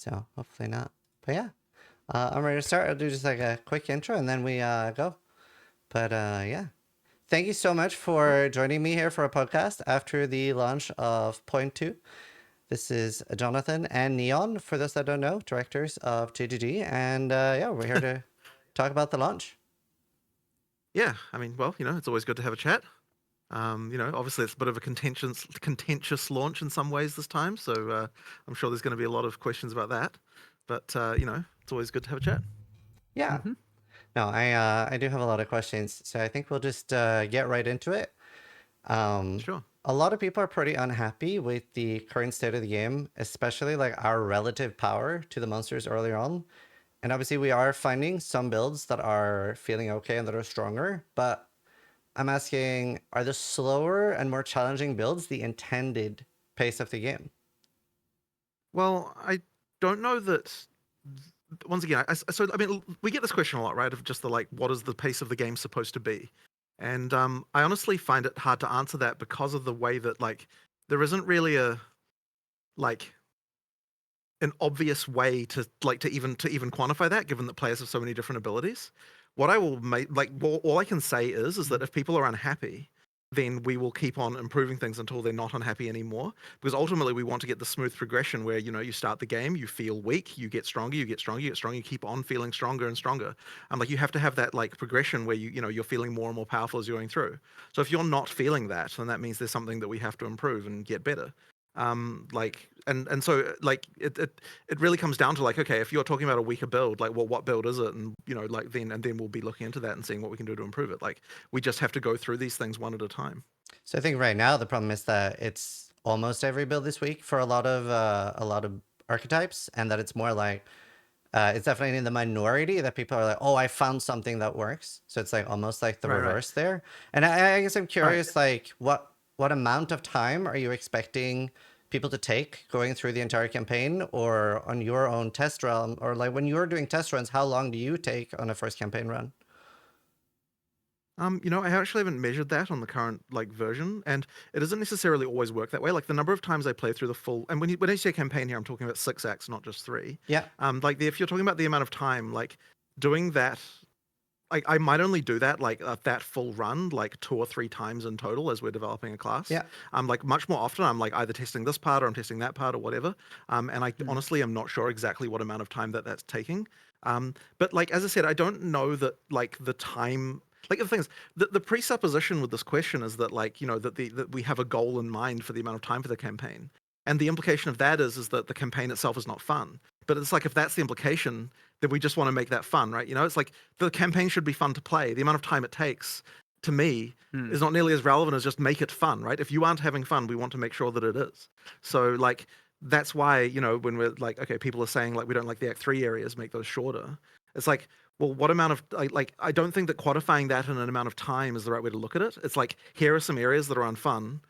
So hopefully not. But yeah, I'm ready to start. I'll do just like a quick intro and then we go. But yeah, thank you so much for joining me here for a podcast after the launch of Point 2. This is Jonathan and Neon, for those that don't know, directors of GGG. And yeah, we're here to talk about the launch. Yeah, I mean, well, it's always good to have a chat. Obviously it's a bit of a contentious launch in some ways this time, so I'm sure there's going to be a lot of questions about that. But it's always good to have a chat. Yeah. No, I do have a lot of questions, so I think we'll just get right into it. Sure. A lot of people are pretty unhappy with the current state of the game, especially like our relative power to the monsters earlier on. And obviously, we are finding some builds that are feeling okay and that are stronger. But I'm asking, are the slower and more challenging builds the intended pace of the game? Well, I don't know that. Once again, I mean, we get this question a lot, right? Of just the like, what is the pace of the game supposed to be? And I honestly find it hard to answer that because of the way that like there isn't really a like an obvious way to even quantify that, given that players have so many different abilities. What I will make all I can say is that if people are unhappy, then we will keep on improving things until they're not unhappy anymore. Because ultimately, we want to get the smooth progression where you start the game, you feel weak, you get stronger, you get stronger, you get stronger, you keep on feeling stronger and stronger. And like you have to have that like progression where you're feeling more and more powerful as you're going through. So if you're not feeling that, then that means there's something that we have to improve and get better. So like it really comes down to like, okay, if you're talking about a weaker build, like, well, what build is it? And like then we'll be looking into that and seeing what we can do to improve it. Like we just have to go through these things one at a time. So I think right now the problem is that it's almost every build this week for a lot of archetypes, and that it's more like it's definitely in the minority that people are like, oh, I found something that works. So it's like almost like the Right. reverse there. And I guess I'm Right. curious, like, what amount of time are you expecting people to take going through the entire campaign, or on your own test run, or like when you're doing test runs, how long do you take on a first campaign run? I actually haven't measured that on the current like version, and it doesn't necessarily always work that way. Like the number of times I play through the full, and when I say campaign here, I'm talking about 6 acts, not just three. Yeah. If you're talking about the amount of time, like doing that, like I might only do that like that full run like 2 or 3 times in total as we're developing a class. Yeah. Like much more often, I'm like either testing this part or I'm testing that part or whatever. And I honestly am not sure exactly what amount of time that's taking. But like as I said, I don't know that like the time. Like the thing is, the presupposition with this question is that like that we have a goal in mind for the amount of time for the campaign, and the implication of that is that the campaign itself is not fun. But it's like if that's the implication, then we just want to make that fun, right? It's like the campaign should be fun to play. The amount of time it takes, to me, is not nearly as relevant as just make it fun, right? If you aren't having fun, we want to make sure that it is. So like that's why when we're like, okay, people are saying like we don't like the Act 3 areas, make those shorter. It's like, well, what amount of like I don't think that quantifying that in an amount of time is the right way to look at it. It's like here are some areas that are unfun.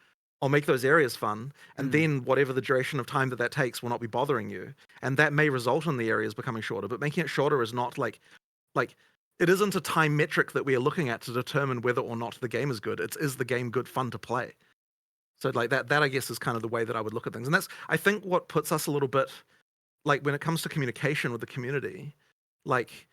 I'll make those areas fun, and then whatever the duration of time that takes will not be bothering you, and that may result in the areas becoming shorter. But making it shorter is not like it isn't a time metric that we are looking at to determine whether or not the game is good. It's is the game good fun to play? So like that I guess is kind of the way that I would look at things, and that's I think what puts us a little bit like when it comes to communication with the community, like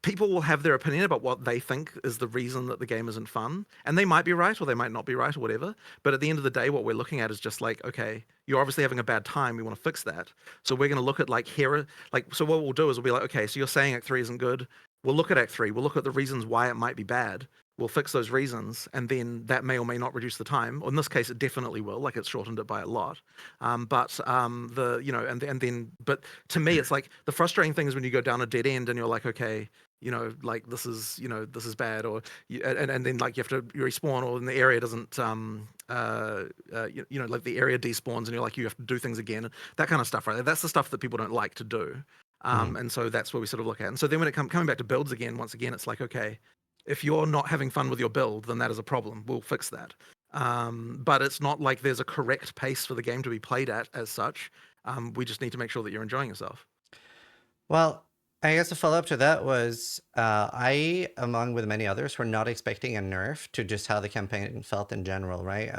people will have their opinion about what they think is the reason that the game isn't fun, and they might be right or they might not be right or whatever. But at the end of the day, what we're looking at is just like, okay, you're obviously having a bad time, we want to fix that. So we're going to look at like here, like, so what we'll do is we'll be like, okay, so you're saying Act 3 isn't good, we'll look at Act 3, we'll look at the reasons why it might be bad, we'll fix those reasons, and then that may or may not reduce the time. Or in this case, it definitely will. Like it's shortened it by a lot. But to me, it's like the frustrating thing is when you go down a dead end and you're like, okay, like this is bad, or and then like you have to respawn, or in the area doesn't like the area despawns, and you're like you have to do things again, that kind of stuff, right? That's the stuff that people don't like to do. And so that's where we sort of look at. And so then when it coming back to builds again, once again, it's like, okay, if you're not having fun with your build, then that is a problem. We'll fix that. But it's not like there's a correct pace for the game to be played at as such. We just need to make sure that you're enjoying yourself. Well, I guess a follow up to that was I, among with many others, were not expecting a nerf to just how the campaign felt in general, right?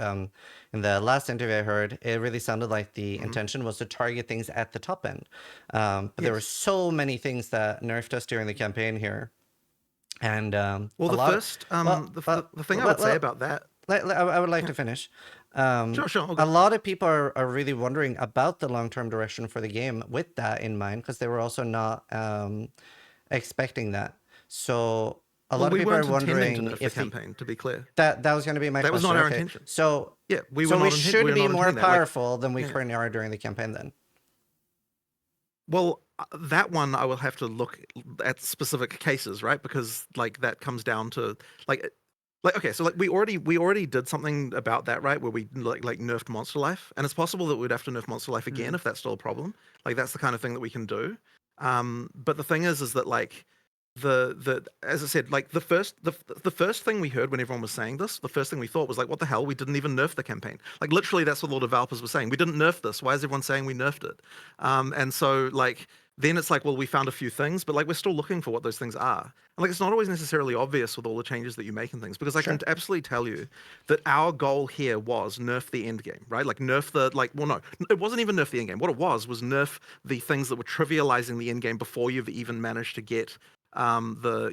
In the last interview I heard, it really sounded like the Hmm. intention was to target things at the top end. But there were Yes. so many things that nerfed us during the campaign here. And Well, a the lot of, first, well, the thing I would say about that, I would like yeah, to finish. sure, sure, all A good. lot of people are really wondering about the long term direction for the game with that in mind, because they were also not expecting that. So a Well, lot of we people are weren't intending to wondering nerf the if the campaign, to be clear. that was going to be my That was question. not our Okay, intention. so Yeah, we we should were be not more intending that. Like, powerful than we yeah. currently are during the campaign. Then Well, that one I will have to look at specific cases, right? Because like that comes down to like okay, so like we already did something about that, right? Where we like nerfed Monster Life, and it's possible that we'd have to nerf Monster Life again Mhm. if that's still a problem. Like that's the kind of thing that we can do. But the thing is that like the as I said, like the first thing we heard when everyone was saying this, the first thing we thought was like, what the hell? We didn't even nerf the campaign. Like literally, that's what all the developers were saying. We didn't nerf this. Why is everyone saying we nerfed it? And so like then it's like, well, we found a few things, but like we're still looking for what those things are. And like it's not always necessarily obvious with all the changes that you make and things, because I can sure, absolutely tell you that our goal here was nerf the end game, right? Like nerf the like well no, it wasn't even nerf the end game. What it was nerf the things that were trivializing the end game before you've even managed to get the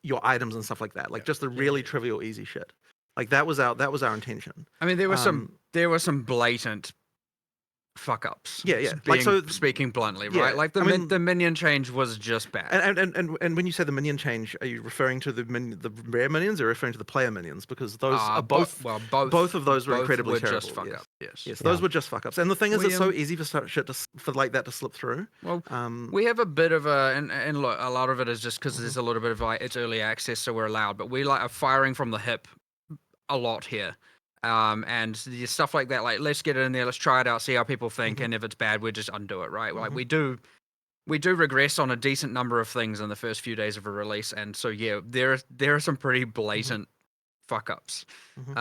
your items and stuff like that. Like just the really trivial easy shit. Like that was our intention. I mean, Um there were some blatant fuck ups. yeah. Like Being so speaking bluntly, right? yeah. Like I mean the minion change was just bad. and when you say the minion change, are you referring to the rare minions or referring to the player minions? Because those are both of those were both incredibly were just terrible. fuck Yes, up. Yes. yes, yeah. those were just fuck ups. And the thing is, We it's so easy for shit for like that to slip through. Well, Um, we have a bit of a and look, a lot of it is just because mhm, there's a little bit of like it's early access, so we're allowed. But we like are firing from the hip a lot here. And the stuff like that, like let's get it in there, let's try it out, see how people think, mhm, and if it's bad, we just undo it, right? Like mhm, we do regress on a decent number of things in the first few days of a release, and so yeah, there are some pretty mhm, blatant fuck ups. mhm.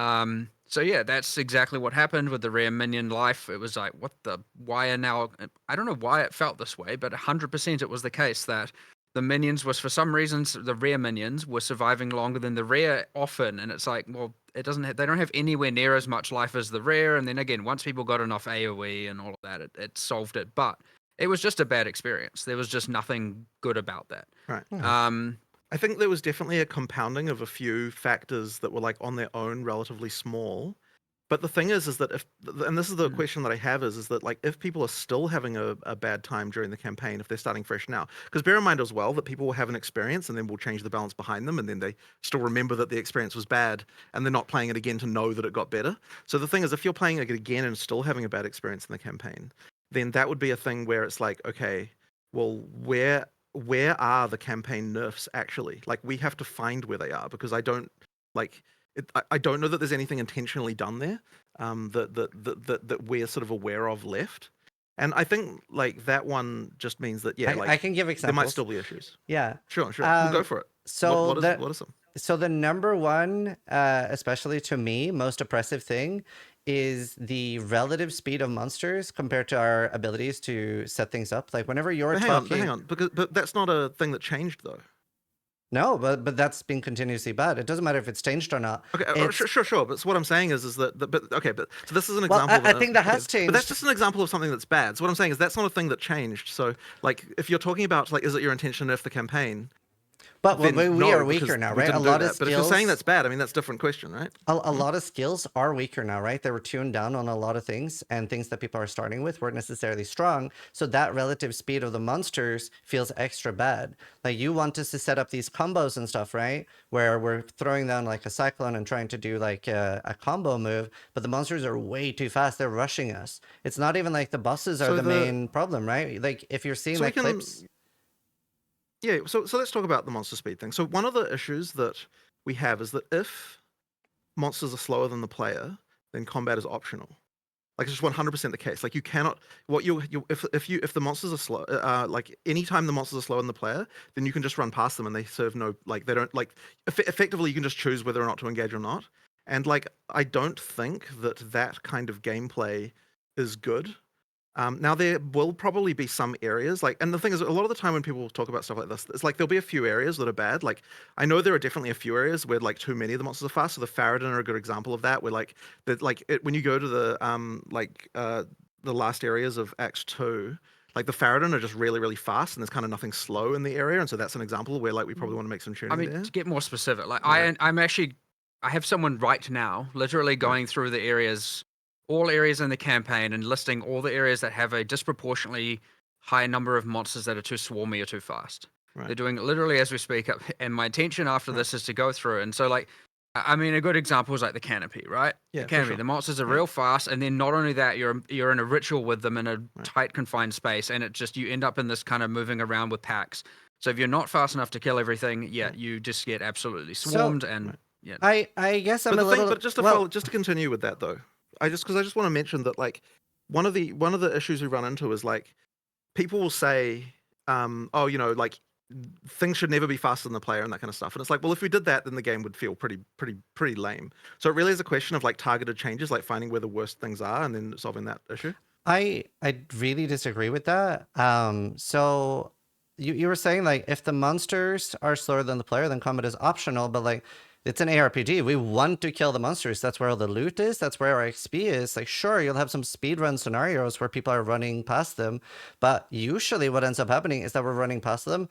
So yeah, that's exactly what happened with the rare minion life. It was like, what the? Why are now? I don't know why it felt this way, but 100% it was the case that the minions was for some reasons the rare minions were surviving longer than the rare often, and it's like, well, it doesn't. They don't have anywhere near as much life as the rare. And then again, once people got enough AOE and all of that, it solved it. But it was just a bad experience. There was just nothing good about that. Right. Hmm. Um, I think there was definitely a compounding of a few factors that were like on their own relatively small. But the thing is that if, and this is the mm, question that I have is that like if people are still having a bad time during the campaign, if they're starting fresh now, because bear in mind as well that people will have an experience and then we'll change the balance behind them and then they still remember that the experience was bad and they're not playing it again to know that it got better. So the thing is, if you're playing it again and still having a bad experience in the campaign, then that would be a thing where it's like, okay, well, where are the campaign nerfs actually? Like we have to find where they are because I don't like I don't know that there's anything intentionally done there that we're sort of aware of left. And I think like that one just means that yeah, I like can give there might examples. still be issues. Yeah. Sure, sure. We'll go Um, for it. so What are some? the number one, especially to me, most oppressive thing is the relative speed of monsters compared to our abilities to set things up. Like whenever you're But hang talking, on, because but that's not a thing that changed though. no, but that's been continuously bad. It doesn't matter if it's changed or not. Okay, It's sure. But so what I'm saying is but okay, but so this is an well, example of I think that okay, has but that's changed. just an example of something that's bad. So what I'm saying is that's not a thing that changed. So like, if you're talking about like, is it your intention to nerf the campaign? But Then we are no, weaker because now, we right? A didn't do lot of that. But if you're saying that's skills bad, I mean that's a different question, right? a Hmm? lot of skills are weaker now, right? They were tuned down on a lot of things, and things that people are starting with weren't necessarily strong. So that relative speed of the monsters feels extra bad. Like you want us to set up these combos and stuff, right? Where we're throwing down like a cyclone and trying to do like a combo move, but the monsters are way too fast. They're rushing us. It's not even like the bosses are So the the main problem, right? Like if you're seeing so we like can clips, yeah. So let's talk about the monster speed thing. So one of the issues that we have is that if monsters are slower than the player, then combat is optional. Like it's just 100% the case. Like you cannot what you if the monsters are slow like anytime the monsters are slower than the player, then you can just run past them and they serve no like they don't like effectively you can just choose whether or not to engage or not. And like I don't think that that kind of gameplay is good Now there will probably be some areas and the thing is, a lot of the time when people talk about stuff like this, it's like there'll be a few areas that are bad. Like I know there are definitely a few areas where like too many of the monsters are fast. So the Faradin are a good example of that. Where when you go to the last areas of Act 2, like the Faradin are just really really fast, and there's kind of nothing slow in the area, and so that's an example where like we probably want to make some I tuning mean, there. to get more specific, like Yeah. I have someone right now, literally going through the areas, all areas in the campaign, and listing all the areas that have a disproportionately high number of monsters that are too swarmy or too fast. They're Right. doing it literally as we speak. And my intention after Right. this is to go through. And so, like, I mean, a good example is like the canopy, right? Yeah, The for canopy. sure. The monsters are Right. real fast, and then not only that, you're in a ritual with them in a Right. tight confined space, and it just you end up in this kind of moving around with packs. So if you're not fast enough to kill everything, Right. you just get absolutely So swarmed, and Right. yeah. I guess I'm But a the thing, little but just to well. just to continue with that though, because I just want to mention that like one of the issues we run into is like people will say, oh, like things should never be faster than the player and that kind of stuff. And it's like, well, if we did that, then the game would feel pretty lame. So it really is a question of like targeted changes, like finding where the worst things are and then solving that issue. I really disagree with that. So you were saying like if the monsters are slower than the player, then combat is optional, but like it's an ARPG. We want to kill the monsters. That's where all the loot is. That's where our XP is. Like sure, you'll have some speedrun scenarios where people are running past them, but usually what ends up happening is that we're running past them,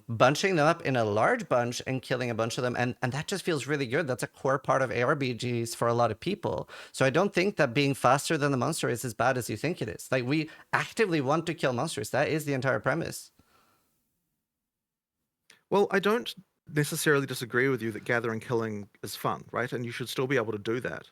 bunching them up in a large bunch and killing a bunch of them, and that just feels really good. That's a core part of ARPGs for a lot of people. So I don't think that being faster than the monster is as bad as you think it is. Like we actively want to kill monsters. That is the entire premise. Well, I don't necessarily disagree with you that gathering killing is fun, right? And you should still be able to do that.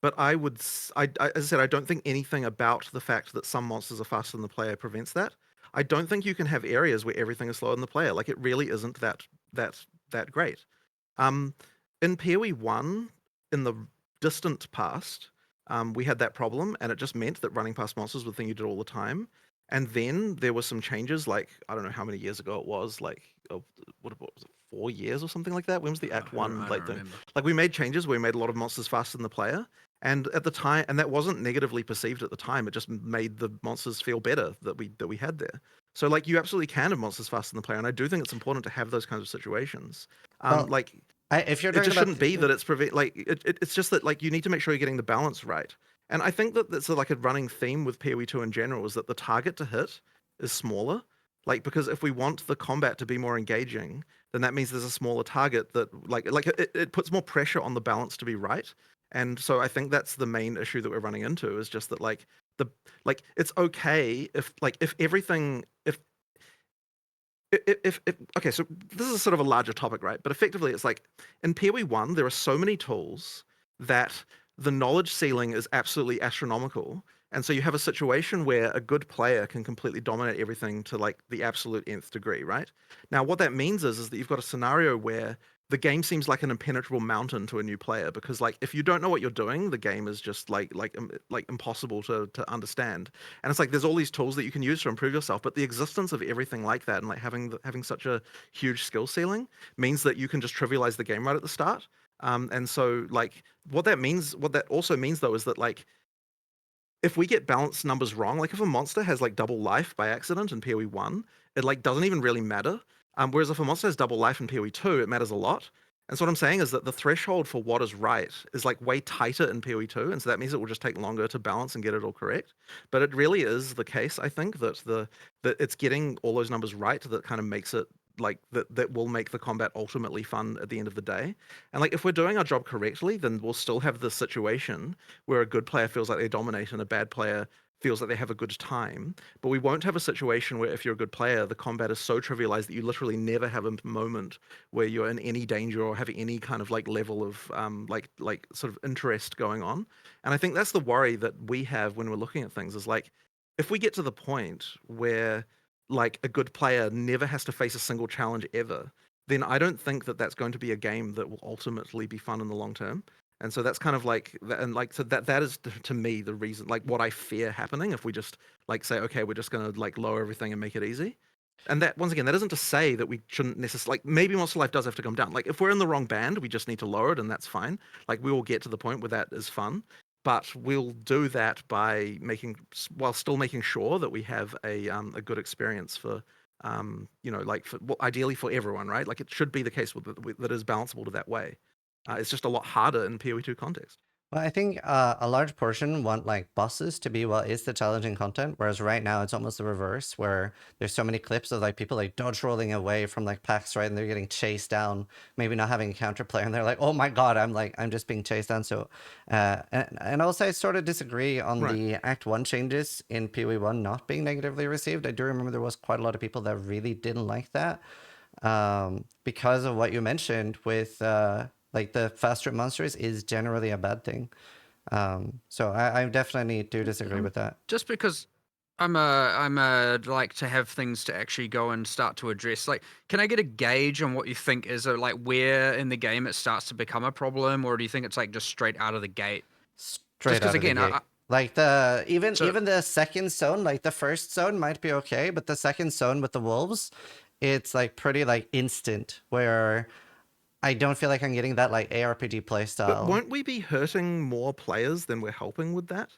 But as I said, I don't think anything about the fact that some monsters are faster than the player prevents that. I don't think you can have areas where everything is slower than the player. Like it really isn't that great. Um, in PoE 1, in the distant past, we had that problem, and it just meant that running past monsters was the thing you did all the time. And then there were some changes, like I don't know how many years ago it was, like what was it, 4 years or something like that? When was the Act One I like don't thing? remember. Like we made changes where we made a lot of monsters faster than the player, and at the time, and that wasn't negatively perceived at the time. It just made the monsters feel better that we had there. So like you absolutely can have monsters faster than the player, and I do think it's important to have those kinds of situations. Well, Like if you're it talking just about shouldn't be that it's it's just that like you need to make sure you're getting the balance right. And I think that that's like a running theme with PoE2 in general is that the target to hit is smaller. Like because if we want the combat to be more engaging, then that means there's a smaller target that it puts more pressure on the balance to be right. And so I think that's the main issue that we're running into is just that the it's okay if everything if okay, so this is sort of a larger topic, right? But effectively, it's like in PoE 1, there are so many tools that the knowledge ceiling is absolutely astronomical. And so you have a situation where a good player can completely dominate everything to like the absolute nth degree, right? Now, what that means is that you've got a scenario where the game seems like an impenetrable mountain to a new player because like if you don't know what you're doing, the game is just like impossible to understand. And it's like there's all these tools that you can use to improve yourself, but the existence of everything like that and like having such a huge skill ceiling means that you can just trivialize the game right at the start. And so like what that also means though is that like if we get balance numbers wrong, like if a monster has like double life by accident in PoE 1, it like doesn't even really matter. Whereas if a monster has double life in PoE 2, it matters a lot. And so what I'm saying is that the threshold for what is right is like way tighter in PoE 2, and so that means it will just take longer to balance and get it all correct. But it really is the case, I think, that it's getting all those numbers right that kind of makes it like that will make the combat ultimately fun at the end of the day. And like if we're doing our job correctly, then we'll still have this situation where a good player feels like they dominate and a bad player feels like they have a good time. But we won't have a situation where if you're a good player, the combat is so trivialized that you literally never have a moment where you're in any danger or have any kind of like level of like sort of interest going on. And I think that's the worry that we have when we're looking at things is like if we get to the point where like a good player never has to face a single challenge ever, then I don't think that that's going to be a game that will ultimately be fun in the long term. And so that's kind of like, and like, so that is to me the reason, like what I fear happening if we just like say, okay, we're just going to like lower everything and make it easy. And that, once again, that isn't to say that we shouldn't necessarily, like maybe Monster Life does have to come down. Like if we're in the wrong band, we just need to lower it and that's fine. Like we will get to the point where that is fun. but we'll do that by while still making sure that we have a good experience for like ideally for everyone, right? Like it should be the case that is balanceable to that way. It's just a lot harder in PoE2 context. Well, I think a large portion want like bosses to be what is the challenging content, whereas right now it's almost the reverse, where there's so many clips of like people like dodge rolling away from like packs, right, and they're getting chased down, maybe not having a counterplay, and they're like, "Oh my god, I'm just being chased down." So, and also I sort of disagree on Right. the Act One changes in PoE1 not being negatively received. I do remember there was quite a lot of people that really didn't like that, because of what you mentioned with like the fast root monsters is generally a bad thing. So I definitely do disagree with that. Just because I'm a like to have things to actually go and start to address. Like, can I get a gauge on what you think is like where in the game it starts to become a problem, or do you think it's like just straight out of the gate? Just Straight because out of the again, gate. Like the so even the second zone, like the first zone might be okay, but the second zone with the wolves, it's like pretty like instant where I don't feel like I'm getting that like ARPG play But style won't we be hurting more players than we're helping with that?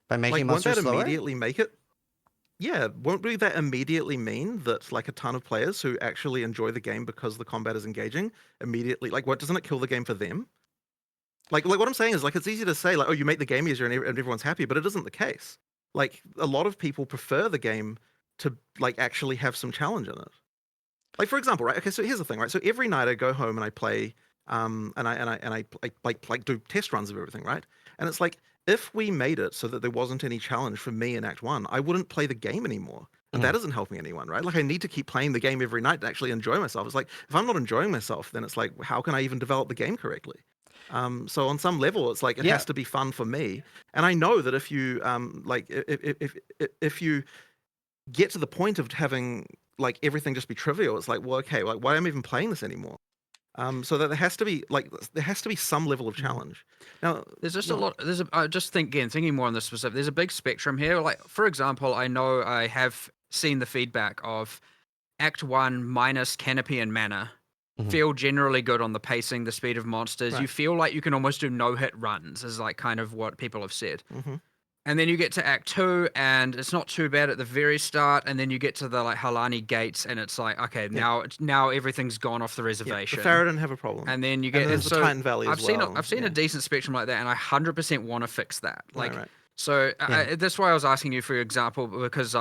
by Like, making won't that monsters slower. immediately make it? Yeah, won't that immediately mean that like a ton of players who actually enjoy the game because the combat is engaging immediately, like, what, doesn't it kill the game for them? Like what I'm saying is, like, it's easy to say like, oh, you make the game easier and everyone's happy, but it isn't the case. Like a lot of people prefer the game to like actually have some challenge in it. Like, for example, right? Okay, so here's the thing, right? So every night I go home and I play, and I like do test runs of everything, right? And it's like, if we made it so that there wasn't any challenge for me in Act One, I wouldn't play the game anymore, and that isn't helping anyone, right? Like, I need to keep playing the game every night to actually enjoy myself. It's like, if I'm not enjoying myself, then it's like, how can I even develop the game correctly? So on some level, it's like it Yeah. has to be fun for me, and I know that if you like if you get to the point of having like everything just be trivial, it's like, well, okay, like, why am I even playing this anymore? So that there has to be some level of challenge. Now, there's just a lot. I just thinking more on this specific. There's a big spectrum here. Like, for example, I know I have seen the feedback of Act One minus Canopy and Mana feel generally good on the pacing, the speed of monsters. You Right. feel like you can almost do no-hit runs, is like kind of what people have said. Mm-hmm. And then you get to Act Two, and it's not too bad at the very start. And then you get to the like Halani gates, and it's like, okay, now everything's gone off the Yeah, reservation. the Faradin have a problem, And then you and get there's the so Titan Valley I've as seen well. I've seen Yeah. a decent spectrum like that, and I 100% want to fix that. Like, Right. so Yeah. that's why I was asking you for your example, because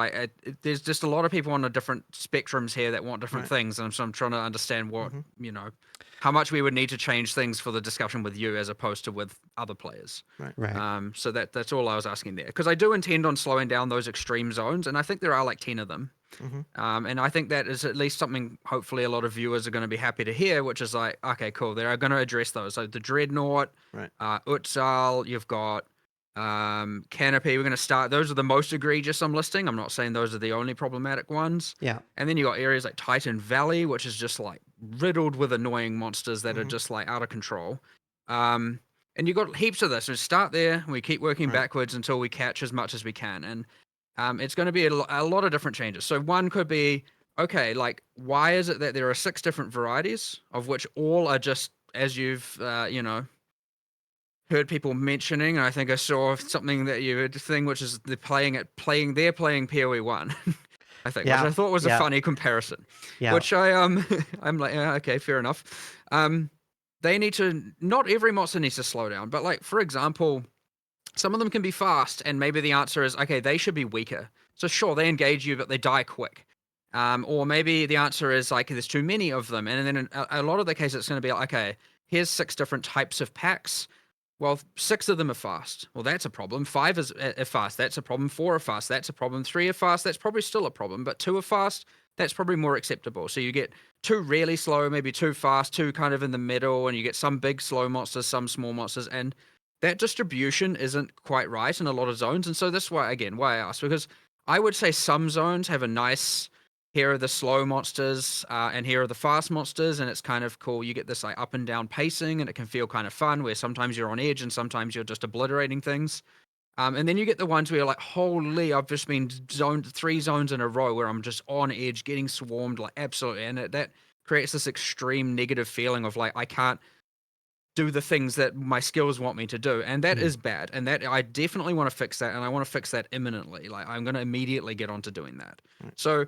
there's just a lot of people on the different spectrums here that want different Right. things, and so I'm trying to understand what Mhm. how much we would need to change things for the discussion with you as opposed to with other players. Right. So that's all I was asking there, because I do intend on slowing down those extreme zones, and I think there are like 10 of them. Mm-hmm. And I think that is at least something hopefully a lot of viewers are going to be happy to hear, which is like, okay, cool. They're going to address those. So the Dreadnought, Right. Utsal, you've got Canopy. We're going to start. Those are the most egregious I'm listing. I'm not saying those are the only problematic ones. Yeah. And then you got areas like Titan Valley, which is just like riddled with annoying monsters that are Mhm. just like out of control. And you got heaps of this. So start there, and we keep working Right. backwards until we catch as much as we can. And it's going to be a lot of different changes. So one could be, okay, like, why is it that there are 6 different varieties, of which all are just, as you've heard people mentioning, and I think I saw something that you had thing, which is they're playing PoE1. I think, which Yeah. I thought was a Yeah. funny comparison. Yeah. Which I'm like, yeah, okay, fair enough. They need to, not every monster needs to slow down, but like, for example, some of them can be fast, and maybe the answer is, okay, they should be weaker. So sure, they engage you, but they die quick. Or maybe the answer is like, there's too many of them, and then in a lot of the cases, it's going to be like, okay, here's 6 different types of packs. Well, 6 of them are fast. Well, that's a problem. 5 is fast. That's a problem. 4 are fast. That's a problem. 3 are fast. That's probably still a problem. But 2 are fast. That's probably more acceptable. So you get 2 really slow, maybe 2 fast, 2 kind of in the middle, and you get some big slow monsters, some small monsters, and that distribution isn't quite right in a lot of zones. And so that's why I asked, because I would say some zones have a nice, here are the slow monsters, and here are the fast monsters, and it's kind of cool. You get this like up and down pacing, and it can feel kind of fun, where sometimes you're on edge and sometimes you're just obliterating things. And then you get the ones where you're like, holy, I've just been zoned 3 zones in a row where I'm just on edge, getting swarmed, like absolutely. And that creates this extreme negative feeling of like, I can't do the things that my skills want me to do, and that is bad, and that I definitely want to fix that, and I want to fix that imminently. Like I'm going to immediately get onto doing that. So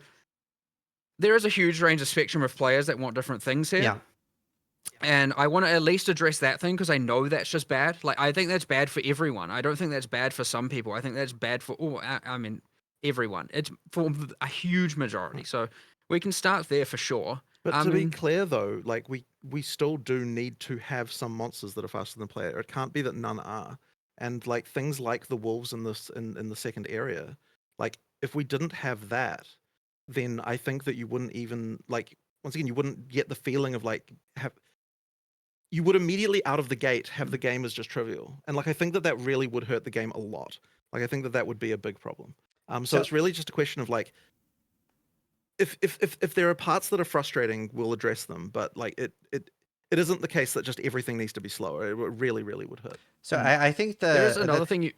there is a huge range of spectrum of players that want different things here. Yeah. And I want to at least address that thing because I know that's just bad. Like I think that's bad for everyone. I don't think that's bad for some people. I think that's bad for I mean everyone. It's for a huge majority. So we can start there for sure. But to be clear, though, like we still do need to have some monsters that are faster than player. It can't be that none are. And like things like the wolves in this in the second area, like if we didn't have that, then I think that you wouldn't even like once again you wouldn't get the feeling of like you would immediately out of the gate have the game as just trivial. And like I think that that really would hurt the game a lot. Like I think that that would be a big problem. So it's really just a question of like if there are parts that are frustrating, we'll address them. But like it isn't the case that just everything needs to be slower. It really would hurt. So I think there's another thing you.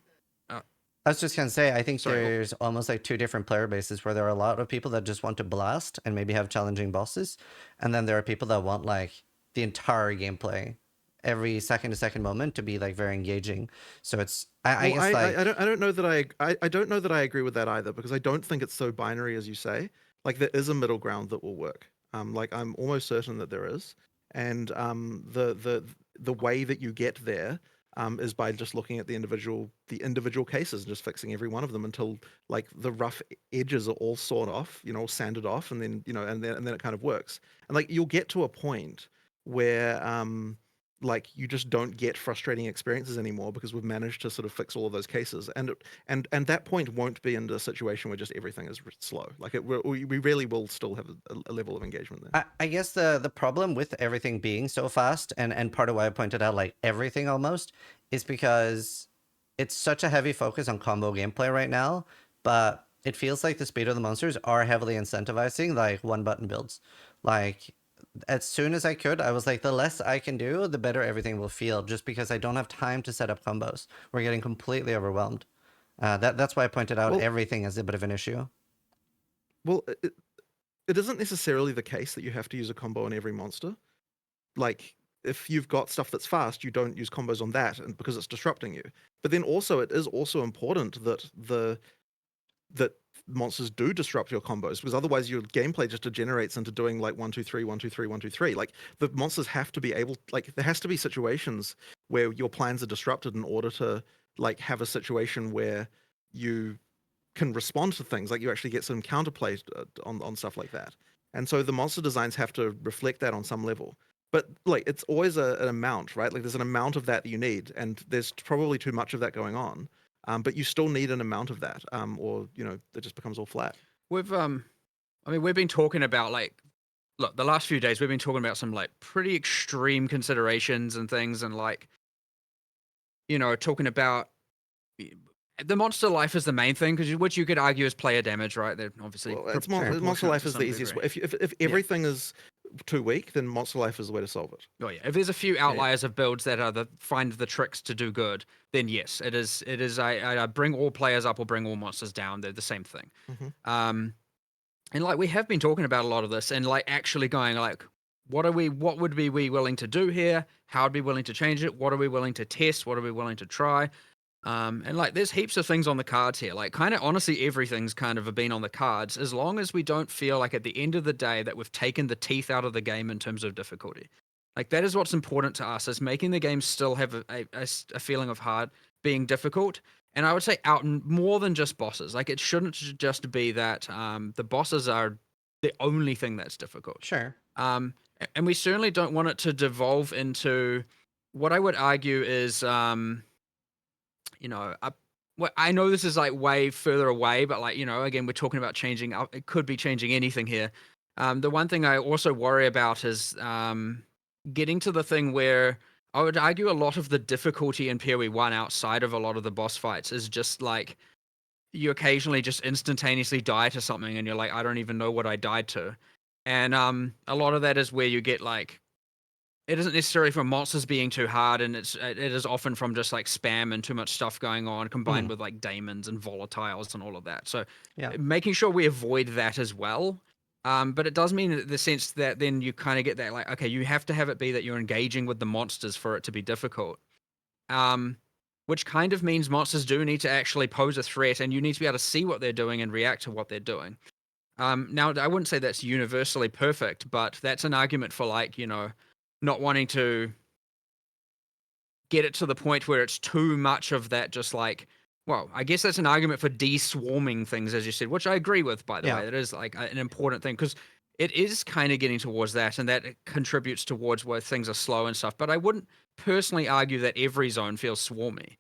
I was just gonna say, I think Sorry. there's almost like two different player bases where there are a lot of people that just want to blast and maybe have challenging bosses, and then there are people that want like the entire gameplay, every second to second moment to be like very engaging. So it's I guess like I don't know that I don't know that I agree with that either because I don't think it's so binary as you say. Like there is a middle ground that will work. Like I'm almost certain that there is, and the way that you get there is by just looking at the individual cases and just fixing every one of them until like the rough edges are all sawed off, you know, sanded off, and then and then it kind of works. And like you'll get to a point where like you just don't get frustrating experiences anymore because we've managed to sort of fix all of those cases, and that point won't be in a situation where just everything is slow. Like we really will still have a level of engagement there. I guess the problem with everything being so fast, and part of why I pointed out like everything almost, is because it's such a heavy focus on combo gameplay right now, but it feels like the speed of the monsters are heavily incentivizing like one button builds. Like as soon as I could, I was like, the less I can do, the better everything will feel, just because I don't have time to set up combos. We're getting completely overwhelmed. That's why I pointed out everything as a bit of an issue. Well, it isn't necessarily the case that you have to use a combo on every monster. Like if you've got stuff that's fast, you don't use combos on that, and because it's disrupting you. But then also, it is also important that that monsters do disrupt your combos, because otherwise your gameplay just degenerates into doing like 1-2-3, 1-2-3, 1-2-3. Like the monsters have to be able, like there has to be situations where your plans are disrupted in order to like have a situation where you can respond to things, like you actually get some counterplay on stuff like that. And so the monster designs have to reflect that on some level. But like it's always an amount, right? Like there's an amount of that you need, and there's probably too much of that going on. But you still need an amount of that, or it just becomes all flat. We've I mean, we've been talking about like, look, the last few days we've been talking about some like pretty extreme considerations and things, and like, talking about the monster life is the main thing, because which you could argue is player damage, right? They're obviously monster life is the easiest way. If everything is too weak, then monster life is the way to solve it. Oh yeah, if there's a few outliers of builds that are find the tricks to do good, then yes, it is. I bring all players up or bring all monsters down. They're the same thing. Mm-hmm. And like we have been talking about a lot of this, and like actually going like, what would we be willing to do here? How would we be willing to change it? What are we willing to test? What are we willing to try? And like there's heaps of things on the cards here. Like kind of honestly everything's kind of been on the cards, as long as we don't feel like at the end of the day that we've taken the teeth out of the game in terms of difficulty. Like that is what's important to us, is making the game still have a feeling of hard, being difficult. And I would say out more than just bosses. Like it shouldn't just be that the bosses are the only thing that's difficult. Sure. And we certainly don't want it to devolve into what I would argue is well, I know this is like way further away, but like, again, we're talking about changing. It could be changing anything here. The one thing I also worry about is getting to the thing where I would argue a lot of the difficulty in PoE 1 outside of a lot of the boss fights is just like you occasionally just instantaneously die to something and you're like, I don't even know what I died to. And a lot of that is where you get like, it isn't necessarily from monsters being too hard, and it is often from just like spam and too much stuff going on, combined with like daemons and volatiles and all of that. So yeah, making sure we avoid that as well But it does mean in the sense that then you kind of get that, like, okay, you have to have it be that you're engaging with the monsters for it to be difficult. Which kind of means monsters do need to actually pose a threat, and you need to be able to see what they're doing and react to what they're doing. Now, I wouldn't say that's universally perfect, but that's an argument for, like, not wanting to get it to the point where it's too much of that, just like, well, I guess that's an argument for de-swarming things, as you said, which I agree with, by the Yeah. way. That is like an important thing, because it is kind of getting towards that, and that contributes towards where things are slow and stuff. But I wouldn't personally argue that every zone feels swarmy.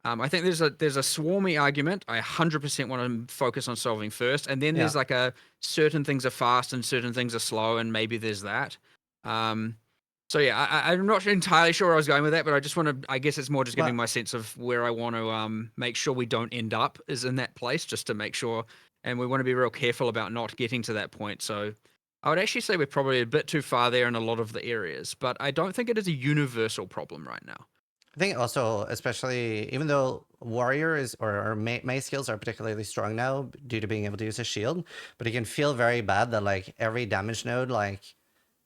I think there's a swarmy argument I 100% want to focus on solving first, and then there's Yeah. like a certain things are fast and certain things are slow, and maybe there's that. So yeah, I'm not entirely sure where I was going with that, but I just want to. I guess it's more just giving Well, my sense of where I want to make sure we don't end up is in that place, just to make sure, and we want to be real careful about not getting to that point. So I would actually say we're probably a bit too far there in a lot of the areas, but I don't think it is a universal problem right now. I think also, especially even though warrior is or May skills are particularly strong now due to being able to use a shield, but it can feel very bad that like every damage node like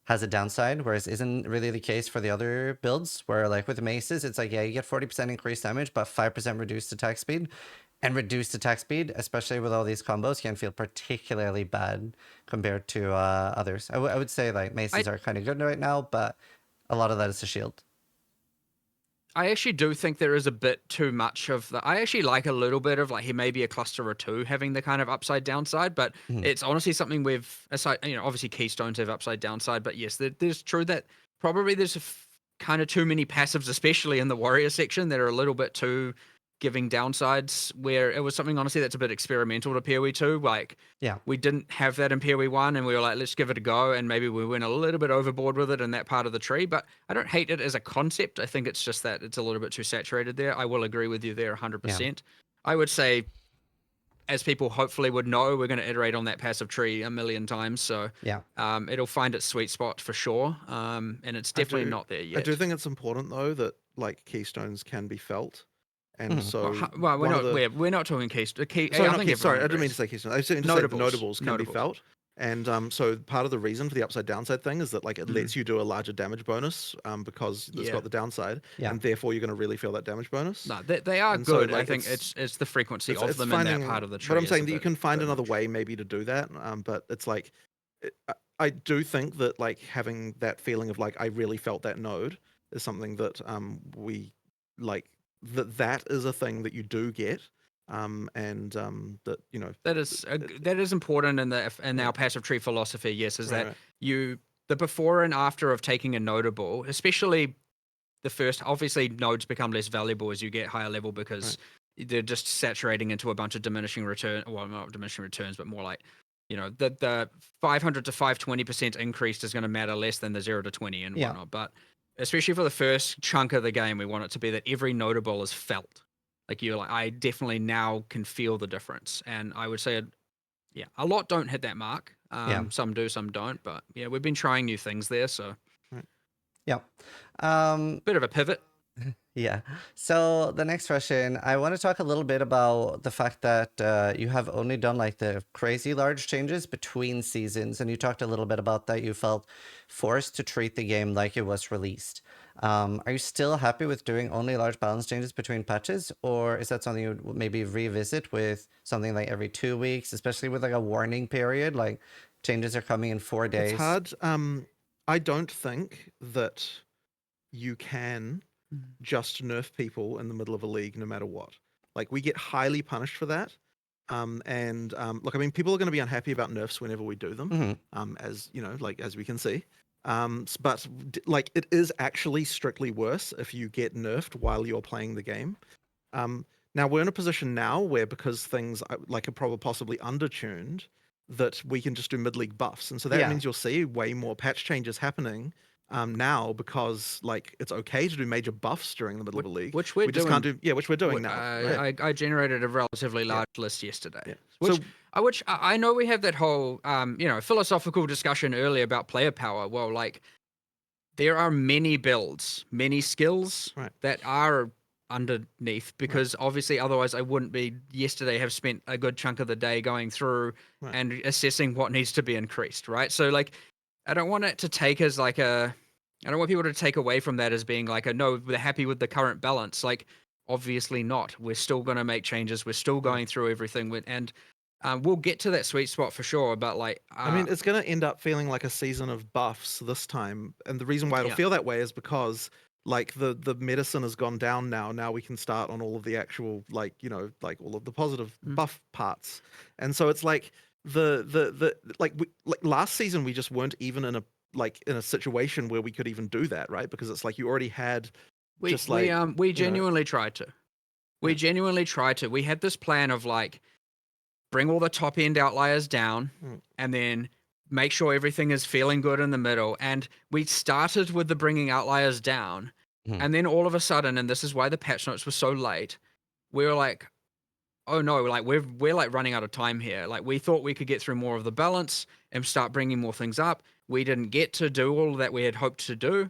has a downside, whereas isn't really the case for the other builds where like with maces, it's like, yeah, you get 40% increased damage, but 5% reduced attack speed. And reduced attack speed, especially with all these combos, can feel particularly bad compared to others. I would say like maces are kind of good right now, but a lot of that is a shield. I actually do think there is a bit too much of the. I actually like a little bit of like, here may be a cluster or two having the kind of upside downside, but it's honestly something we've aside. Obviously keystones have upside downside, but yes, there's true that probably there's kind of too many passives, especially in the warrior section, that are a little bit too giving downsides. Where it was something honestly that's a bit experimental to PoE 2. Like, Yeah. we didn't have that in PoE 1, and we were like, let's give it a go, and maybe we went a little bit overboard with it in that part of the tree, but I don't hate it as a concept. I think it's just that it's a little bit too saturated there. I will agree with you there 100%. I would say, as people hopefully would know, we're going to iterate on that passive tree a million times, so Yeah. it'll find its sweet spot for sure, and it's definitely not there yet. I do think it's important though that like keystones can be felt, and so well, one of the we're not talking keystone. sorry, I not think key, sorry, I everyone didn't mean to agrees. say keystone. I was saying to say the Notables. notables can be felt. And so part of the reason for the upside downside thing is that like it lets you do a larger damage bonus because it's got the downside, and therefore you're going to really feel that damage bonus. No, they are And so, good. I like, think it's the frequency of it's them finding, in that part of the tree. but I'm is saying a that you bit- can find bit another much. way maybe to do that. But it's like I do think that like having that feeling of like I really felt that node is something that we like that is a thing that you do get. That That is important in our passive tree philosophy. Yes, is that the before and after of taking a notable, especially the first. Obviously, nodes become less valuable as you get higher level because they're just saturating into a bunch of diminishing return. Well, not diminishing returns, but more like the 500 to 520% increase is going to matter less than the 0 to 20 and whatnot. But especially for the first chunk of the game, we want it to be that every notable is felt. Like you're like, I definitely now can feel the difference. And I would say, a lot don't hit that mark. Some do, some don't. But yeah, we've been trying new things there. So Yeah. bit of a pivot. Yeah. So the next question, I want to talk a little bit about the fact that you have only done like the crazy large changes between seasons, and you talked a little bit about that. You felt forced to treat the game like it was released. Are you still happy with doing only large balance changes between patches, or is that something you would maybe revisit with something like every 2 weeks, especially with like a warning period, like changes are coming in 4 days? It's hard. I don't think that you can just nerf people in the middle of a league no matter what. Like we get highly punished for that. Look, I mean, people are going to be unhappy about nerfs whenever we do them, as you know, like as we can see. But like it is actually strictly worse if you get nerfed while you're playing the game. Now we're in a position now where because things like are probably possibly undertuned, that we can just do mid-league buffs, and so that means you'll see way more patch changes happening now because like it's okay to do major buffs during the middle of a league, which we just can't do. Yeah, which we're doing now. I generated a relatively large list yesterday. So Which I know we have that whole philosophical discussion earlier about player power. Well, like there are many builds, many skills that are underneath, because obviously otherwise I wouldn't be yesterday have spent a good chunk of the day going through Right. and assessing what needs to be increased, right? So like I don't want it to take as like a I don't want people to take away from that as being like a no, we're happy with the current balance. Like obviously not. We're still going to make changes. We're still going through everything and we'll get to that sweet spot for sure, but like I mean, it's going to end up feeling like a season of buffs this time, and the reason why it'll Yeah. feel that way is because like the medicine has gone down now. Now we can start on all of the actual like like all of the positive buff parts, and so it's like the like last season we just weren't even in a situation where we could even do that, right? Because it's like you already had just like we genuinely tried to. We Yeah. genuinely tried to. We had this plan of like bring all the top end outliers down and then make sure everything is feeling good in the middle. And we started with the bringing outliers down. And then all of a sudden, and this is why the patch notes were so late, we were like, oh no, like we're like running out of time here. Like we thought we could get through more of the balance and start bringing more things up. We didn't get to do all that we had hoped to do.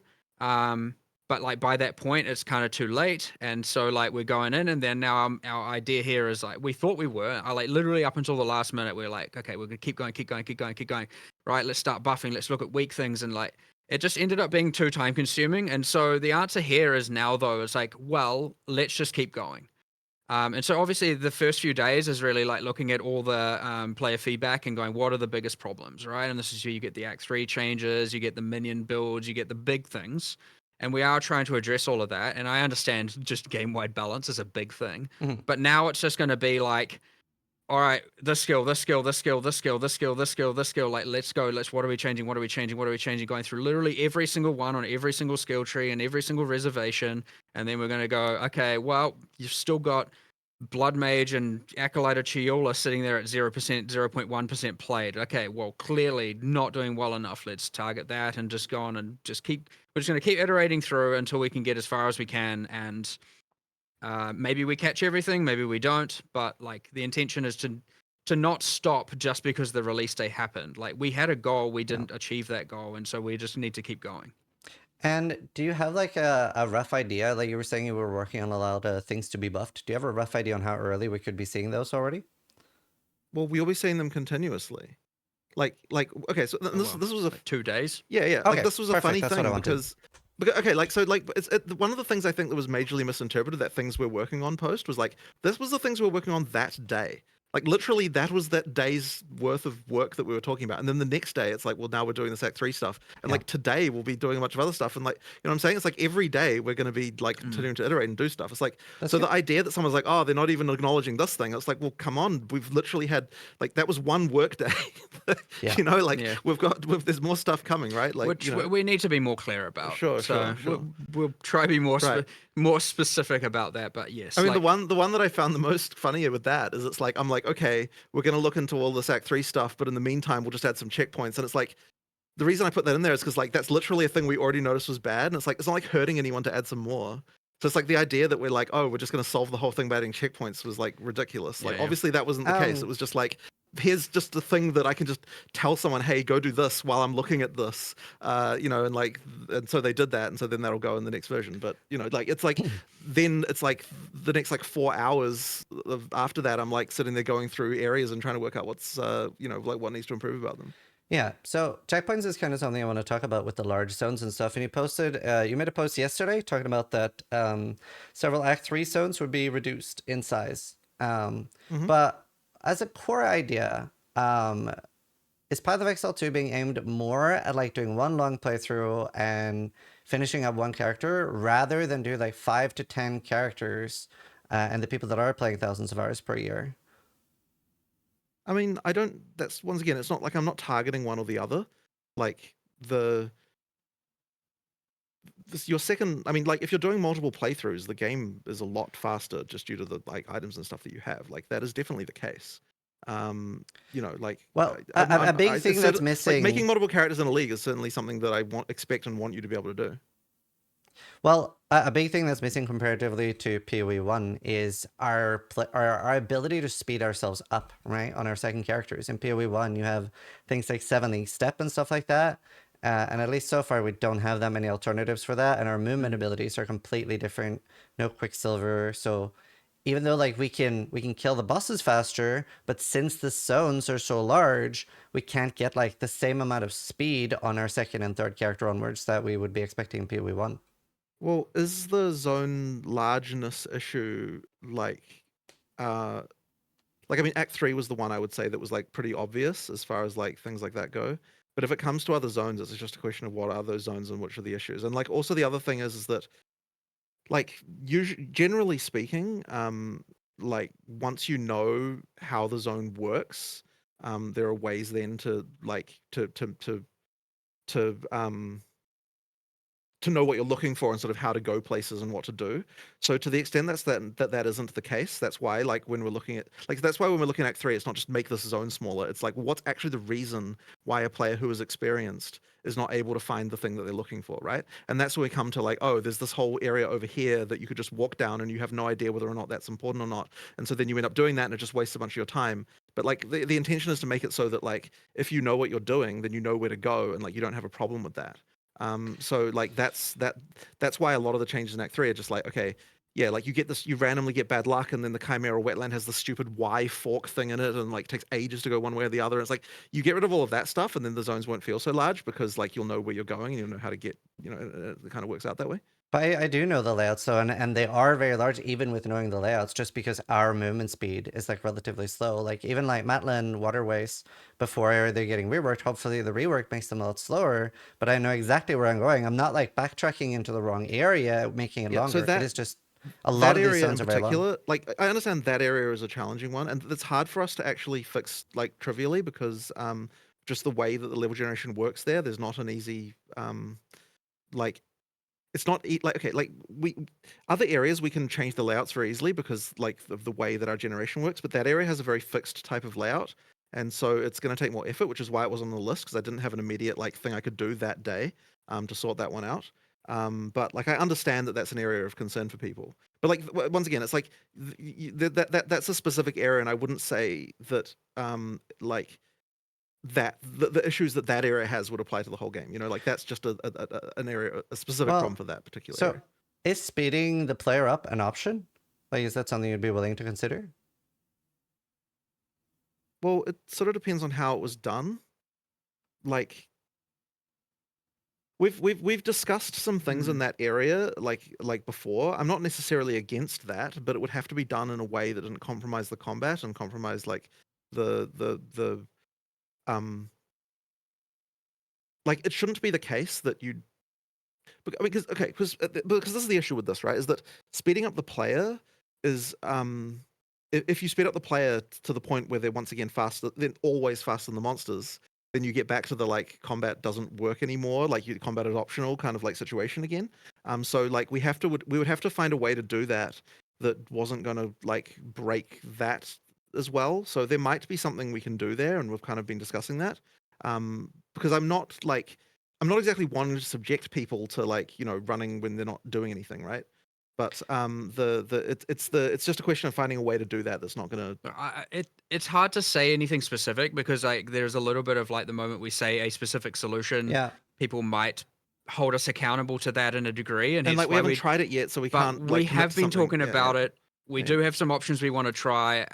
But like by that point, it's kind of too late, and so like we're going in, and then now our idea here is like we thought we were. I like literally up until the last minute, we're like, okay, we're gonna keep going, keep going, keep going, keep going. Right, let's start buffing. Let's look at weak things, and like it just ended up being too time consuming. And so the answer here is now though, it's like, well, let's just keep going. And so obviously the first few days is really like looking at all the player feedback and going, what are the biggest problems, right? And this is where you get the Act 3 changes, you get the minion builds, you get the big things. And we are trying to address all of that. And I understand just game-wide balance is a big thing. But now it's just going to be like, all right, this skill, this skill, this skill, this skill, this skill, this skill, this skill. Like, let's go. What are we changing? What are we changing? What are we changing? Going through literally every single one on every single skill tree and every single reservation. And then we're going to go, okay, well, you've still got Blood Mage and Acolyte of Chiola sitting there at 0%, 0.1% played. Okay, well, clearly not doing well enough. Let's target that and just go on and just keep. We're just going to keep iterating through until we can get as far as we can. And maybe we catch everything, maybe we don't. But like the intention is to not stop just because the release day happened. Like we had a goal, we didn't achieve that goal, and so we just need to keep going. And do you have like a rough idea? Like you were saying you were working on a lot of things to be buffed. Do you have a rough idea on how early we could be seeing those already? Well, we'll be seeing them continuously. Like okay, so this was a Like 2 days. yeah. Okay, Like this was a perfect, funny that's what thing I wanted. because okay, like so like one of the things I think that was majorly misinterpreted that things we're working on post was like this was the things we were working on that day. Like literally that was that day's worth of work that we were talking about. And then the next day it's like, well, now we're doing this Act 3 stuff. And like today we'll be doing a bunch of other stuff. And like, you know what I'm saying? It's like every day we're going to be like continuing to iterate and do stuff. It's like, so the idea that someone's like, oh, they're not even acknowledging this thing. It's like, well, come on. We've literally had like, that was one work day. You know, like there's more stuff coming, right? Like, Which you know, we need to be more clear about. Sure. We'll try to be more Right. more specific about that. But yes, I mean, like, the one that I found the most funnier with that is it's like I'm like, okay, we're gonna look into all this Act 3 stuff, but in the meantime, we'll just add some checkpoints. And it's like the reason I put that in there is because like that's literally a thing we already noticed was bad, and it's like it's not like hurting anyone to add some more. So it's like the idea that we're like, oh, we're just gonna solve the whole thing by adding checkpoints was like ridiculous. Like obviously that wasn't the case. It was just like here's just the thing that I can just tell someone, hey, go do this while I'm looking at this, you know, and so they did that, and so then that'll go in the next version. But you know, like it's like then it's like the next like 4 hours after that, I'm like sitting there going through areas and trying to work out what's you know like what needs to improve about them. Yeah, so checkpoints is kind of something I want to talk about with the large zones and stuff. And you made a post yesterday talking about that several Act 3 zones would be reduced in size. But as a core idea, is Path of Exile 2 being aimed more at like doing one long playthrough and finishing up one character rather than do like 5 to 10 characters and the people that are playing thousands of hours per year? I mean, I don't. That's once again, it's not like I'm not targeting one or the other. Like your second. I mean, like if you're doing multiple playthroughs, the game is a lot faster just due to the like items and stuff that you have. Like that is definitely the case. You know, like Well, a big thing that's missing, like making multiple characters in a league is certainly something that I expect and want you to be able to do. Well, a big thing that's missing comparatively to PoE 1 is our ability to speed ourselves up, right, on our second characters. In PoE 1, you have things like 7 League Step and stuff like that. And at least so far, we don't have that many alternatives for that. And our movement abilities are completely different. No Quicksilver. So even though like we can kill the bosses faster, but since the zones are so large, we can't get like the same amount of speed on our second and third character onwards that we would be expecting in PoE1. Well, is the zone largeness issue like I mean, Act 3 was the one I would say that was like pretty obvious as far as like things like that go. But if it comes to other zones, it's just a question of what are those zones and which are the issues. And like also the other thing is that like usually, generally speaking, like once you know how the zone works, there are ways then to like to to know what you're looking for and sort of how to go places and what to do. So to the extent that isn't the case, that's why like when we're looking at like that's why when we're looking at Act 3, it's not just make this zone smaller. It's like what's actually the reason why a player who is experienced is not able to find the thing that they're looking for, right? And that's where we come to like, oh, there's this whole area over here that you could just walk down and you have no idea whether or not that's important or not. And so then you end up doing that and it just wastes a bunch of your time. But like the intention is to make it so that like if you know what you're doing, then you know where to go and like you don't have a problem with that. So like that's why a lot of the changes in Act 3 are just like, okay, yeah, like you randomly get bad luck, and then the Chimera wetland has the stupid Y fork thing in it, and like takes ages to go one way or the other. It's like you get rid of all of that stuff, and then the zones won't feel so large because like you'll know where you're going and you'll know how to get, it kind of works out that way. But I do know the layouts though, and they are very large even with knowing the layouts, just because our movement speed is like relatively slow. Like even like Matlin waterways before they're getting reworked, hopefully the rework makes them a lot slower. But I know exactly where I'm going. I'm not like backtracking into the wrong area, making it Yeah, so longer. It is just a lot that of these area in zones are very long. particular, like I understand that area is a challenging one, and it's hard for us to actually fix like trivially because just the way that the level generation works there, there's not an easy like it's not like okay like we other areas we can change the layouts very easily because like of the way that our generation works, but that area has a very fixed type of layout, and so it's going to take more effort, which is why it was on the list because I didn't have an immediate like thing I could do that day to sort that one out. But like I understand that that's an area of concern for people, but like once again it's like that's a specific area, and I wouldn't say that like that the issues that area has would apply to the whole game. Like that's just an area, a specific problem Well, for that particular so area. is speeding the player up an option? Like, is that something you'd be willing to consider? Well, it sort of depends on how it was done. Like we've discussed some things in that area like before. I'm not necessarily against that, but it would have to be done in a way that didn't compromise the combat and compromise like the um like it shouldn't be the case that you because okay because this is the issue with this, right? Is that speeding up the player is if you speed up the player to the point where they're once again faster, then always faster than the monsters, then you get back to the like combat doesn't work anymore, like you combat is optional kind of like situation again. So like we would have to find a way to do that that wasn't going to like break that as well. So there might be something we can do there, and we've kind of been discussing that. Because I'm not exactly wanting to subject people to like running when they're not doing anything, right? But it's just a question of finding a way to do that that's not gonna. It's hard to say anything specific because like there's a little bit of like the moment we say a specific solution, Yeah. people might hold us accountable to that in a degree, and And it's like we why haven't tried it yet, so we but can't we like commit have to been something. talking Yeah, about yeah, it. We yeah. do have some options we want to try.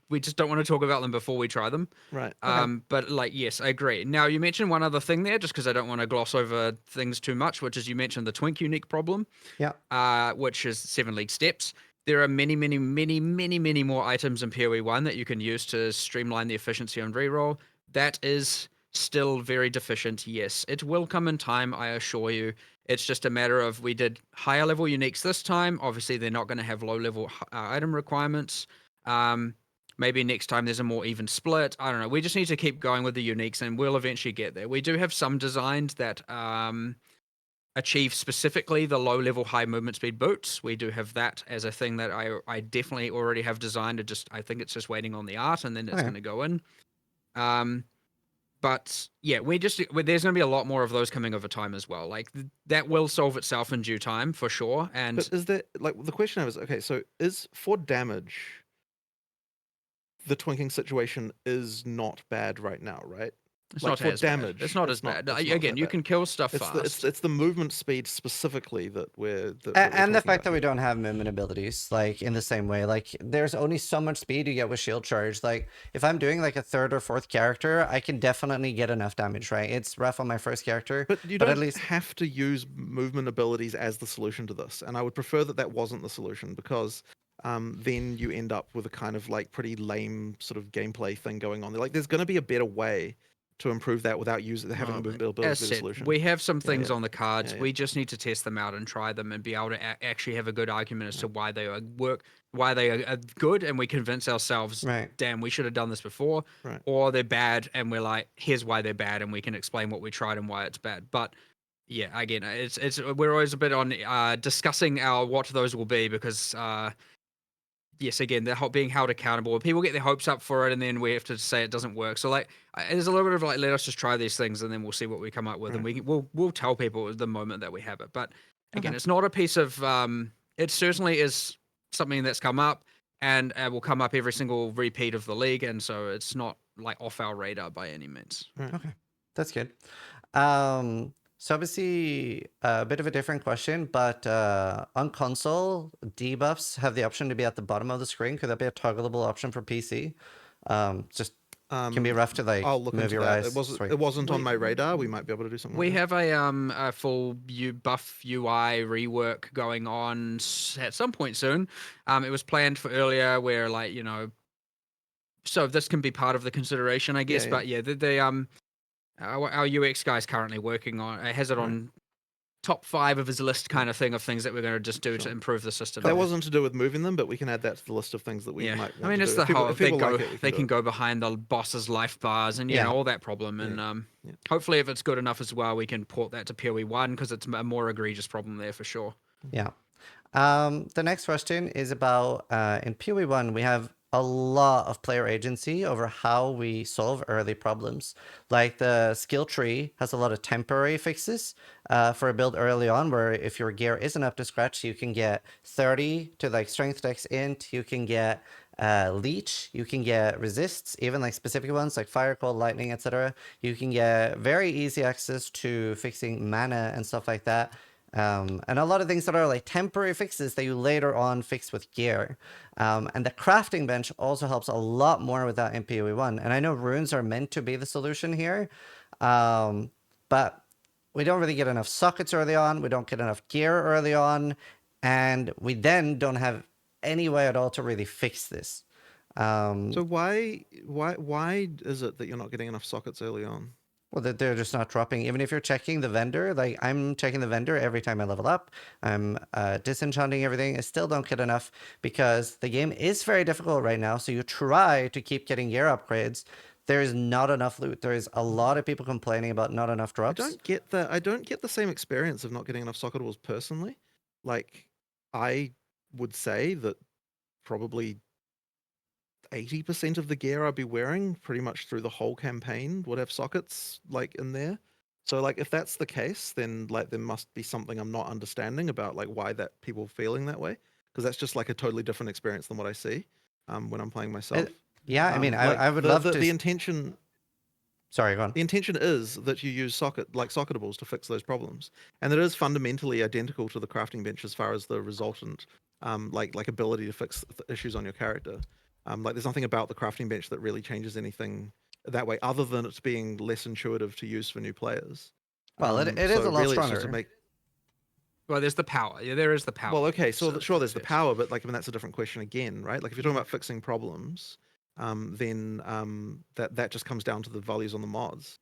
We just don't want to talk about them before we try them. Right. Okay. But like, yes, I agree. Now you mentioned one other thing there, just because I don't want to gloss over things too much, which is you mentioned the Twink unique problem, Yeah. which is 7 league steps. There are many, many, many, many, many more items in PoE1 that you can use to streamline the efficiency on reroll. That is still very deficient. Yes, it will come in time, I assure you. It's just a matter of we did higher level uniques this time. Obviously, they're not going to have low level item requirements. Maybe next time there's a more even split. I don't know. We just need to keep going with the uniques and we'll eventually get there. We do have some designs that achieve specifically the low level high movement speed boots. We do have that as a thing that I definitely already have designed. I think it's just waiting on the art and then it's Okay. going to go in. But yeah, there's going to be a lot more of those coming over time as well. Like that will solve itself in due time for sure. And But is that like the question I was okay? So is for damage, the twinking situation is not bad right now, right? It's like not for as damage. bad. It's not as bad. It's not Again, that you bad. can kill stuff It's fast. it's the movement speed specifically that we're And the talking fact that about we here. don't have movement abilities, like in the same way, like there's only so much speed you get with shield charge. Like if I'm doing like a third or fourth character, I can definitely get enough damage, right? It's rough on my first character, But you but at don't least have to use movement abilities as the solution to this, and I would prefer that that wasn't the solution because then you end up with a kind of like pretty lame sort of gameplay thing going on. Like, there's going to be a better way to improve that without having Well, movement abilities as be the said, solution. we have some Yeah, things yeah. on the cards. Yeah. We just need to test them out and try them and be able to actually have a good argument as to why they why they are good, and we convince ourselves, right. damn, we should have done this before, Right. or they're bad, and we're like, here's why they're bad, and we can explain what we tried and why it's bad. But yeah, again, it's we're always a bit on discussing what those will be because. Yes, again, they're being held accountable. People get their hopes up for it, and then we have to say it doesn't work. So, like, there's a little bit of like, let us just try these things, and then we'll see what we come up with, and we'll tell people the moment that we have it. But again, Okay. it's not a piece of. It certainly is something that's come up, and will come up every single repeat of the league, and so it's not like off our radar by any means. Okay, that's good. So obviously a bit of a different question, but on console, debuffs have the option to be at the bottom of the screen. Could that be a toggleable option for PC? Just can be rough to like I'll look move into your that. eyes. Sorry. It wasn't on my radar. We might be able to do something. We like have a full buff UI rework going on at some point soon. It was planned for earlier, where like so this can be part of the consideration, I guess. Yeah. But yeah, our UX guy's currently working on. Has it on top 5 of his list, kind of thing, of things that we're going to just do to Sure. improve the system. That wasn't to do with moving them, but we can add that to the list of things that we Yeah, might want I mean, to it's do. the If people- whole if they people go like it, we they do can it. go behind the boss's life bars and Yeah. all that problem, and Yeah. hopefully if it's good enough as well, we can port that to PoE1 because it's a more egregious problem there for sure. Yeah. The next question is about in PoE1, we have a lot of player agency over how we solve early problems. Like the skill tree has a lot of temporary fixes for a build early on, where if your gear isn't up to scratch, you can get 30 to like strength dex int, you can get leech, you can get resists, even like specific ones like fire, cold, lightning, etc. You can get very easy access to fixing mana and stuff like that. And a lot of things that are like temporary fixes that you later on fix with gear. And the crafting bench also helps a lot more with that in PoE1. And I know runes are meant to be the solution here, but we don't really get enough sockets early on. We don't get enough gear early on. And we then don't have any way at all to really fix this. So why is it that you're not getting enough sockets early on? Well, they're just not dropping. Even if you're checking the vendor, like I'm checking the vendor every time I level up. I'm disenchanting everything. I still don't get enough because the game is very difficult right now. So you try to keep getting gear upgrades. There is not enough loot. There is a lot of people complaining about not enough drops. I don't get the same experience of not getting enough socketables personally. Like, I would say that probably 80% of the gear I'd be wearing pretty much through the whole campaign would have sockets like in there. So like if that's the case, then like there must be something I'm not understanding about like why that people feeling that way, because that's just like a totally different experience than what I see when I'm playing myself. Yeah, I mean, Like I would love to. the intention. Sorry, go on. The intention is that you use socketables to fix those problems, and it is fundamentally identical to the crafting bench as far as the resultant like ability to fix issues on your character. Like there's nothing about the crafting bench that really changes anything that way, other than it's being less intuitive to use for new players. Well, it is a lot really it's just to stronger. Well, there's the power. Yeah, there is the power. Well, okay, so sure, there's the yes. power, but like I mean that's a different question again, right? Like if you're talking about fixing problems, then that just comes down to the values on the mods,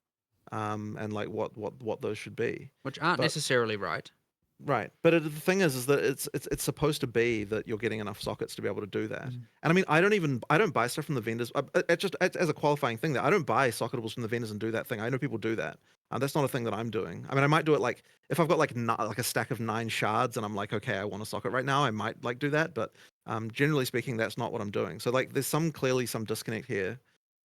and like what those should be. Which aren't but- necessarily right. Right, but the thing is that it's supposed to be that you're getting enough sockets to be able to do that. And I mean, I don't buy stuff from the vendors. It's just as a qualifying thing that I don't buy socketables from the vendors and do that thing. I know people do that. That's not a thing that I'm doing. I mean, I might do it like if I've got like like a stack of 9 shards and I'm like, okay, I want a socket right now. I might like do that, but generally speaking, that's not what I'm doing. So like, there's clearly some disconnect here,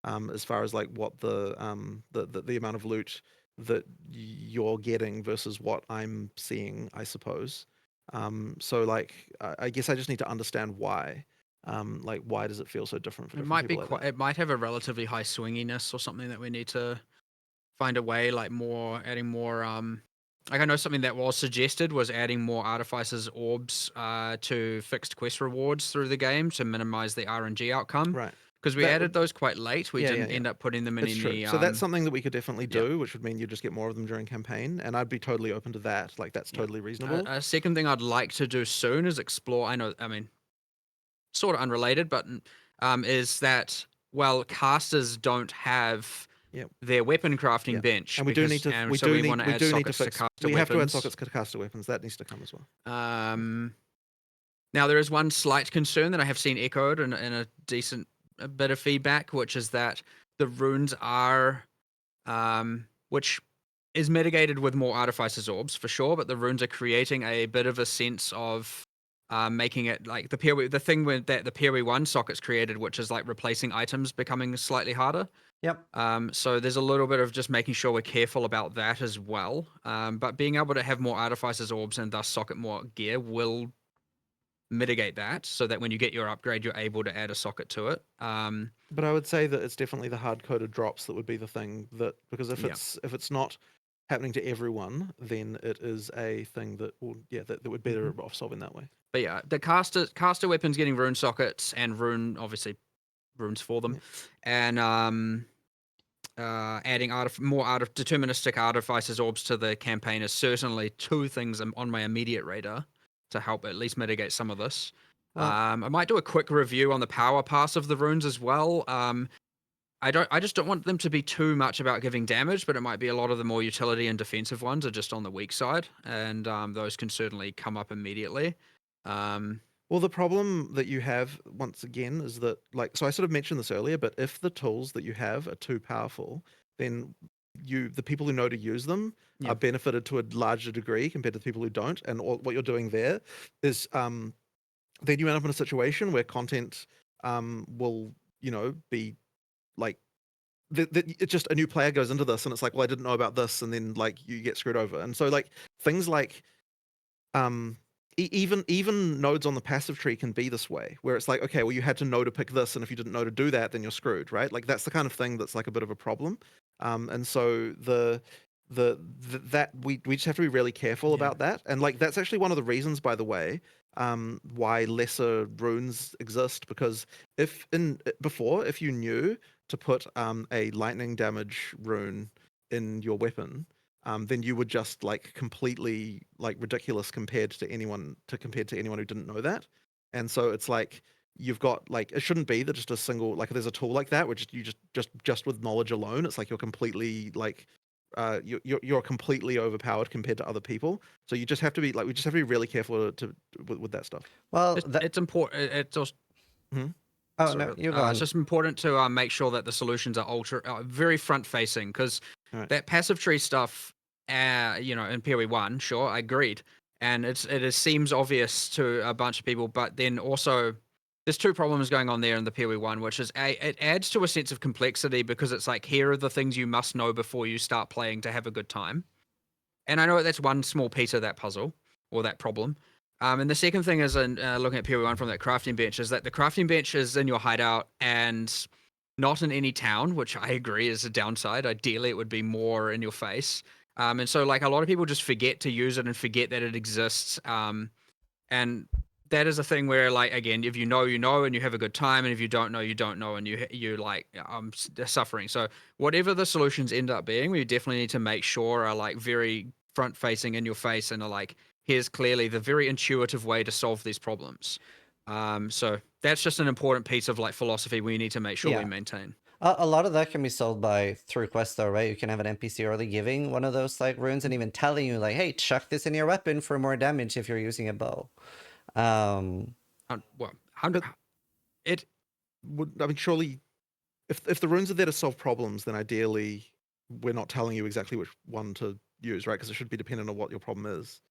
as far as like what the amount of loot that you're getting versus what I'm seeing, I suppose. So like, I guess I just need to understand why. Like, why does it feel so different for It different might be people like that? it might have a relatively high swinginess or something that we need to find a way, like adding more. Like I know something that was suggested was adding more artificers orbs to fixed quest rewards through the game to minimize the RNG outcome. Right. Because we That added would those quite late. We Yeah, didn't yeah. end up putting them in It's any. true. So that's something that we could definitely yeah. do, which would mean you just get more of them during campaign, and I'd be totally open to that. Like that's totally reasonable. A second thing I'd like to do soon is explore. I mean, sort of unrelated, but is that well, casters don't have Yep. their weapon crafting Yeah. bench, And we do need to and we so do we need want to we add do need to sockets to fix caster we have to add weapons. sockets to caster weapons. That needs to come as well. Now there is one slight concern that I have seen echoed in a decent bit of feedback, which is that the runes are, which is mitigated with more artificers orbs for sure, but the runes are creating a bit of a sense of making it like the thing with that the PoE1 sockets created, which is like replacing items becoming slightly harder. Yep. So there's a little bit of just making sure we're careful about that as well. But being able to have more artificers orbs and thus socket more gear will mitigate that, so that when you get your upgrade, you're able to add a socket to it. But I would say that it's definitely the hard coded drops that would be the thing that because if Yeah. it's not happening to everyone, then it is a thing that that would better off solving that way. But yeah, the caster weapons getting rune sockets and rune obviously runes for them, and adding more deterministic artificers orbs to the campaign is certainly two things on my immediate radar to help at least mitigate some of this. I might do a quick review on the power pass of the runes as well. I just don't want them to be too much about giving damage, but it might be a lot of the more utility and defensive ones are just on the weak side, and those can certainly come up immediately. Well, the problem that you have once again is that so I sort of mentioned this earlier, but if the tools that you have are too powerful, then the people who know to use them are benefited to a larger degree compared to the people who don't. And what you're doing there is then you end up in a situation where content will be like it's just a new player goes into this and it's like, well, I didn't know about this, and then like you get screwed over. And so like things like even nodes on the passive tree can be this way, where it's like, okay, well, you had to know to pick this, and if you didn't know to do that, then you're screwed, right? Like that's the kind of thing that's like a bit of a problem. And so that we just have to be really careful about that. And like that's actually one of the reasons, by the way, why lesser runes exist, because if you knew to put a lightning damage rune in your weapon, then you would just like completely like ridiculous compared to anyone who didn't know that. And so it's like you've got like, it shouldn't be that just a single, like there's a tool like that which you just with knowledge alone, it's like you're completely like you're completely overpowered compared to other people. So you just have to be like, we just have to be really careful with that stuff. Well, it's important. It's also oh no, you go on. It's just important to make sure that the solutions are very front facing, because that passive tree stuff, in PoE1, sure, I agreed, and it seems obvious to a bunch of people, but then also there's two problems going on there in the PoE1, which is it adds to a sense of complexity, because it's like, here are the things you must know before you start playing to have a good time. And I know that's one small piece of that puzzle or that problem. And the second thing is, looking at PoE1 from that crafting bench, is that the crafting bench is in your hideout and not in any town, which I agree is a downside. Ideally, it would be more in your face. And so like a lot of people just forget to use it and forget that it exists. And that is a thing where, like, again, if you know, you know, and you have a good time, and if you don't know, you don't know, and you like suffering. So whatever the solutions end up being, we definitely need to make sure are like very front facing, in your face, and are like, here's clearly the very intuitive way to solve these problems. So that's just an important piece of like philosophy we need to make sure we maintain. A lot of that can be solved through quests, though, right? You can have an NPC early giving one of those like runes and even telling you like, hey, chuck this in your weapon for more damage if you're using a bow. It would, I mean, surely if the runes are there to solve problems, then ideally we're not telling you exactly which one to use, right? Because it should be dependent on what your problem is.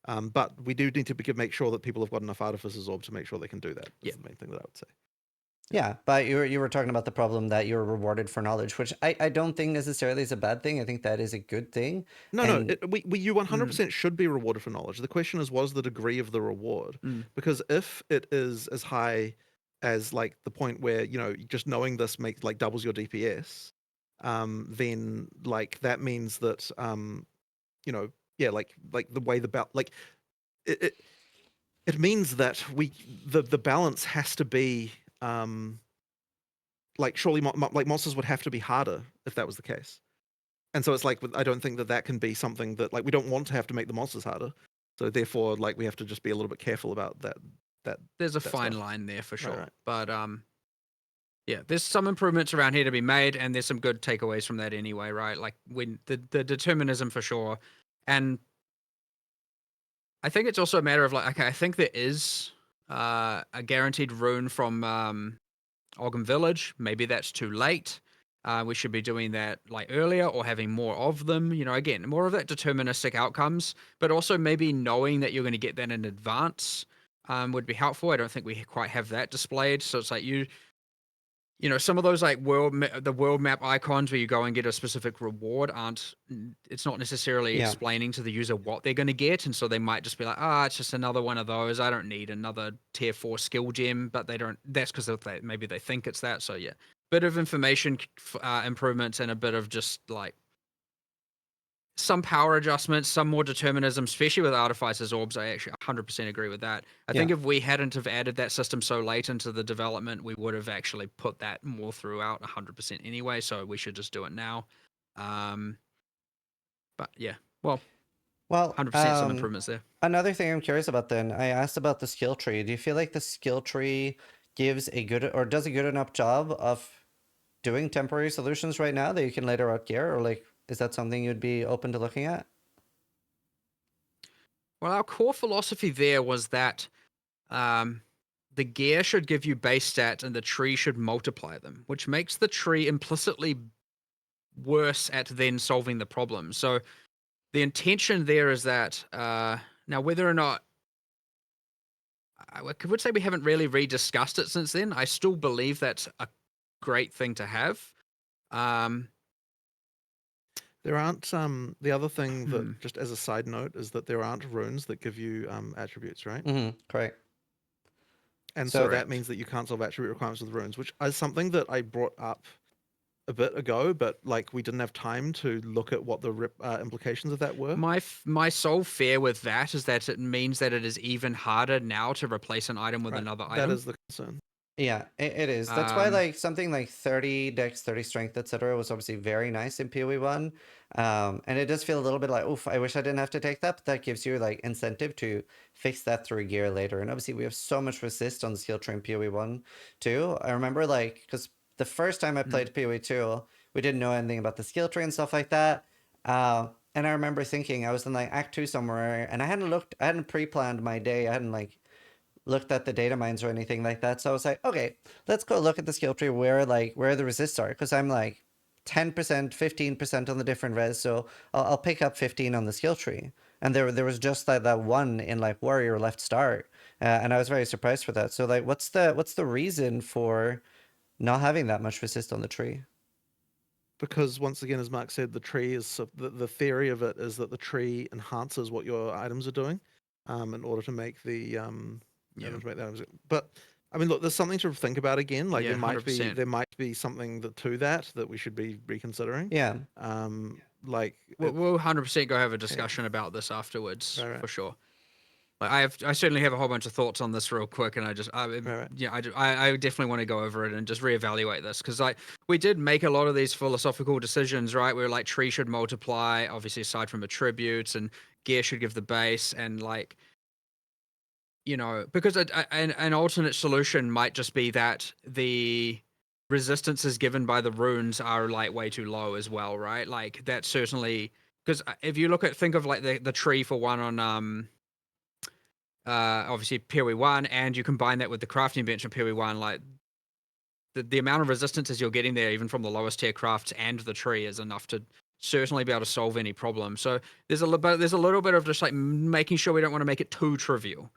But we do need to make sure that people have got enough artificers orb to make sure they can do that. That's the main thing that I would say. Yeah, but you were talking about the problem that you're rewarded for knowledge, which I don't think necessarily is a bad thing. I think that is a good thing. No, you 100% should be rewarded for knowledge. The question is, was the degree of the reward? Because if it is as high as like the point where just knowing this makes like doubles your DPS, then like that means that you know, yeah, like the way like it, it it means that the balance has to be like surely like monsters would have to be harder if that was the case. And so it's like I don't think that can be something that like we don't want to have to make the monsters harder. So therefore, like we have to just be a little bit careful about that There's a that fine stuff. line there for Right, sure. right. But yeah, there's some improvements around here to be made, and there's some good takeaways from that anyway, right? Like when the determinism for sure, and I think it's also a matter of like, okay, I think there is a guaranteed rune from Ogham Village. Maybe that's too late. We should be doing that like earlier or having more of them. You know, again, more of that deterministic outcomes, but also maybe knowing that you're going to get that in advance would be helpful. I don't think we quite have that displayed. So it's like you know, some of those like the world map icons where you go and get a specific reward it's not necessarily Yeah. explaining to the user what they're going to get, and so they might just be like, it's just another one of those. I don't need another tier 4 skill gem, but they don't. That's because maybe they think it's that. So yeah, bit of information improvements and a bit of just like some power adjustments, some more determinism, especially with Artificer's Orbs. I actually 100% agree with that. I think if we hadn't have added that system so late into the development, we would have actually put that more throughout 100% anyway, so we should just do it now. But yeah, well, Well, 100% some improvements there. another thing I'm curious about then, I asked about the skill tree. Do you feel like the skill tree gives a good or does a good enough job of doing temporary solutions right now that you can later out gear, or like is that something you'd be open to looking at? Well, our core philosophy there was that the gear should give you base stats and the tree should multiply them, which makes the tree implicitly worse at then solving the problem. So the intention there is that now whether or not I would say we haven't really rediscussed it since then. I still believe that's a great thing to have. There aren't the other thing Hmm. that just as a side note is that there aren't runes that give you attributes, right? Mm-hmm. Correct. And So so that means that you can't solve attribute requirements with runes, which is something that I brought up a bit ago, but like we didn't have time to look at what the implications of that were. My sole fear with that is that it means that it is even harder now to replace an item with Right. another That item. is the concern. yeah, it is. That's why like something like 30 dex, 30 strength, etc. was obviously very nice in PoE 1. And it does feel a little bit like, oof, I wish I didn't have to take that, but that gives you like incentive to fix that through gear later. And obviously we have so much resist on the skill tree in PoE 1 too. I remember like, because the first time I played PoE 2, we didn't know anything about the skill tree and stuff like that. And I remember thinking I was in like Act 2 somewhere and I hadn't pre-planned my day. I hadn't like looked at the data mines or anything like that. So I was like, okay, let's go look at the skill tree where the resists are, because I'm like 10%, 15% on the different res. So I'll pick up 15 on the skill tree. And there was just like that one in like warrior left start, and I was very surprised for that. So like, what's the reason for not having that much resist on the tree? Because once again, as Mark said, the tree is the theory of it is that the tree enhances what your items are doing, in order to make the items. But I mean, look, there's something to think about again. Like Yeah, there 100%. might be something to that we should be reconsidering. Yeah. Like We'll 100% go have a discussion about this afterwards Right. for sure. Like I certainly have a whole bunch of thoughts on this real quick, and Right. yeah, I definitely want to go over it and just reevaluate this, because like we did make a lot of these philosophical decisions, right? Where like tree should multiply, obviously aside from attributes, and gear should give the base, and like you know, because an alternate solution might just be that the resistances given by the runes are like way too low as well, right? Like that certainly, because if you think of like the tree for one on obviously PoE 1, and you combine that with the crafting bench in PoE 1, like the amount of resistances you're getting there, even from the lowest tier crafts and the tree, is enough to certainly be able to solve any problem. So there's a little bit of just like making sure we don't want to make it too trivial.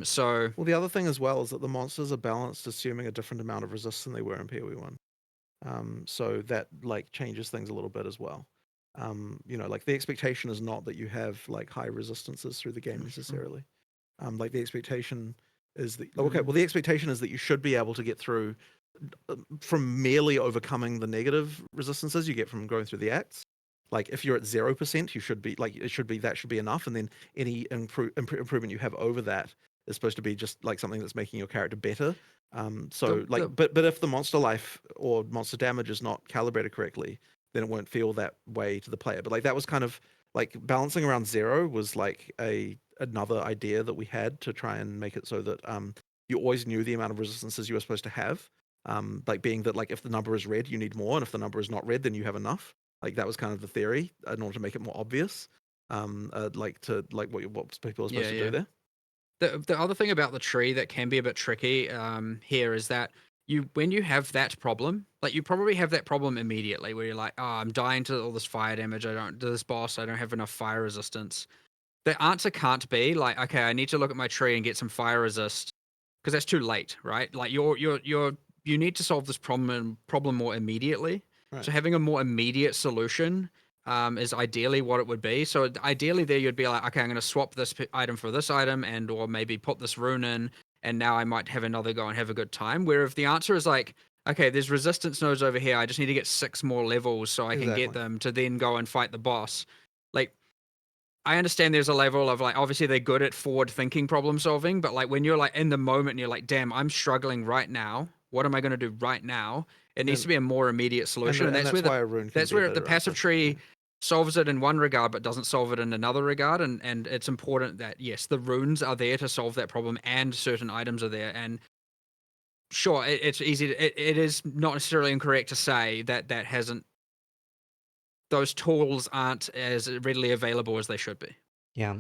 So well, the other thing as well is that the monsters are balanced, assuming a different amount of resist than they were in PoE 1. So that like changes things a little bit as well. You know, like the expectation is not that you have like high resistances through the game necessarily. Like the expectation is that the expectation is that you should be able to get through from merely overcoming the negative resistances you get from going through the acts. Like if you're at 0%, you should be like that should be enough, and then any improvement you have over that is supposed to be just like something that's making your character better. So like, but if the monster life or monster damage is not calibrated correctly, then it won't feel that way to the player. But like that was kind of like balancing around 0 was like another idea that we had to try and make it so that you always knew the amount of resistances you were supposed to have. Like being that like if the number is red, you need more, and if the number is not red, then you have enough. Like that was kind of the theory in order to make it more obvious. Like to like what people are supposed to do there. The other thing about the tree that can be a bit tricky here is that when you have that problem, like you probably have that problem immediately where you're like, oh, I'm dying to all this fire damage. I don't do this boss. I don't have enough fire resistance. The answer can't be like, okay, I need to look at my tree and get some fire resist because that's too late, right? Like you need to solve this problem more immediately. Right. So having a more immediate solution is ideally what it would be. So ideally there you'd be like, okay, I'm going to swap this item for this item and or maybe put this rune in and now I might have another go and have a good time. Where if the answer is like, okay, there's resistance nodes over here, I just need to get 6 more levels so I can get them to then go and fight the boss. Like I understand there's a level of like obviously they're good at forward thinking problem solving, but like when you're like in the moment and you're like, damn, I'm struggling right now. What am I going to do right now? It needs to be a more immediate solution, and that's where why a rune that's where the passive tree solves it in one regard, but doesn't solve it in another regard. And it's important that yes, the runes are there to solve that problem, and certain items are there. And sure, it's easy. It is not necessarily incorrect to say that hasn't those tools aren't as readily available as they should be. Yeah.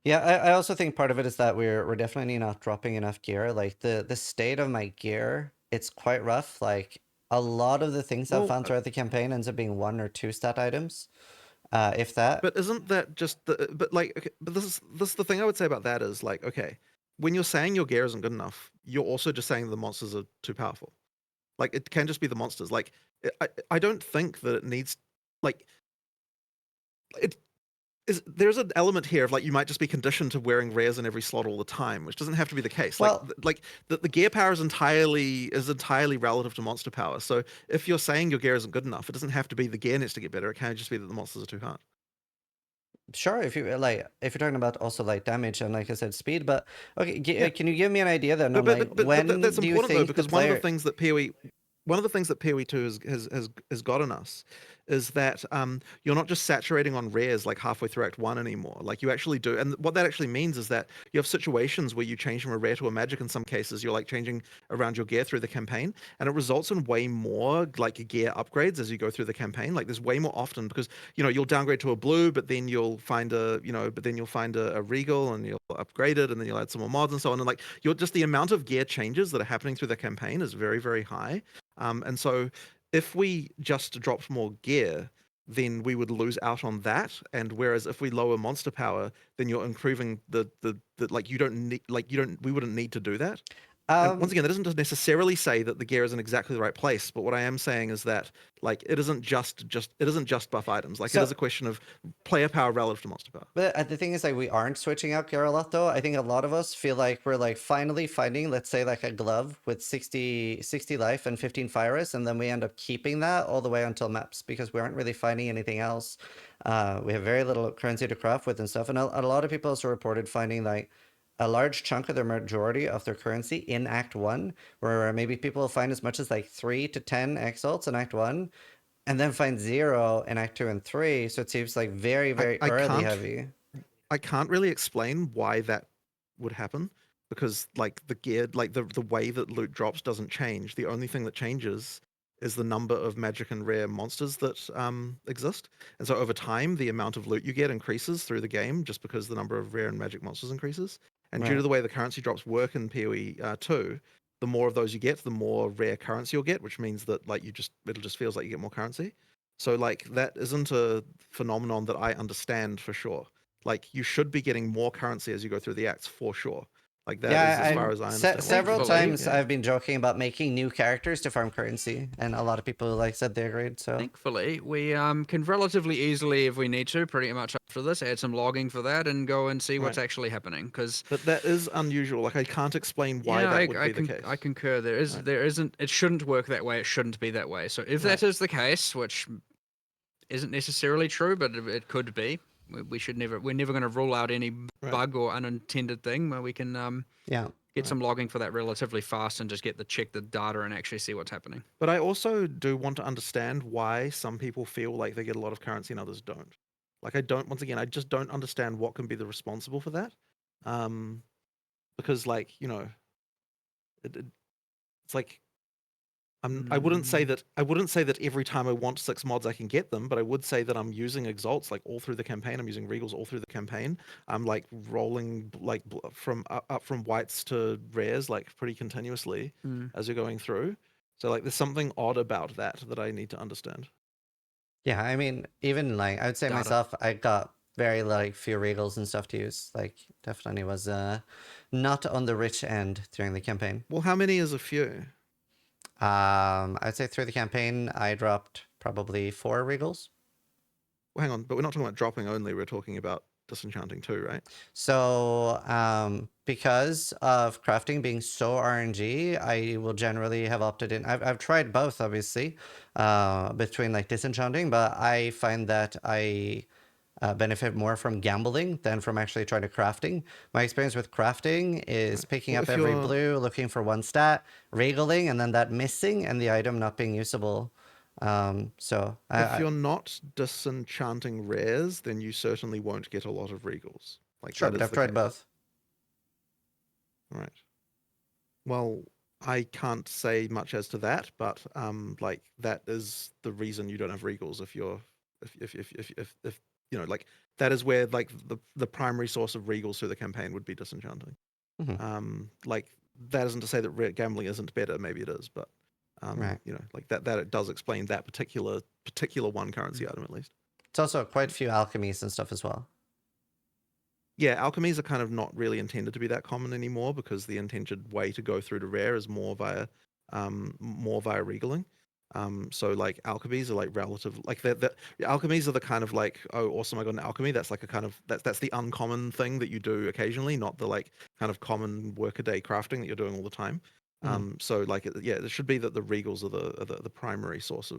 Yeah, I also think part of it is that we're definitely not dropping enough gear. Like the state of my gear, it's quite rough. Like a lot of the things I've found throughout the campaign ends up being 1 or 2 stat items, if that. But isn't that just the? But like, okay, but this is the thing I would say about that is like, okay, when you're saying your gear isn't good enough, you're also just saying the monsters are too powerful. Like it can just be the monsters. Like I don't think that it needs like it there's an element here of like you might just be conditioned to wearing rares in every slot all the time, which doesn't have to be the case. Well, like the gear power is entirely relative to monster power. So if you're saying your gear isn't good enough, it doesn't have to be the gear needs to get better. It can just be that the monsters are too hard. Sure, if you like, if you're talking about also like damage and like I said, speed. But okay, can you give me an idea then on like when that's do you important though, think because the player... one of the things that PoE 2 has gotten us is that you're not just saturating on rares like halfway through Act 1 anymore. Like you actually do, and what that actually means is that you have situations where you change from a rare to a magic. In some cases, you're like changing around your gear through the campaign, and it results in way more like gear upgrades as you go through the campaign. Like there's way more often because you'll downgrade to a blue, but then you'll find a regal and you'll upgrade it, and then you'll add some more mods and so on. And like just the amount of gear changes that are happening through the campaign is very, very high. And so if we just dropped more gear, then we would lose out on that. And whereas if we lower monster power, then you're improving the like you don't need we wouldn't need to do that. And once again, that doesn't necessarily say that the gear is in exactly the right place, but what I am saying is that like it isn't just buff items. Like it is a question of player power relative to monster power. But the thing is, like, we aren't switching out gear a lot, though. I think a lot of us feel like we're like finally finding, let's say, like a glove with 60 life and 15 fire res, and then we end up keeping that all the way until maps because we aren't really finding anything else. We have very little currency to craft with and stuff, and a lot of people also reported finding like a large chunk of the majority of their currency in Act 1, where maybe people find as much as like 3 to 10 exalts in Act 1, and then find 0 in Act 2 and 3. So it seems like very, very early heavy. I can't really explain why that would happen because like the gear, like the way that loot drops doesn't change. The only thing that changes is the number of magic and rare monsters that exist. And so over time, the amount of loot you get increases through the game just because the number of rare and magic monsters increases. And due to the way the currency drops work in PoE 2, the more of those you get, the more rare currency you'll get, which means that like it'll just feels like you get more currency. So like that isn't a phenomenon that I understand for sure. Like you should be getting more currency as you go through the acts for sure. Like that is Yeah, as far as I understand. what several people Thankfully, do, times yeah. I've been joking about making new characters to farm currency, and a lot of people like said they agreed. So Thankfully, we can relatively easily, if we need to, pretty much after this, add some logging for that and go and see what's Right. actually happening. Because But that is unusual. Like I can't explain why yeah, that would be the case. I concur. Right. There isn't. It shouldn't work that way. It shouldn't be that way. So if Right. that is the case, which isn't necessarily true, but it could be, we should never. We're never going to rule out any Right. bug or unintended thing where we can yeah, get Right. some logging for that relatively fast and just check the data and actually see what's happening. But I also do want to understand why some people feel like they get a lot of currency and others don't. Like I don't. Once again, I just don't understand what can be the responsible for that. Because like it's like I wouldn't say that every time I want 6 mods I can get them, but I would say that I'm using exalts like all through the campaign. I'm using regals all through the campaign. I'm like rolling like from up from whites to rares like pretty continuously as you're going through. So like there's something odd about that I need to understand. yeah. I mean, even like I would say Data. myself, I got very like few regals and stuff to use. Like definitely was not on the rich end during the campaign. Well, how many is a few? I'd say through the campaign I dropped probably 4 regals. Well, hang on, but we're not talking about dropping only. We're talking about disenchanting too, right? So, because of crafting being so RNG, I will generally have opted in. I've tried both, obviously, between like disenchanting, but I find that I benefit more from gambling than from actually trying to crafting. My experience with crafting is Right. picking Well, up if every you're blue, looking for one stat, regaling, and then that missing and the item not being usable. So if you're not disenchanting rares, then you certainly won't get a lot of regals. Like sure, that but is I've the tried case. both. Right. Well, I can't say much as to that, but like that is the reason you don't have regals if you're if you know like that is where like the primary source of regals through the campaign would be disenchanting. Mhm. Like that isn't to say that gambling isn't better. Maybe it is, but Right. you know, like that it does explain that particular one currency item at least. It's also quite a few alchemies and stuff as well. Yeah, alchemies are kind of not really intended to be that common anymore because the intended way to go through to rare is more via regaling. So like alchemies are like relative, like that alchemies are the kind of like, oh awesome, I got an alchemy. That's like a kind of that's the uncommon thing that you do occasionally, not the like kind of common workaday crafting that you're doing all the time. So like yeah, it should be that the regals are the primary source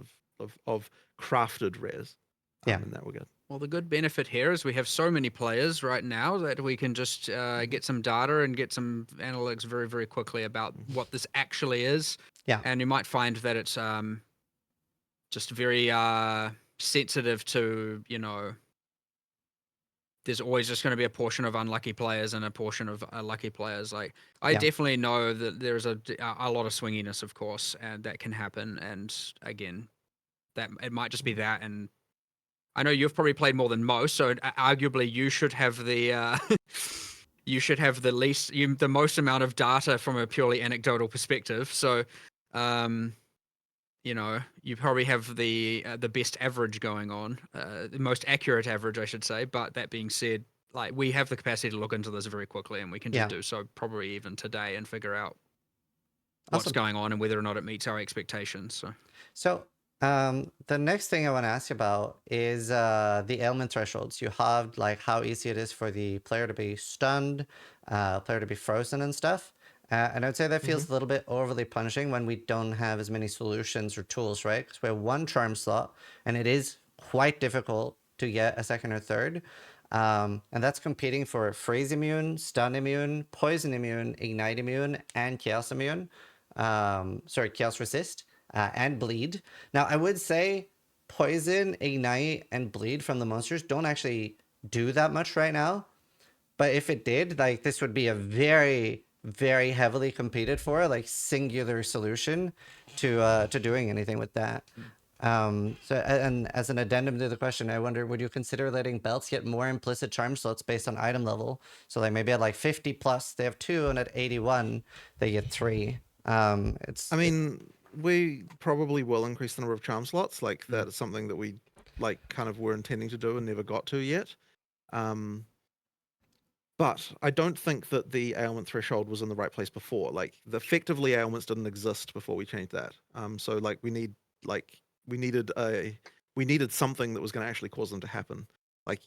of crafted rares. Yeah. In that regard. Well, the good benefit here is we have so many players right now that we can just get some data and get some analytics very, very quickly about what this actually is. Yeah. And you might find that it's just very sensitive to, you know, there's always just going to be a portion of unlucky players and a portion of lucky players. Like I Yeah. definitely know that there's a lot of swinginess, of course, and that can happen. And again, that it might just be that. And I know you've probably played more than most, so arguably you should have the you should have the most amount of data from a purely anecdotal perspective. So, you know, you probably have the best average going on, the most accurate average, I should say. But that being said, like we have the capacity to look into this very quickly, and we can just Yeah. do so probably even today and figure out what's Awesome. going on and whether or not it meets our expectations. So. The next thing I want to ask you about is the ailment thresholds. You have like how easy it is for the player to be stunned, player to be frozen and stuff. And I'd say that feels a little bit overly punishing when we don't have as many solutions or tools, right? Because we have one charm slot, and it is quite difficult to get a second or third. And that's competing for freeze immune, stun immune, poison immune, ignite immune, and chaos immune. Chaos resist. And bleed. Now, I would say poison, ignite, and bleed from the monsters don't actually do that much right now. But if it did, like this would be a very, very heavily competed for, like singular solution to doing anything with that. And as an addendum to the question, I wonder, would you consider letting belts get more implicit charm slots based on item level? So like maybe at like 50 plus they have 2, and at 81 they get 3. I mean, we probably will increase the number of charm slots. Like that is something that we like kind of were intending to do and never got to yet. But But I don't think that the ailment threshold was in the right place before. Like the effectively ailments didn't exist before we changed that. So like we needed something that was going to actually cause them to happen. Like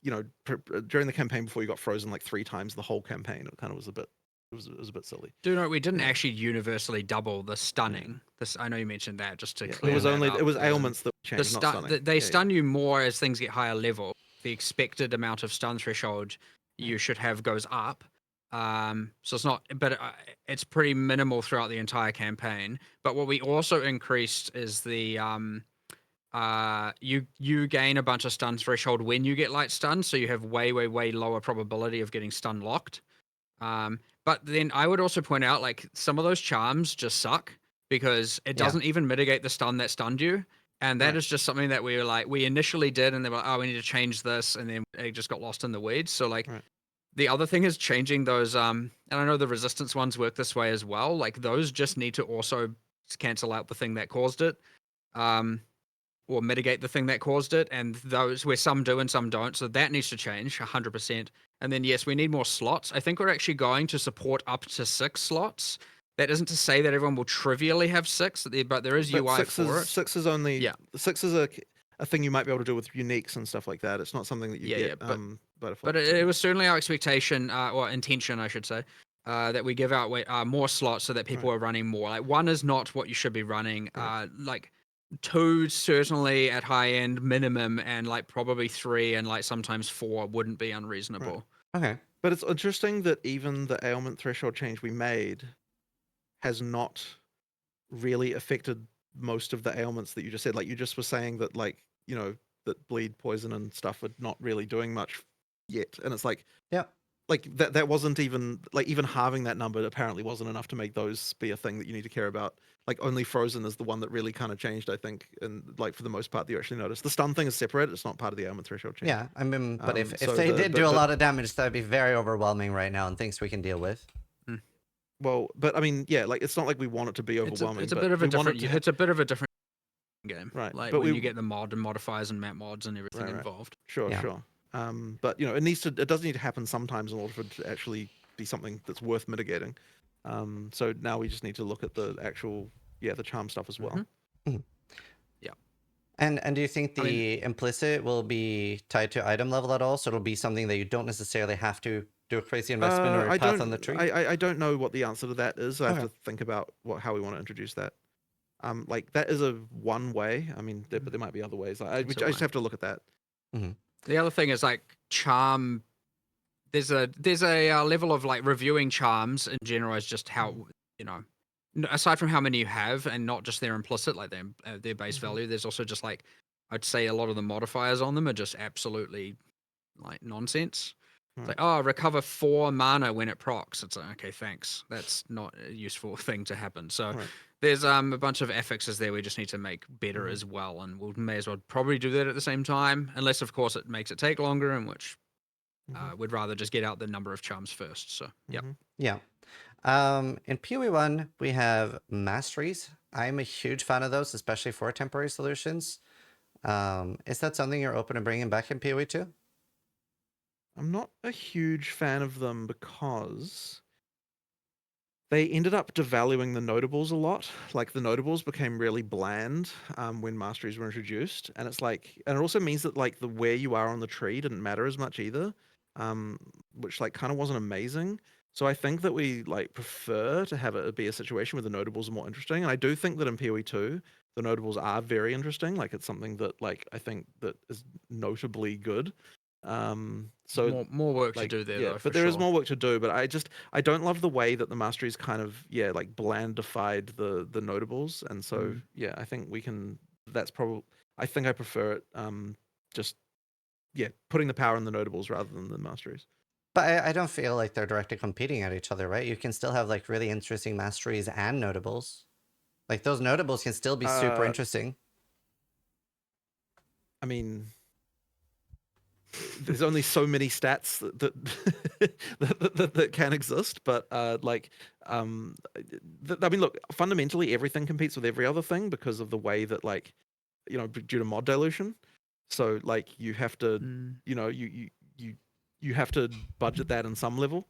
during the campaign before you got frozen like 3 times the whole campaign, it kind of was a bit it was a bit silly. Do note we didn't actually universally double the stunning. This I know you mentioned that just to clear It was that only up. it was ailments that changed, not stunning. They stun you more as things get higher level. The expected amount of stun threshold you should have goes up. So it's not, but it's pretty minimal throughout the entire campaign. But what we also increased is the you gain a bunch of stun threshold when you get light stun, so you have way lower probability of getting stun locked. But then I would also point out like some of those charms just suck because it doesn't even mitigate the stun that stunned you. And that is just something that we initially did, and they were like, oh, we need to change this, and then it just got lost in the weeds. So like the other thing is changing those, and I know the resistance ones work this way as well. Like those just need to also cancel out the thing that caused it. Or mitigate the thing that caused it, and those where some do and some don't. So that needs to change 100%. And then yes, we need more slots. I think we're actually going to support up to 6 slots. That isn't to say that everyone will trivially have 6, but there is UI for it. 6 is only 6 is a thing you might be able to do with uniques and stuff like that. It's not something that you get by default. But it was certainly our expectation or intention, I should say, that we give out more slots so that people are running more. Like 1 is not what you should be running. Like 2 certainly at high end minimum, and like probably 3 and like sometimes 4 wouldn't be unreasonable. Okay. But it's interesting that even the ailment threshold change we made has not really affected most of the ailments that you just said. Like you just were saying that that bleed, poison, and stuff are not really doing much yet. And it's like like that wasn't even like even halving that number apparently wasn't enough to make those be a thing that you need to care about. Like only frozen is the one that really kind of changed, I think, and like for the most part that you actually notice. The stun thing is separate; it's not part of the ailment threshold change. Yeah, I mean, but if they did do a lot of damage, that'd be very overwhelming right now, and things we can deal with. Well, but I mean, yeah, like it's not like we want it to be overwhelming. It's a bit of a different. It's a bit of a different game, right? Like but when you get the mod and modifiers and map mods and everything involved. Sure. But it does need to happen sometimes in order for it to actually be something that's worth mitigating. So now we just need to look at the actual the charm stuff as well. Yeah. And do you think the implicit will be tied to item level at all? So it'll be something that you don't necessarily have to do a crazy investment or a path on the tree? I don't know what the answer to that is. I have to think about how we want to introduce that. Like that is one way. I mean, but there might be other ways. I just have to look at that. Mm-hmm. The other thing is like charm. There's a level of like reviewing charms in general is just how aside from how many you have and not just their implicit like their base value. There's also just like I'd say a lot of the modifiers on them are just absolutely like nonsense. It's like, recover 4 mana when it procs. It's like, okay, thanks. That's not a useful thing to happen. So there's a bunch of affixes there we just need to make better as well, and we may as well probably do that at the same time, unless of course it makes it take longer, in which we'd rather just get out the number of charms first. So Yeah. In PoE 1, we have masteries. I'm a huge fan of those, especially for temporary solutions. Is that something you're open to bringing back in PoE 2? I'm not a huge fan of them because they ended up devaluing the notables a lot. Like the notables became really bland when masteries were introduced, and it's like, and it also means that like the where you are on the tree didn't matter as much either, which like kind of wasn't amazing. So I think that we like prefer to have it be a situation where the notables are more interesting, and I do think that in PoE 2 the notables are very interesting. Like it's something that like I think that is notably good. So more work to do there, though. But there is more work to do. But I don't love the way that the masteries kind of like blandified the notables, and so I think we can. That's probably. I think I prefer it. Just putting the power in the notables rather than the masteries. But I don't feel like they're directly competing at each other, right? You can still have like really interesting masteries and notables. Like those notables can still be super interesting. I mean, there's only so many stats that can exist, but I mean, look, fundamentally everything competes with every other thing because of the way that due to mod dilution. So like you have to, you you have to budget that in some level.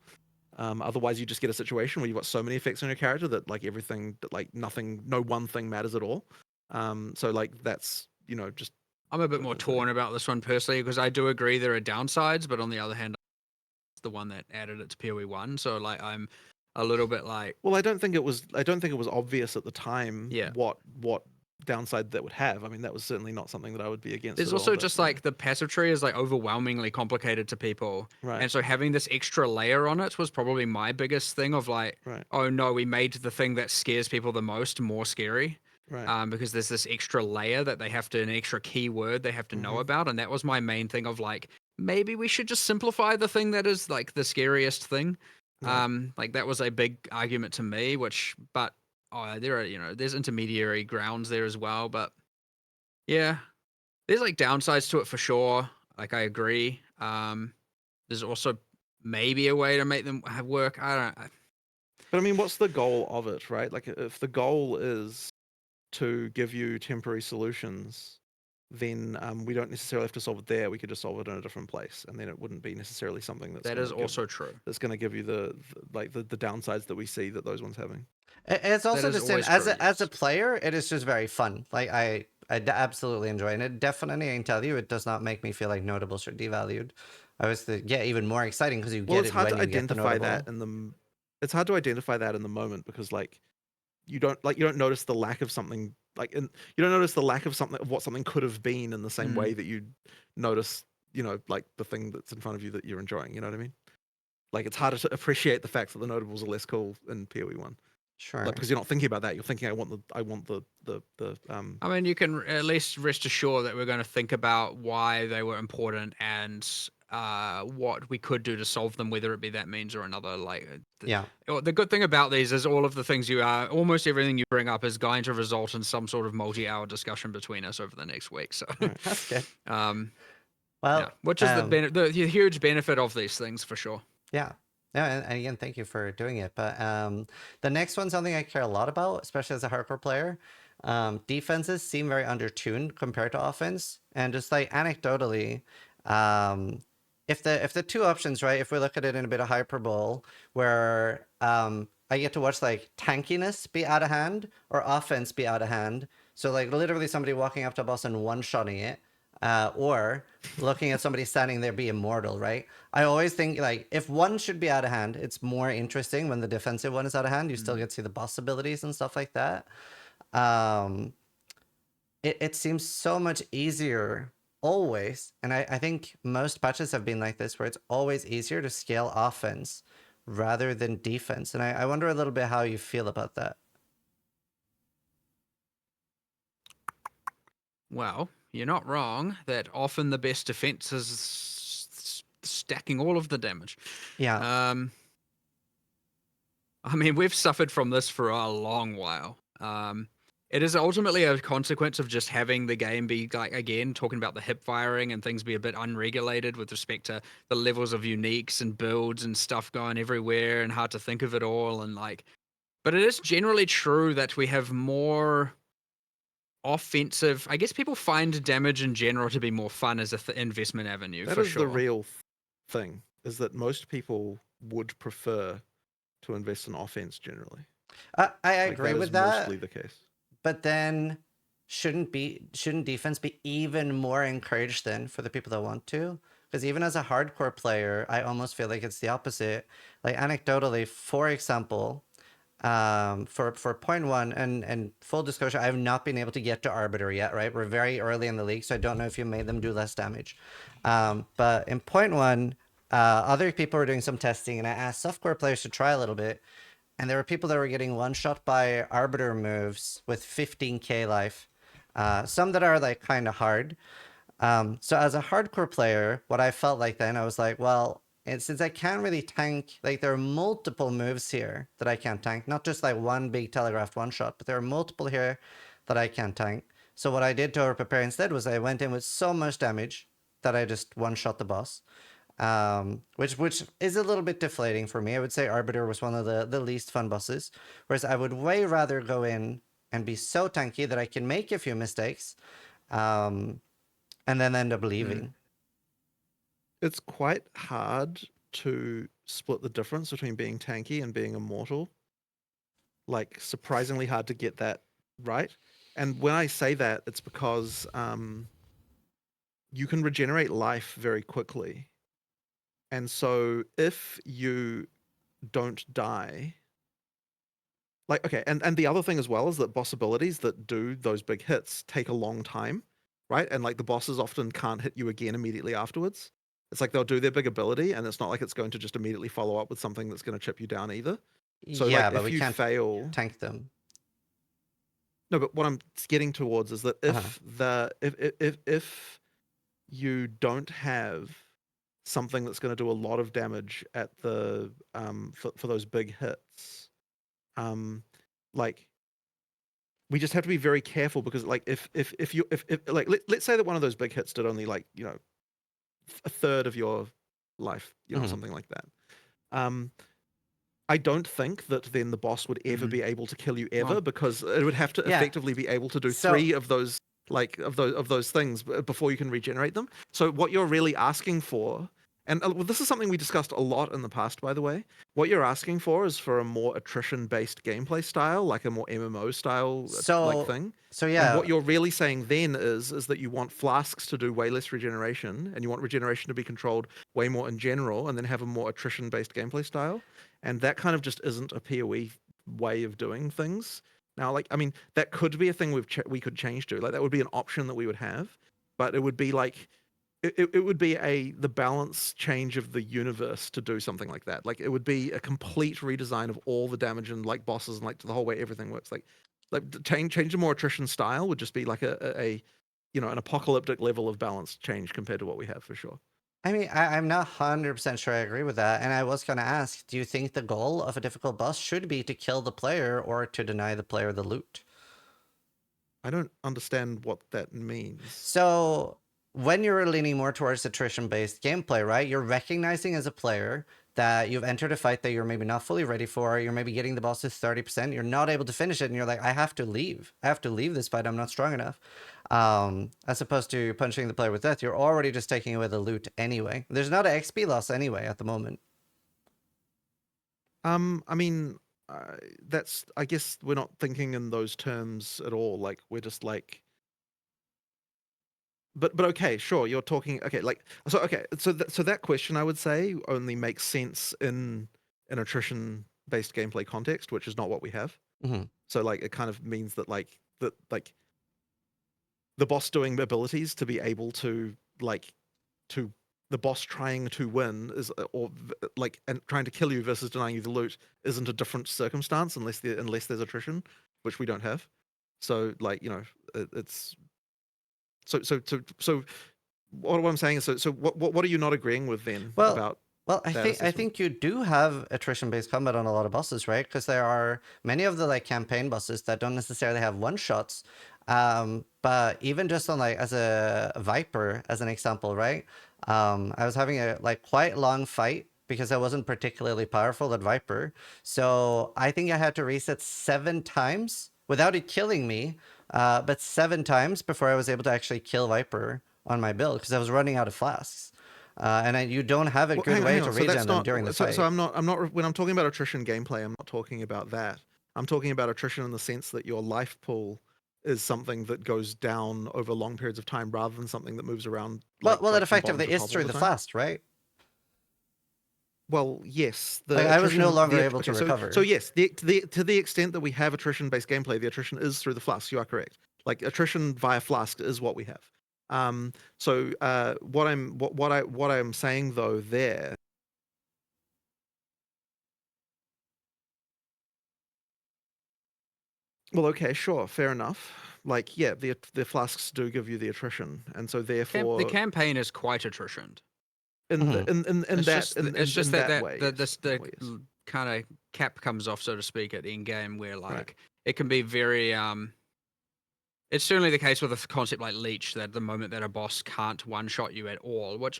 Otherwise, you just get a situation where you've got so many effects on your character that like everything, like nothing, no one thing matters at all. So like that's just I'm a bit more torn about this one personally because I do agree there are downsides, but on the other hand, it's the one that added it to PoE1. So like I'm a little bit like, well, I don't think it was obvious at the time Yeah. what downside that would have. I mean, that was certainly not something that I would be against. there's at all, also but, just you know. like the passive tree is like overwhelmingly complicated to people. Right. And so having this extra layer on it was probably my biggest thing of like, Right. oh no, we made the thing that scares people the most more scary. Right. Because there's this extra layer that they have to, an extra keyword they have to know Mhm. about. And that was my main thing of like, maybe we should just simplify the thing that is like the scariest thing. Right. Like that was a big argument to me, but there are, there's intermediary grounds there as well. But yeah, there's like downsides to it for sure. Like I agree. There's also maybe a way to make them work. I don't. But I mean, what's the goal of it, right? Like, if the goal is to give you temporary solutions, then we don't necessarily have to solve it there. We could just solve it in a different place, and then it wouldn't be necessarily something that's That gonna is also true. that's going to give you the downsides that we see that those ones having. It's also is just always as true, as a yes. player, it is just very fun. Like absolutely enjoy it. And it definitely, I can tell you, it does not make me feel like notables are devalued. I was even more exciting because you Well, get it's it hard when to you get the identify notable. that in the. It's hard to identify that in the moment because like you don't notice the lack of something you don't notice the lack of something of what something could have been in the same way that you notice like the thing that's in front of you that you're enjoying. You know what I mean? Like it's harder to appreciate the fact that the notables are less cool in PoE1. Sure. Like because you're not thinking about that. You're thinking I want the I mean, you can at least rest assured that we're going to think about why they were important and what we could do to solve them, whether it be that means or another. Like, Yeah. the good thing about these is all of the things almost everything you bring up is going to result in some sort of multi-hour discussion between us over the next week. So, Right. That's good. yeah, Well, which is the huge benefit of these things for sure. yeah. No, and again, thank you for doing it. But the next one's something I care a lot about, especially as a hardcore player. Defenses seem very undertuned compared to offense, and just like anecdotally, if the two options, right, if we look at it in a bit of hyperbole, where I get to watch like tankiness be out of hand or offense be out of hand. So like literally somebody walking up to a boss and one-shotting it, or looking at somebody standing there be immortal, right? I always think like if one should be out of hand, it's more interesting when the defensive one is out of hand. You still get to see the boss abilities and stuff like that. Um, it seems so much easier always, and I think most patches have been like this, where it's always easier to scale offense rather than defense. And I wonder a little bit how you feel about that. Well, you're not wrong that often the best defense is stacking all of the damage. Yeah. I mean, we've suffered from this for a long while. It is ultimately a consequence of just having the game be like, again, talking about the hip firing and things be a bit unregulated with respect to the levels of uniques and builds and stuff going everywhere and hard to think of it all. And like, but it is generally true that we have more offensive. I guess people find damage in general to be more fun as a investment avenue. that for is sure. the real thing is that most people would prefer to invest in offense generally. I Like, agree that with is that. mostly the case. But then shouldn't defense be even more encouraged then for the people that want to? Because even as a hardcore player, I almost feel like it's the opposite. Like anecdotally, for example, for point one, and full disclosure, I have not been able to get to Arbiter yet, right? We're very early in the league, so I don't know if you made them do less damage. But in point one, other people were doing some testing, and I asked softcore players to try a little bit, and there were people that were getting one shot by Arbiter moves with 15k life. Some that are like kind of hard. So as a hardcore player, what I felt like then, I was like, well, and since I can't really tank, like there are multiple moves here that I can't tank, not just like one big telegraphed one shot, but there are multiple here that I can't tank. So what I did to prepare instead was I went in with so much damage that I just one shot the boss. Which is a little bit deflating for me. I would say Arbiter was one of the least fun bosses, whereas I would way rather go in and be so tanky that I can make a few mistakes, and then end up leaving. It's quite hard to split the difference between being tanky and being immortal. Like surprisingly hard to get that right. And when I say that, it's because you can regenerate life very quickly. And so if you don't die, like okay, and the other thing as well is that boss abilities that do those big hits take a long time, right? And like the bosses often can't hit you again immediately afterwards. It's like they'll do their big ability and it's not like it's going to just immediately follow up with something that's going to chip you down either. So like Yeah, but if we you can't fail, tank them. no, but what I'm getting towards is that Uh-huh. if you don't have something that's going to do a lot of damage at the for those big hits, like we just have to be very careful because like if like let's say that one of those big hits did only like a third of your life, Mhm. something like that. um I don't think that then the boss would ever be able to kill you ever Well, because it would have to Yeah. effectively be able to do So- 3 of those of those things before you can regenerate them. So what you're really asking for, and this is something we discussed a lot in the past, by the way. What you're asking for is for a more attrition-based gameplay style, like a more MMO style like So thing. so And what yeah. you're really saying then is that you want flasks to do way less regeneration, and you want regeneration to be controlled way more in general, and then have a more attrition-based gameplay style. And that kind of just isn't a PoE way of doing things. Now, like, I mean, that could be a thing we could change to. Like, that would be an option that we would have, but it would be like it would be the balance change of the universe to do something like that. Like, it would be a complete redesign of all the damage and like bosses and like the whole way everything works. Like change to more attrition style would just be like a an apocalyptic level of balance change compared to what we have for sure. I mean, I'm not 100% sure I agree with that. And I was going to ask, do you think the goal of a difficult boss should be to kill the player or to deny the player the loot? I don't understand what that means. So, when you're leaning more towards attrition-based gameplay, right, you're recognizing as a player that you've entered a fight that you're maybe not fully ready for. You're maybe getting the boss to 30%. You're not able to finish it. And you're like, I have to leave. I have to leave this fight. I'm not strong enough. As opposed to punching the player with death, you're already just taking away the loot anyway. There's not an XP loss anyway at the moment. I mean, that's I guess we're not thinking in those terms at all. Like we're just like, but okay, sure. You're talking okay, like so. Okay, so that question I would say only makes sense in an attrition based gameplay context, which is not what we have. Mm-hmm. So like it kind of means that the boss doing abilities to be able to like to the boss trying to win is like and trying to kill you versus denying you the loot isn't a different circumstance unless there's attrition, which we don't have. So like it's so what I'm saying is so what are you not agreeing with then Well, about I that think assessment? you do have attrition-based combat on a lot of bosses, right? Because there are many of the like campaign bosses that don't necessarily have one shots. But even just on like as a Viper, as an example, right? I was having a like quite long fight because I wasn't particularly powerful at Viper. So I think I had to reset 7 times without it killing me, but 7 times before I was able to actually kill Viper on my build because I was running out of flasks. You don't have a Well, good way hang to on. So regen that's them not. during the So fight. I'm not. When I'm talking about attrition gameplay, I'm not talking about that. I'm talking about attrition in the sense that your life pool is something that goes down over long periods of time, rather than something that moves around Well, it from bottom effectively to is top all through the the time. flask, right? Well, yes, Like the I was no attrition. longer able to Okay, so recover. yes, to the extent that we have attrition based gameplay, the attrition is through the flask. You are correct. Like attrition via flask is what we have. So what I'm saying though there. Well, okay, sure, fair enough. Like, yeah, the flasks do give you the attrition, and so The therefore, campaign is quite attritioned. in the Mhm. It's just in that that way, yes, in that way, yes. kind of cap comes off, so to speak, at end game, where Right. like it can be very It's certainly the case with a concept like Leech that the moment that a boss can't one shot you at all, which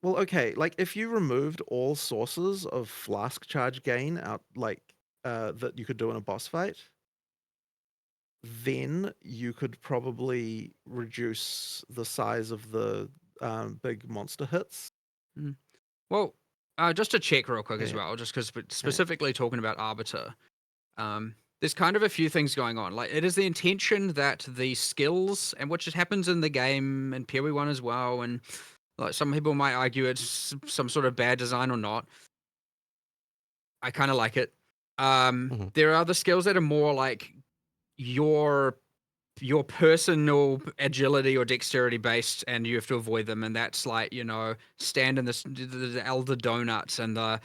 Well, okay, like if you removed all sources of flask charge gain out, like that you could do in a boss fight, then you could probably reduce the size of the big monster hits Well, just to check real quick as Yeah. well, just because specifically talking about Arbiter, there's kind of a few things going on. Like, it is the intention that the skills, and which it happens in the game and PoE1 as well, and like some people might argue it's some sort of bad design or not. I kind of like it. There are other skills that are more like your personal agility or dexterity based, and you have to avoid them, and that's like, stand in the elder donuts, and the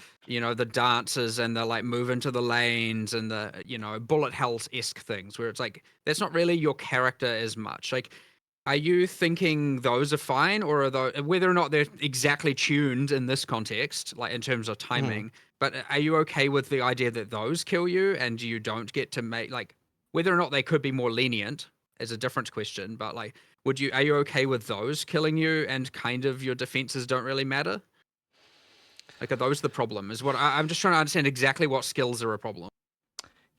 dances, and the like move into the lanes, and the bullet hells-esque things, where it's like that's not really your character as much. Like, are you thinking those are fine, or are those, whether or not they're exactly tuned in this context, like in terms of timing, but are you okay with the idea that those kill you and you don't get to make, like, whether or not they could be more lenient is a different question, but like, are you okay with those killing you and kind of your defenses don't really matter? Like, are those the problem? Is what I'm just trying to understand exactly what skills are a problem.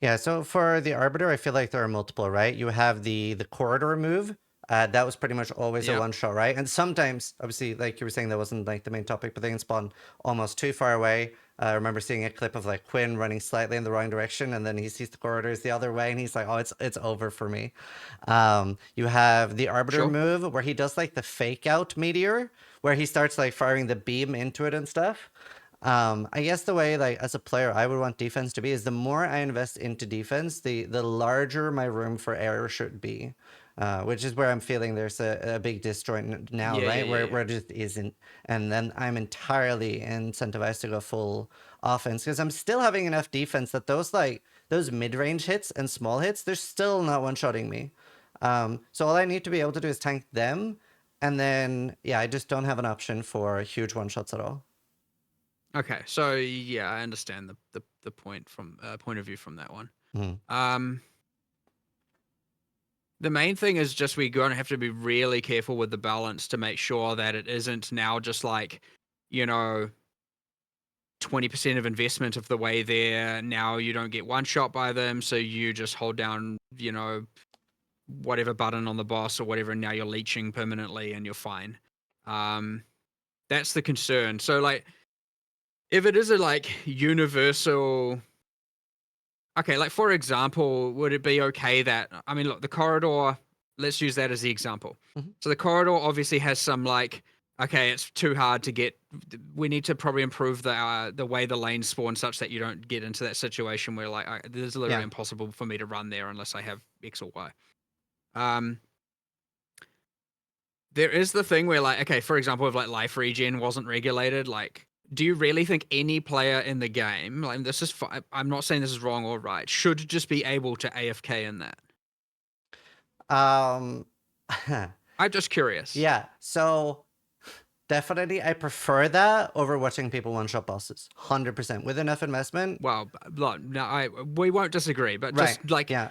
Yeah, so for the Arbiter, I feel like there are multiple, right? You have the corridor move. That was pretty much always a Yeah. one shot, right? And sometimes, obviously, like you were saying, that wasn't like the main topic, but they can spawn almost too far away. I remember seeing a clip of like Quinn running slightly in the wrong direction, and then he sees the corridors the other way, and he's like, "Oh, it's over for me." You have the Arbiter Sure. move where he does like the fake out meteor, where he starts like firing the beam into it and stuff. I guess the way, like, as a player, I would want defense to be is the more I invest into defense, the larger my room for error should be. Which is where I'm feeling there's a big disjoint now, Yeah, yeah, right? yeah, Where yeah. it just isn't. And then I'm entirely incentivized to go full offense because I'm still having enough defense that those mid-range hits and small hits, they're still not one-shotting me. So all I need to be able to do is tank them. And then, yeah, I just don't have an option for huge one-shots at all. Okay, so yeah, I understand the point of view from that one. Mhm. The main thing is just we're going to have to be really careful with the balance to make sure that it isn't now just like, 20% of investment of the way there. Now you don't get one shot by them, so you just hold down, whatever button on the boss or whatever, and now you're leeching permanently and you're fine. That's the concern. So like, if it is a like universal, okay, like for example, would it be okay that, I mean, look, the corridor, let's use that as the example. Mhm. So the corridor obviously has some like, okay, it's too hard to get. We need to probably improve the way the lanes spawn such that you don't get into that situation where like this is literally Yeah. impossible for me to run there unless I have X or Y. Um, there is the thing where like, okay, for example, if like life regen wasn't regulated, like, do you really think any player in the game, like this is, I'm not saying this is wrong or right, should just be able to AFK in that? Um, I'm just curious. yeah. So definitely, I prefer that over watching people one-shot bosses. 100% with enough investment. Well, look, no, we won't disagree, but Right. just like, Yeah.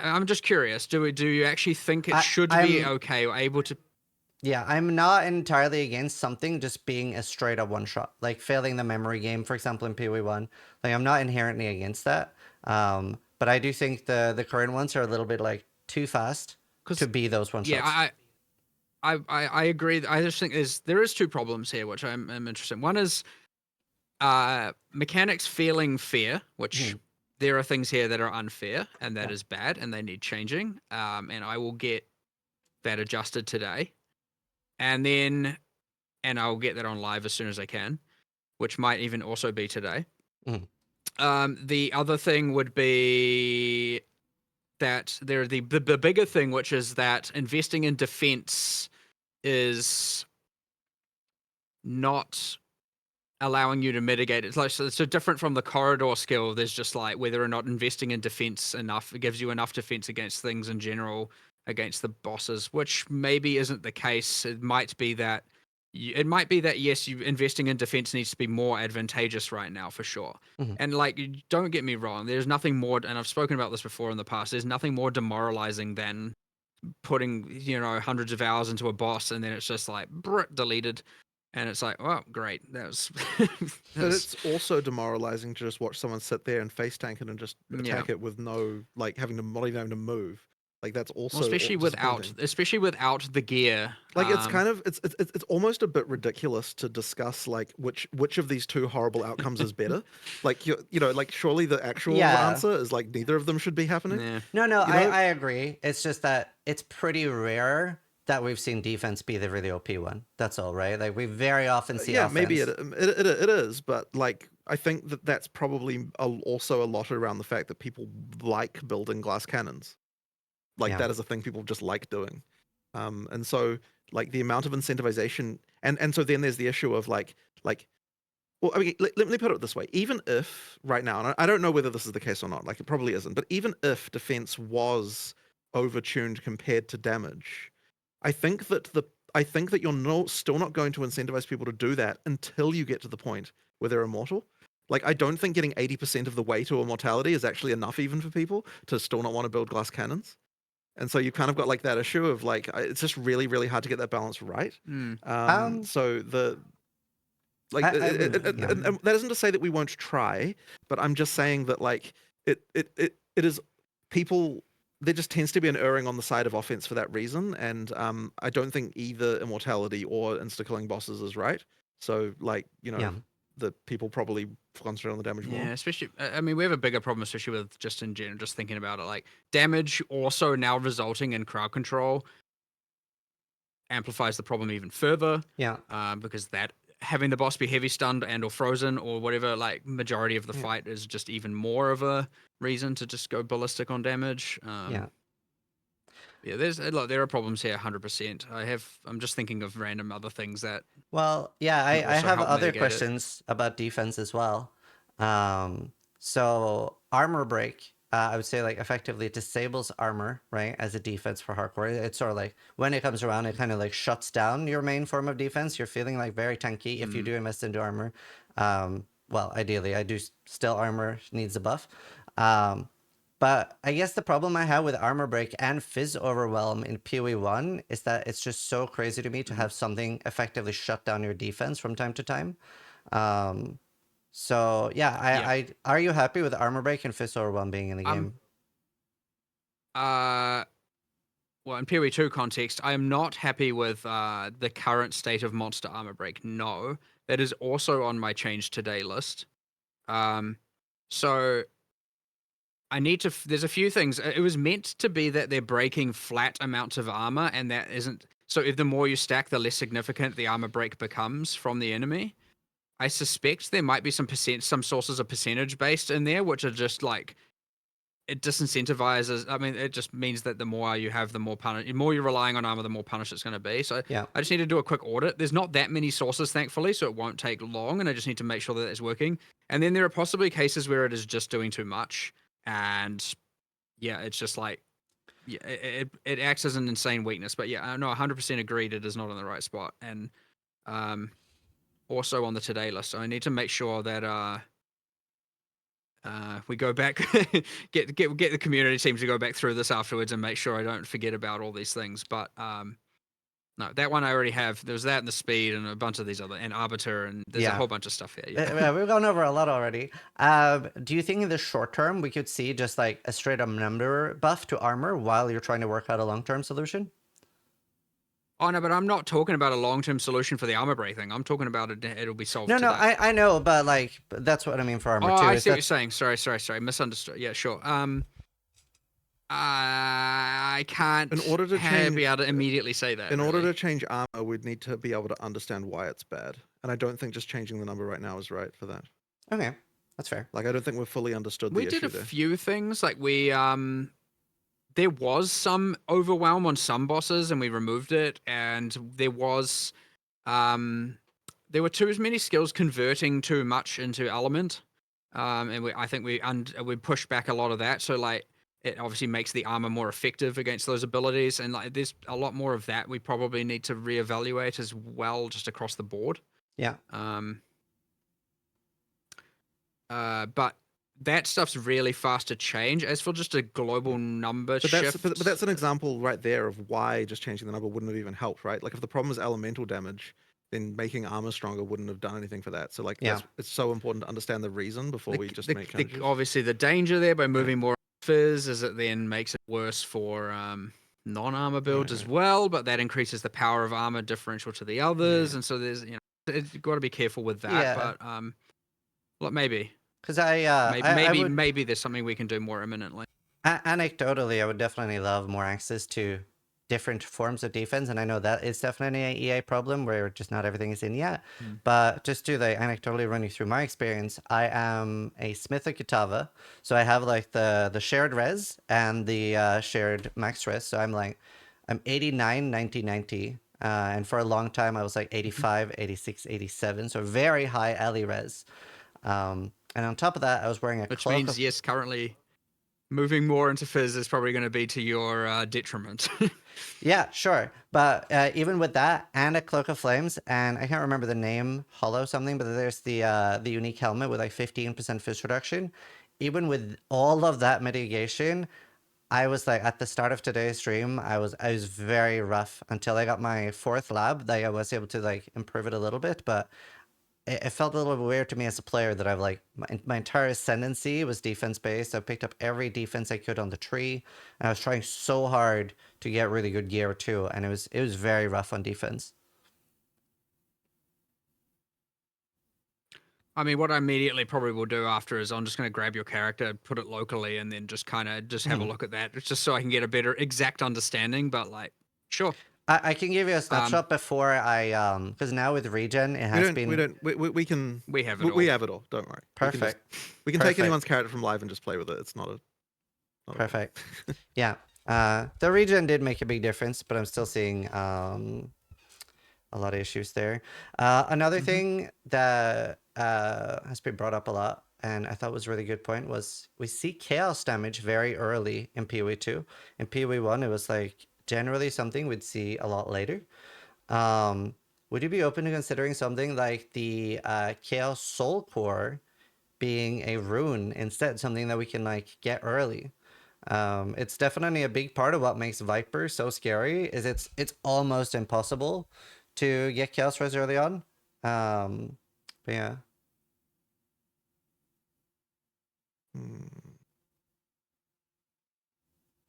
I'm just curious. Do you actually think it should be I'm okay or able to? yeah. I'm not entirely against something just being a straight up one-shot, like failing the memory game, for example, in PoE1. Like I'm not inherently against that. But I do think the current ones are a little bit like too fast to Because be those yeah, one-shots. I agree. I just think there is two problems here, which I'm interested in. One is mechanics feeling fair, which Mhm. there are things here that are unfair and that Yeah. is bad and they need changing. And I will get that adjusted today. And I'll get that on live as soon as I can, which might even also be today. Mhm. The other thing would be that the bigger thing, which is that investing in defense is not allowing you to mitigate it. It's like, so different from the corridor skill. There's just like whether or not investing in defense enough, it gives you enough defense against things in general, against the bosses, which maybe isn't the case. It might be that yes, you investing in defense needs to be more advantageous right now for sure. Mhm. And like, don't get me wrong, there's nothing more, and I've spoken about this before in the past. There's nothing more demoralizing than putting hundreds of hours into a boss and then it's just like deleted. And it's like, oh, great. That was, But it's also demoralizing to just watch someone sit there and face tank it and just yeah. attack it with no, like, not even having to move. Like that's Well, also especially disappointing. without the gear. Like it's kind of it's almost a bit ridiculous to discuss like which of these two horrible outcomes is better. Like you know like surely the actual Yeah. answer is like neither of them should be happening. Yeah. No, You know, I agree. It's just that it's pretty rare that we've seen defense be the really OP one. That's all, right? Like we very often see yeah, maybe offense. it is, but like I think that that's probably also a lot around the fact that people like building glass cannons. Like Yeah. that is a thing people just like doing. And so like the amount of incentivization and so then there's the issue of like well, I mean, let me put it this way. Even if right now, and I don't know whether this is the case or not, like it probably isn't, but even if defense was overtuned compared to damage, I think that you're still not going to incentivize people to do that until you get to the point where they're immortal. Like I don't think getting 80% of the way to immortality is actually enough even for people to still not want to build glass cannons. And so you kind of got like that issue of like it's just really really hard to get that balance right. Mm. Um So the like yeah. and that isn't to say that we won't try, but I'm just saying that like it is people there just tends to be an erring on the side of offense for that reason, and I don't think either immortality or insta killing bosses is right. So like you know Yeah. the people probably concentrate on the damage Yeah, more. especially. I mean, we have a bigger problem, especially with just in general, just thinking about it. Like damage also now resulting in crowd control amplifies the problem even further. Yeah. Because that having the boss be heavy stunned and or frozen or whatever, like majority of the Yeah. fight is just even more of a reason to just go ballistic on damage. Yeah. Yeah, look, there are problems here, 100%. I'm just thinking of random other things that Well, yeah, can I also have help other mitigate it. questions about defense as well. So armor break, I would say like effectively disables armor, right, as a defense for hardcore. It's sort of like when it comes around, it kind of like shuts down your main form of defense. You're feeling like very tanky if you do invest into armor. Well, ideally, I do still armor needs a buff. But I guess the problem I have with Armor Break and Fizz Overwhelm in PoE1 is that it's just so crazy to me to have something effectively shut down your defense from time to time. So yeah, Yeah. I are you happy with Armor Break and Fizz Overwhelm being in the I'm game? well, in PoE2 context, I am not happy with the current state of Monster Armor Break. No, that is also on my change today list. So I need to. There's a few things. It was meant to be that they're breaking flat amounts of armor, and that isn't. So if the more you stack, the less significant the armor break becomes from the enemy. I suspect there might be some sources of percentage based in there, which are just like it disincentivizes. I mean, it just means that the more you have, the more you're relying on armor, the more punished it's going to be. So Yeah. I just need to do a quick audit. There's not that many sources, thankfully, so it won't take long, and I just need to make sure that it's working. And then there are possibly cases where it is just doing too much, and yeah, it's just like yeah, it acts as an insane weakness. But yeah, I know 100% agreed. It is not in the right spot, and also on the today list. So I need to make sure that we go back, get the community team to go back through this afterwards and make sure I don't forget about all these things. But no, that one I already have. There's that and the speed and a bunch of these other and arbiter and there's a Yeah. whole bunch of stuff here. Yeah. Yeah, we've gone over a lot already. Do you think in the short term we could see just like a straight up number buff to armor while you're trying to work out a long term solution? Oh no, but I'm not talking about a long-term solution for the armor break thing. I'm talking about it. It'll be solved No, today. I know, but like that's what I mean for armor Oh, too. I Is see what that you're saying. Sorry. Misunderstood. Yeah, sure. I can't In order to be able to immediately say that. In order really. to change armor, we'd need to be able to understand why it's bad. And I don't think just changing the number right now is right for that. okay? That's fair. Like I don't think we've fully understood We the did issue a there. few things. Like we there was some overwhelm on some bosses and we removed it, and there was there were too many skills converting too much into element. And I think we pushed back a lot of that. So like it obviously makes the armor more effective against those abilities, and like there's a lot more of that we probably need to reevaluate as well, just across the board. Yeah. But that stuff's really fast to change. As for just a global number But shift, that's an example right there of why just changing the number wouldn't have even helped, right? Like if the problem is elemental damage, then making armor stronger wouldn't have done anything for that. So like Yeah. it's so important to understand the reason before we just make changes. obviously the danger there by moving more Fizz is it then makes it worse for non-armor builds as well, but that increases the power of armor differential to the others, and so there's you've got to be careful with that. Yeah. But well, maybe Because I would maybe there's something we can do more imminently. anecdotally, I would definitely love more access to different forms of defense, and I know that is definitely an EA problem where just not everything is in yet. But just to like anecdotally run you through my experience, I am a Smith of Kitava, so I have like the shared res and the shared max res. So I'm 89, 90, 90. And for a long time, I was like 85, 86, 87. So very high alley res. And on top of that, I was wearing a Which cloak means, of... yes, currently moving more into Fizz is probably going to be to your detriment. Yeah, sure. But even with that and a cloak of flames, and I can't remember the name, Hollow something, but there's the unique helmet with like 15% fizz reduction. Even with all of that mitigation, I was like at the start of today's stream, I was very rough until I got my fourth lab. That I was able to like improve it a little bit, but it felt a little bit weird to me as a player that I've like my entire ascendancy was defense based. I picked up every defense I could on the tree, and I was trying so hard to get really good gear too, and it was very rough on defense. I mean, what I immediately probably will do after is I'm just going to grab your character, put it locally, and then just kind of just have a look at that. It's just so I can get a better exact understanding. But like, sure. I can give you a snapshot before I because now with regen it has been we can we have it all. we have it all. Don't worry. perfect. We can take anyone's character from live and just play with it. It's not a Perfect. Yeah. The regen did make a big difference, but I'm still seeing a lot of issues there. Another thing that has been brought up a lot, and I thought was a really good point, was we see chaos damage very early in PoE 2. In PoE 1, it was like generally something we'd see a lot later. Would you be open to considering something like the Chaos Soul Core being a rune instead, something that we can like get early? It's definitely a big part of what makes Viper so scary. Is it's almost impossible to get Chaos Res early on. But yeah.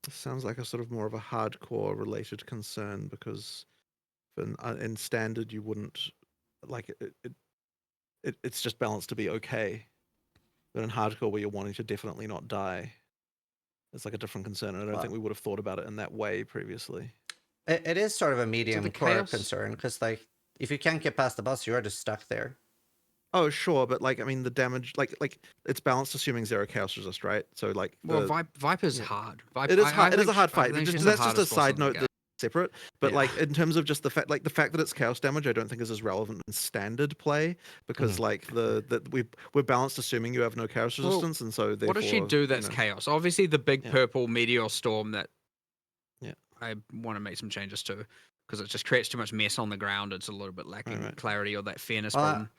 This sounds like a sort of more of a hardcore related concern because in standard you wouldn't like it's just balanced to be okay, but in hardcore where you're wanting to definitely not die, it's like a different concern, and I don't think we would have thought about it in that way previously. It is sort of a medium core chaos... concern because like if you can't get past the boss, you are just stuck there. Oh sure, but like I mean the damage like it's balanced assuming 0 chaos resist, right? So like Viper's hard. It is hard. It is a hard fight. That's just a side note that's separate. But like in terms of just the fact that it's chaos damage, I don't think is as relevant in standard play because like we're balanced assuming you have no chaos resistance, and so therefore, what does she do that's chaos? Obviously the big purple meteor storm that I want to make some changes to because it just creates too much mess on the ground. It's a little bit lacking clarity or that fairness problem.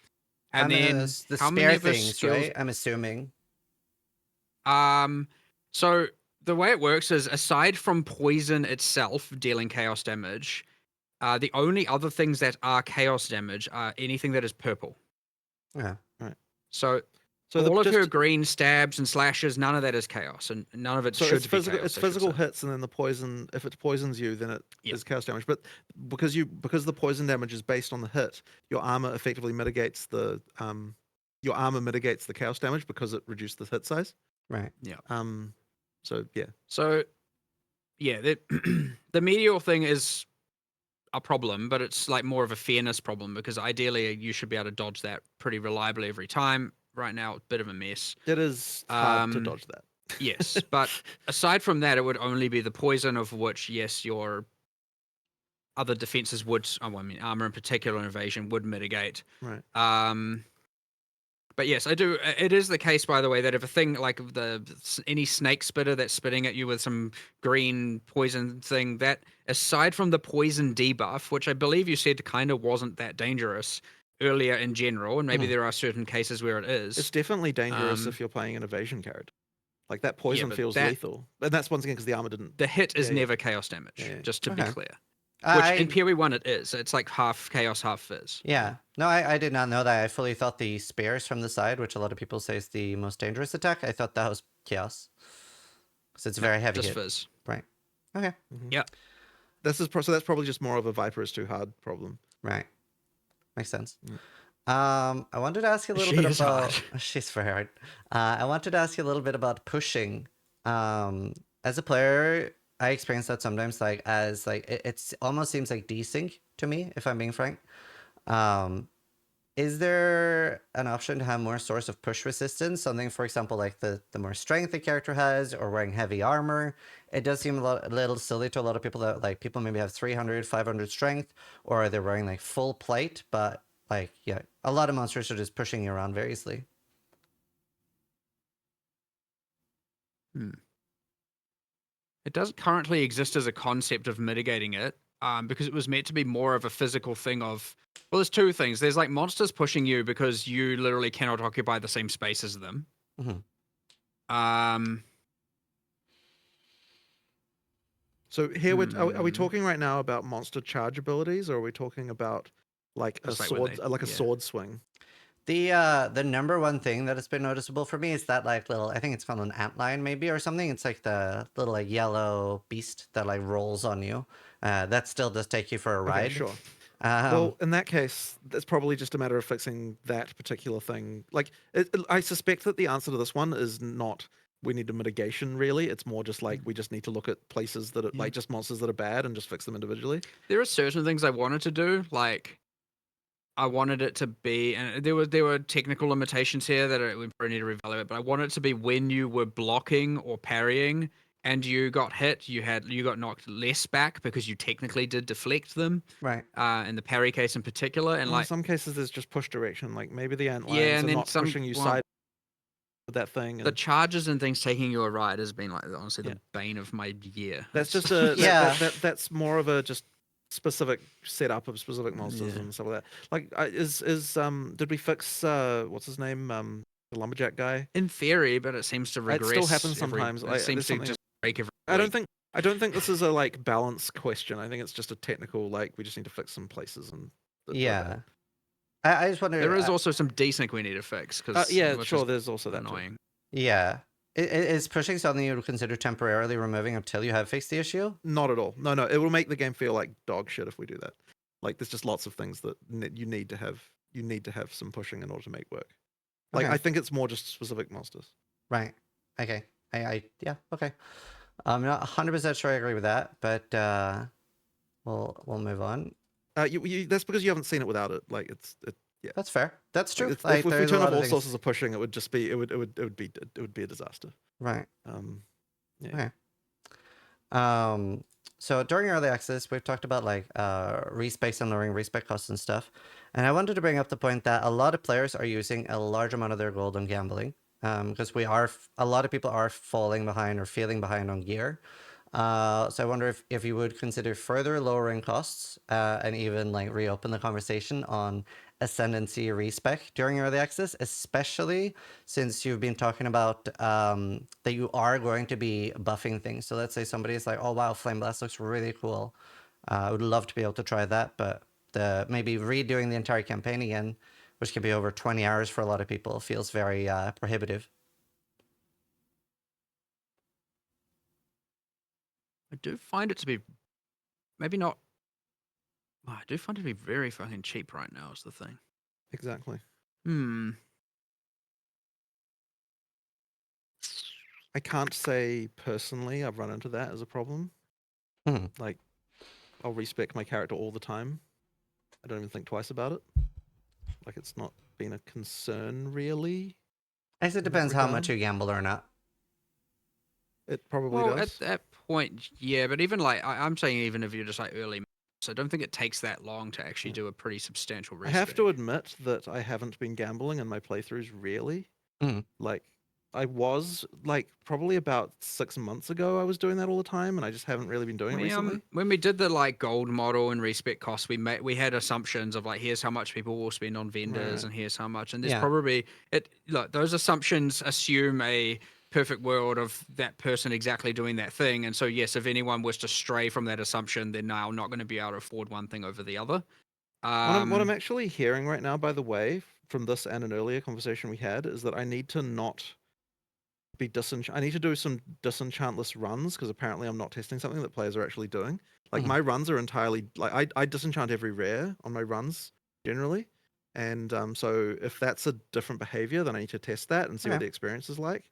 And then the how many spare of her things, skills... right? I'm assuming. So the way it works is aside from poison itself dealing chaos damage, the only other things that are chaos damage are anything that is purple. Yeah. Right. So all of her green stabs and slashes, none of that is chaos, and none of it should be chaos. It's physical hits, and then the poison. If it poisons you, then it is chaos damage. But because the poison damage is based on the hit, your armor effectively mitigates the chaos damage because it reduced the hit size. Right. Yeah. So yeah. So yeah, the meteor thing is a problem, but it's like more of a fairness problem because ideally you should be able to dodge that pretty reliably every time. Right now, it's a bit of a mess. It is hard to dodge that. Yes, but aside from that, it would only be the poison, of which, yes, your other defenses would, armor in particular and evasion would mitigate. Right. But yes, I do. It is the case, by the way, that if a thing like any snake spitter that's spitting at you with some green poison thing, that aside from the poison debuff, which I believe you said kind of wasn't that dangerous earlier in general, and maybe there are certain cases where it is. It's definitely dangerous if you're playing an evasion character. Like that poison feels lethal, and that's once again because the armor didn't. The hit is never chaos damage, just to be clear. Which in PoE 1 it is. It's like half chaos, half fizz. Yeah. No, I did not know that. I fully thought the spares from the side, which a lot of people say is the most dangerous attack, I thought that was chaos. So it's very heavy Just hit. fizz. Right. Okay. Yeah. So that's probably just more of a Viper is too hard problem. Right. Makes sense. Mm. I wanted to ask you a little She bit is about. hard. She's very hard. I wanted to ask you a little bit about pushing. As a player, I experience that sometimes, like as like it's almost seems like desync to me, if I'm being frank. Um, is there an option to have more source of push resistance? Something, for example, like the more strength the character has, or wearing heavy armor. It does seem a little silly to a lot of people that like people maybe have 300, 500 strength, or they're wearing like full plate, but like yeah, a lot of monsters are just pushing you around very easily. It doesn't currently exist as a concept of mitigating it, because it was meant to be more of a physical thing of. Well, there's two things. There's like monsters pushing you because you literally cannot occupy the same space as them. Mm-hmm. So here are we talking right now about monster charge abilities, or are we talking about like a Just like when sword, they- like a yeah. sword swing? The number one thing that has been noticeable for me is that like little, I think it's called an antlion maybe or something. It's like the little like yellow beast that like rolls on you. That still does take you for a Okay, ride. sure. Um, Well, in that case, it's probably just a matter of fixing that particular thing. Like, I suspect that the answer to this one is not we need a mitigation. Really, it's more just like we just need to look at places that are Yeah. like just monsters that are bad and just fix them individually. There are certain things I wanted to do, like I wanted it to be, and there were technical limitations here that we probably need to reevaluate. But I wanted it to be when you were blocking or parrying and you got hit, you got knocked less back because you technically did deflect them. right. In the parry case in particular, and In like some cases, there's just push direction. Like maybe the ant yeah, lions and are then not some pushing you well, side with that thing. the And charges and things taking you a ride has been like honestly Yeah. the bane of my year. that's It's- just a Yeah. that's more of a just specific setup of specific monsters Yeah. and stuff like that. Like did we fix what's his name the lumberjack guy? in theory, but it seems to regress. It still happens sometimes. It seems There's to something. just break every I don't week. think I don't think this is a like balance question. I think it's just a technical like we just need to fix some places and that are Yeah. bad. I just wonder. There is also some desync we need to fix because Yeah, which sure. is There's also that too. annoying. Yeah. Is pushing something you would consider temporarily removing until you have fixed the issue? Not at all. No, it will make the game feel like dog shit if we do that. Like there's just lots of things that you need to have. You need to have some pushing in order to make work. Like Okay. I think it's more just specific monsters. Right. Okay. Yeah. Okay. I'm not 100% sure I agree with that, but we'll move on. That's because you haven't seen it without it. Like yeah. That's fair. That's true. If Like we there's a turn lot off of all things. sources of pushing, it would just be it would be a disaster. Right. Yeah. Okay. So during early access, we've talked about like respace and lowering respec costs and stuff. And I wanted to bring up the point that a lot of players are using a large amount of their gold on gambling. Because a lot of people are falling behind or feeling behind on gear. So I wonder if you would consider further lowering costs and even like reopen the conversation on ascendancy respec during early access, especially since you've been talking about that you are going to be buffing things. So let's say somebody is like, oh wow, Flame Blast looks really cool. I would love to be able to try that, but maybe redoing the entire campaign again, which can be over 20 hours for a lot of people, feels very prohibitive. I do find it to be maybe not. I do find it to be very fucking cheap right now. Is the thing. Exactly. I can't say personally I've run into that as a problem. Hmm. Like, I'll respec my character all the time. I don't even think twice about it. Like, it's not been a concern really. I guess it in that depends how much regard. you gamble or not. It probably Well, does. at that point, yeah, but even like I'm saying, even if you're just like early, so I don't think it takes that long to actually do a pretty substantial I have to respec. admit that I haven't been gambling in my playthroughs really. Mhm. Like, I was like probably about 6 months ago. I was doing that all the time, and I just haven't really been doing it recently. When we did the like gold model and respec costs, we had assumptions of like here's how much people will spend on vendors Right. and here's how much, and there's Yeah. probably look, those assumptions assume a perfect world of that person exactly doing that thing, and so yes, if anyone was to stray from that assumption, they're now not going to be able to afford one thing over the other. What I'm actually hearing right now, by the way, from this and an earlier conversation we had, is that I need to not be I need to do some disenchantless runs because apparently I'm not testing something that players are actually doing. Like Mhm. my runs are entirely like I disenchant every rare on my runs generally, and so if that's a different behavior, then I need to test that and see what Okay. the experience is like.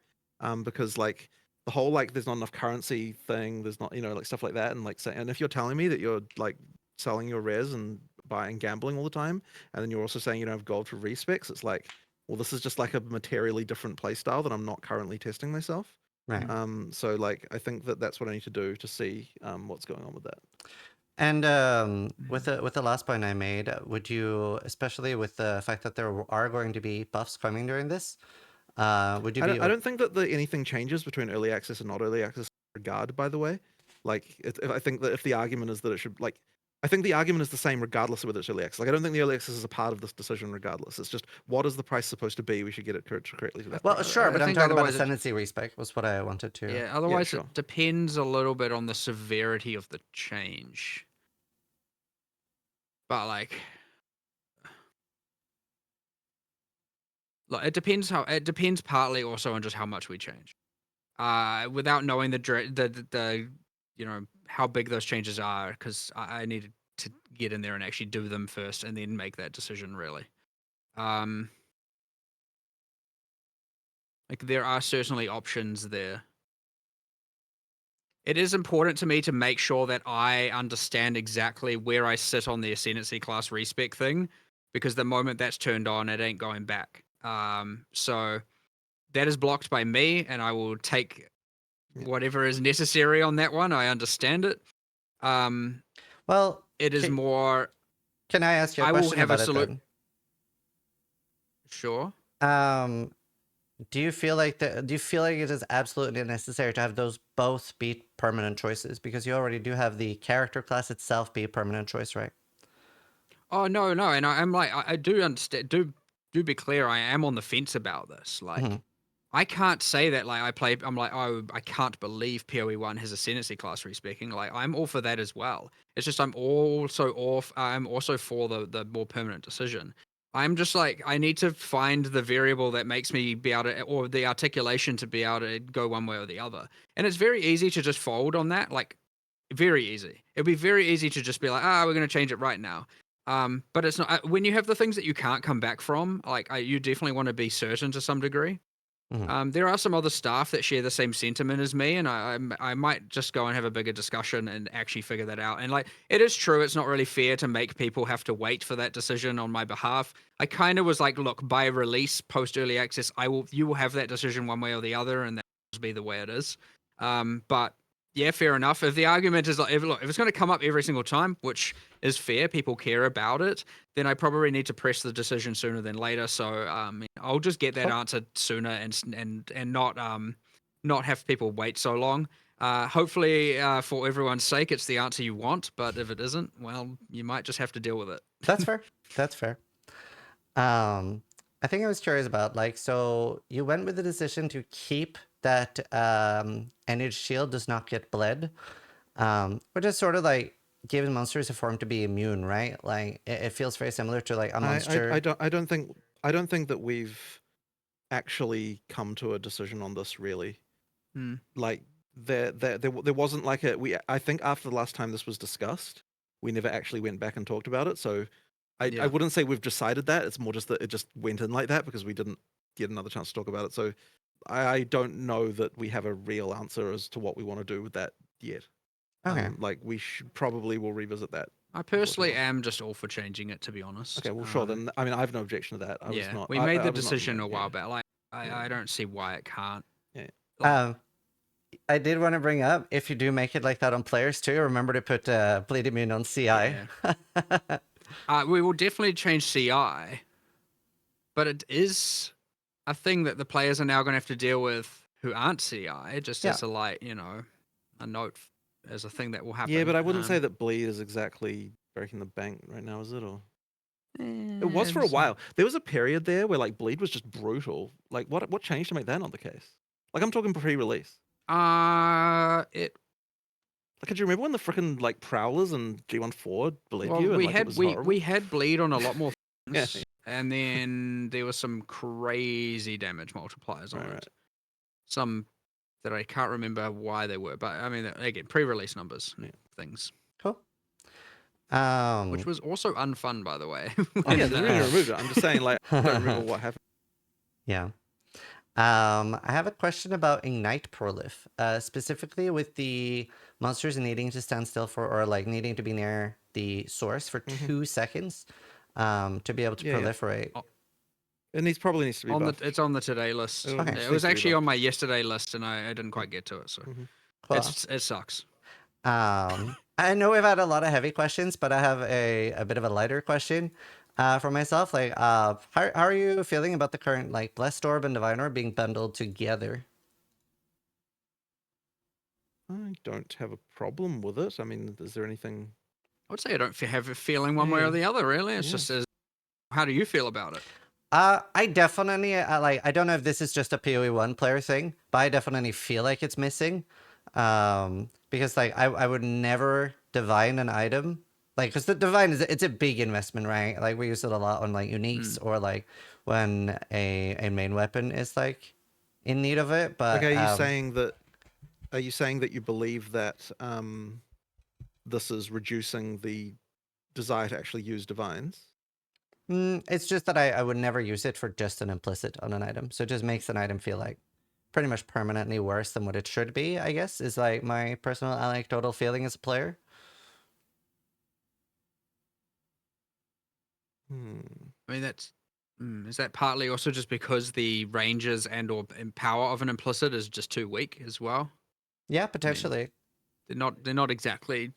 Because like the whole like there's not enough currency thing, there's not like stuff like that, and like and if you're telling me that you're like selling your rares and buying gambling all the time, and then you're also saying you don't have gold for respecs, it's like, well, this is just like a materially different playstyle that I'm not currently testing myself. Right. So like I think that that's what I need to do to see what's going on with that. And with the last point I made, would you, especially with the fact that there are going to be buffs coming during this, would you be? I don't think that anything changes between early access and not early access in regard, by the way. Like I think that if the argument is that it should like I think the argument is the same regardless of whether it's early access. Like I don't think the early access is a part of this decision regardless. It's just what is the price supposed to be? We should get it correctly to that Well, price. sure, I but I'm think talking about otherwise it, ascendancy respec was what I wanted to. yeah, otherwise sure. it depends a little bit on the severity of the change. But like it depends partly also on just how much we change. Without knowing the how big those changes are, because I needed to get in there and actually do them first and then make that decision really. Like there are certainly options there. It is important to me to make sure that I understand exactly where I sit on the ascendancy class respec thing, because the moment that's turned on, it ain't going back. So that is blocked by me, and I will take whatever is necessary on that one. I understand it. Well, It is more. Can I ask you a I will question have a about it then? Sure. Do you feel like do you feel like it is absolutely necessary to have those both be permanent choices? Because you already do have the character class itself be a permanent choice, right? Oh no, and I'm like I do understand. Do be clear. I am on the fence about this. Like Mhm. I can't say that. Like I'm like, oh, I can't believe PoE1 has ascendancy class respeccing. Like I'm all for that as well. It's just I'm also off. I'm also for the more permanent decision. I'm just like I need to find the variable that makes me be able to, or the articulation to be able to go one way or the other. And it's very easy to just fold on that. Like very easy. It'd be very easy to just be like, we're going to change it right now. But it's not. When you have the things that you can't come back from, like you definitely want to be certain to some degree. There are some other staff that share the same sentiment as me, and I might just go and have a bigger discussion and actually figure that out. And like, it is true, it's not really fair to make people have to wait for that decision on my behalf. I kind of was like, look, by release, post early access, you will have that decision one way or the other, and that will be the way it is. But yeah, fair enough. If the argument is like, if it's going to come up every single time, which is fair, people care about it, then I probably need to press the decision sooner than later. So I'll just get that answer sooner and not have people wait so long. Hopefully, for everyone's sake, it's the answer you want. But if it isn't, well, you might just have to deal with it. That's fair. That's fair. I think I was curious about like, so you went with the decision to keep that energy shield does not get bled, which is sort of like giving monsters a form to be immune, right? Like it feels very similar to like a monster. I don't think that we've actually come to a decision on this really. Like there wasn't like I think after the last time this was discussed, we never actually went back and talked about it. So I wouldn't say we've decided that. It's more just that it just went in like that because we didn't get another chance to talk about it. So I don't know that we have a real answer as to what we want to do with that yet. Okay. Like we probably will revisit that. I personally am just all for changing it, to be honest. Okay, well, sure. Then I mean, I have no objection to that. We made the decision a while back. Like I don't see why it can't. Yeah. Like, I did want to bring up, if you do make it like that on players too, remember to put bleed immune on CI. Yeah. We will definitely change CI, but it is a thing that the players are now going to have to deal with who aren't CI, just as a note as a thing that will happen. Yeah, but I wouldn't say that bleed is exactly breaking the bank right now, is it? Or it was for a while. There was a period there where like bleed was just brutal. Like what changed to make that not the case? Like I'm talking pre-release. It. Like, could you remember when the freaking like prowlers and G14 bled you? We and, had we had bleed on a lot more things, Yeah. and then there was some crazy damage multipliers on it. some that I can't remember why they were, but I mean, again, pre-release numbers, Yeah. things, Cool. which was also unfun, by the way. Oh yeah, when, the reason I removed it. I'm just saying, like, I don't remember what happened. Yeah. I have a question about Ignite Prolif, specifically with the monsters needing to stand still for, or like needing to be near the source for 2 seconds, to be able to Yeah, yeah. proliferate. It probably needs to be buffed. it's on the today list. It Okay. It needs was to be actually on buffed. my yesterday list, and I didn't quite get to it, so Cool. it sucks. I know we've had a lot of heavy questions, but I have a bit of a lighter question for myself. Like, how are you feeling about the current like Blessed Orb and Divine Orb being bundled together? I don't have a problem with it. I mean, is there anything? I would say I don't have a feeling one way or Yeah. the other, really. It's Yeah. just how do you feel about it? I definitely like. I don't know if this is just a PoE1 player thing, but I definitely feel like it's missing. Because like I would never divine an item, like because the divine it's a big investment, right? Like we use it a lot on like uniques or like when a main weapon is like in need of it. But Okay, are you saying that? Are you saying that you believe that this is reducing the desire to actually use divines? it's just that I would never use it for just an implicit on an item, so it just makes an item feel like pretty much permanently worse than what it should be, I guess, is like my personal anecdotal feeling as a player. I mean, is that partly also just because the ranges and or power of an implicit is just too weak as well? Yeah, potentially. They're not exactly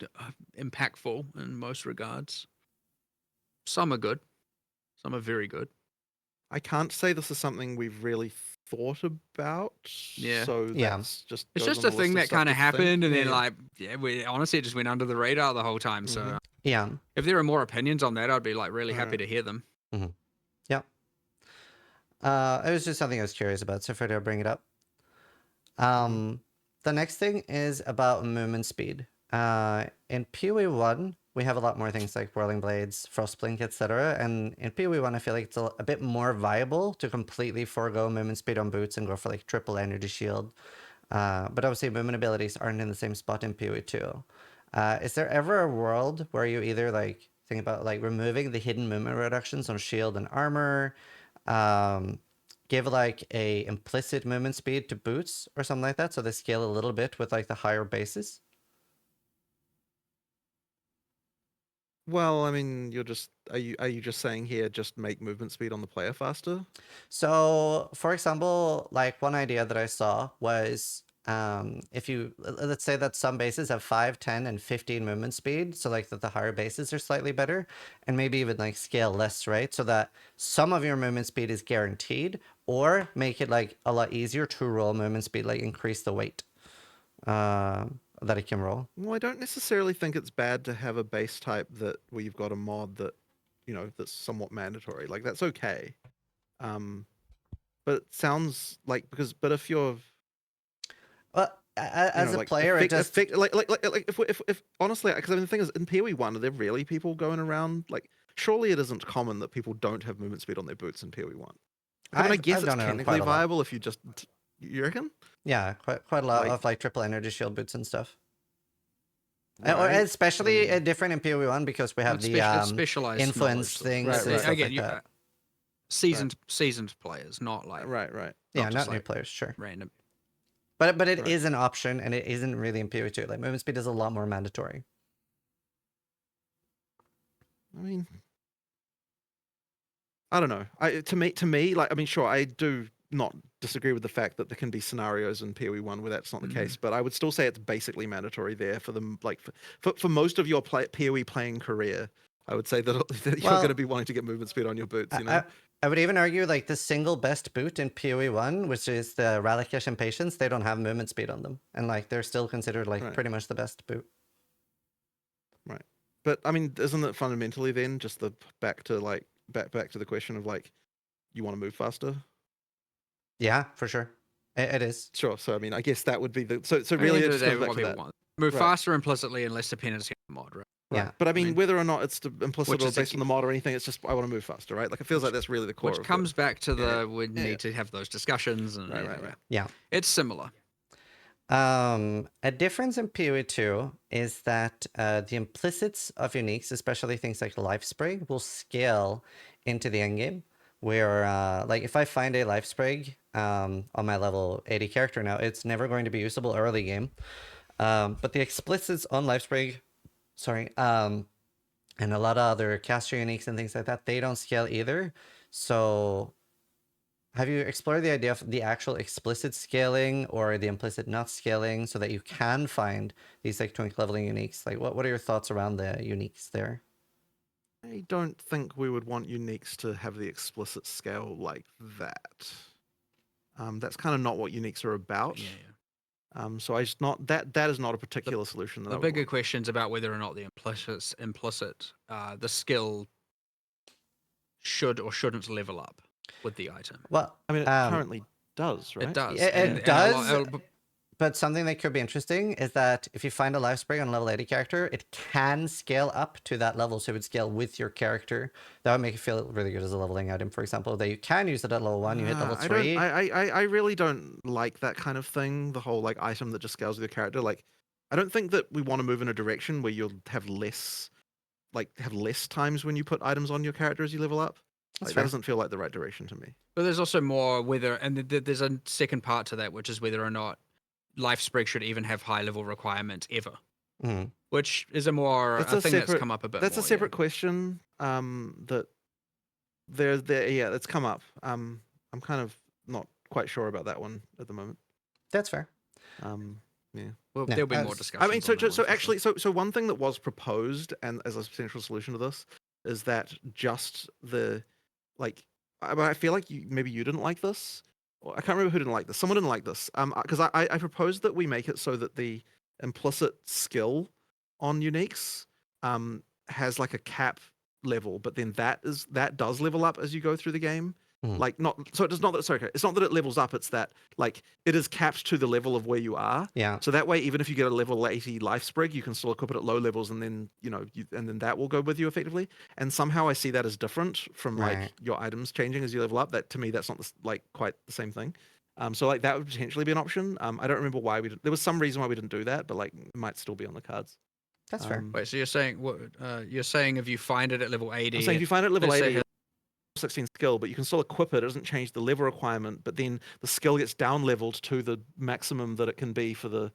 impactful in most regards. Some are good, some are very good. I can't say this is something we've really thought about. Yeah. So Yeah. that's just It's goes just on a the list thing of that stuff kind of to think. happened, and then Yeah. like, yeah, we honestly it just went under the radar the whole time. So Yeah. if there are more opinions on that, I'd be like really happy Alright. to hear them. Yeah. It was just something I was curious about, so far to bring it up. The next thing is about movement speed. In PoE 1, we have a lot more things like Whirling Blades, Frostblink, etc. And in PoE 1, I feel like it's a bit more viable to completely forego movement speed on boots and go for like triple energy shield. But obviously, movement abilities aren't in the same spot in PoE 2. Is there ever a world where you either like think about like removing the hidden movement reductions on shield and armor, give like a implicit movement speed to boots or something like that, so they scale a little bit with like the higher bases? Well, I mean, are you just saying here just make movement speed on the player faster? So, for example, like one idea that I saw was if you let's say that some bases have 5, 10, and 15 movement speed, so like that the higher bases are slightly better, and maybe even like scale less, right? So that some of your movement speed is guaranteed, or make it like a lot easier to roll movement speed, like increase the weight that it can roll. Well, I don't necessarily think it's bad to have a base type where you've got a mod that, that's somewhat mandatory. Like that's okay. But it sounds like but if you're Well, as a like player, it just like if honestly, because I mean the thing is in PoE1, are there really people going around like? Surely it isn't common that people don't have movement speed on their boots in PoE1. I mean, I guess I've it's done it on technically quite a lot. viable if you just. You reckon? Yeah, quite a lot Like- of like triple energy shield boots and stuff. Or Right. especially different in PoE1 because we have It's the specialized influence knowledge, things Right, and right. stuff Again, like that. seasoned players, not like Right. Yeah, just not new like players, sure. random. But it is Right. an option, and it isn't really in PoE2. Like movement speed is a lot more mandatory. I mean, I don't know. To me, like I mean, sure, I do not disagree with the fact that there can be scenarios in PoE1 where that's not the case, but I would still say it's basically mandatory there for them. Like for most of your PoE playing career, I would say that you're Well, going to be wanting to get movement speed on your boots. You know. I would even argue like the single best boot in PoE1, which is the Ralakesh and Patience, they don't have movement speed on them, and like they're still considered like Right. pretty much the best boot. Right. But I mean, isn't it fundamentally then just back to the question of like, you want to move faster? Yeah, for sure, it is. Sure. So I mean, I guess that would be so At the really end it of just the day, comes back what to people that. want. Move Right. faster implicitly and less dependency on the mod, right? Yeah. But I mean, whether or not it's implicit Which or is based on the mod or anything, it's just I want to move faster, right? Like it feels like that's really the core. Which of comes back to Yeah, the we yeah. need to have those discussions and Right. Yeah. It's similar. A difference in PoE2 is that the implicits of uniques, especially things like life sprig, will scale into the endgame. Where, like, if I find a life sprig on my level 80 character now, it's never going to be usable early game. But the explicits on life sprig, and a lot of other caster uniques and things like that, they don't scale either. So have you explored the idea of the actual explicit scaling or the implicit not scaling so that you can find these like twink leveling uniques? Like what are your thoughts around the uniques there? I don't think we would want uniques to have the explicit scale like that. That's kind of not what uniques are about. So I just not that is not a particular solution. That The I would bigger want. questions about whether or not the implicit, the skill should or shouldn't level up with the item. Well, I mean, it currently does, right? It does. It does. But something that could be interesting is that if you find a life sprig on a level 80 character, it can scale up to that level. So it would scale with your character. That would make it feel really good as a leveling item, for example. That you can use it at level 1, you hit level 3. I really don't like that kind of thing. The whole like item that just scales with your character. Like, I don't think that we want to move in a direction where you'll have less times when you put items on your character as you level up. Like, that doesn't feel like the right direction to me. But there's also more whether, and there's a second part to that, which is whether or not life sprig should even have high level requirements ever, which is a thing that's come up a bit. That's a separate question. That it's come up. I'm kind of not quite sure about that one at the moment. That's fair. Yeah. Well, there'll be more discussion. I mean, so actually, so one thing that was proposed and as a potential solution to this is that just the like. I feel like maybe you didn't like this. I can't remember who didn't like this. Someone didn't like this. Because I proposed that we make it so that the implicit skill on uniques has like a cap level, but then that does level up as you go through the game. Like it's not that it levels up, it's that like it is capped to the level of where you are. Yeah. So that way, even if you get a level 80 life sprig, you can still equip it at low levels, and then and then that will go with you effectively. And somehow I see that as different from like your items changing as you level up. That to me, that's not like quite the same thing. So like that would potentially be an option. I don't remember why there was some reason why we didn't do that, but like it might still be on the cards. That's fair. Wait, so you're saying you're saying if you find it at level 80, I'm saying if you find it at level 80. 16 skill, but you can still equip it. It doesn't change the level requirement, but then the skill gets down leveled to the maximum that it can be for the.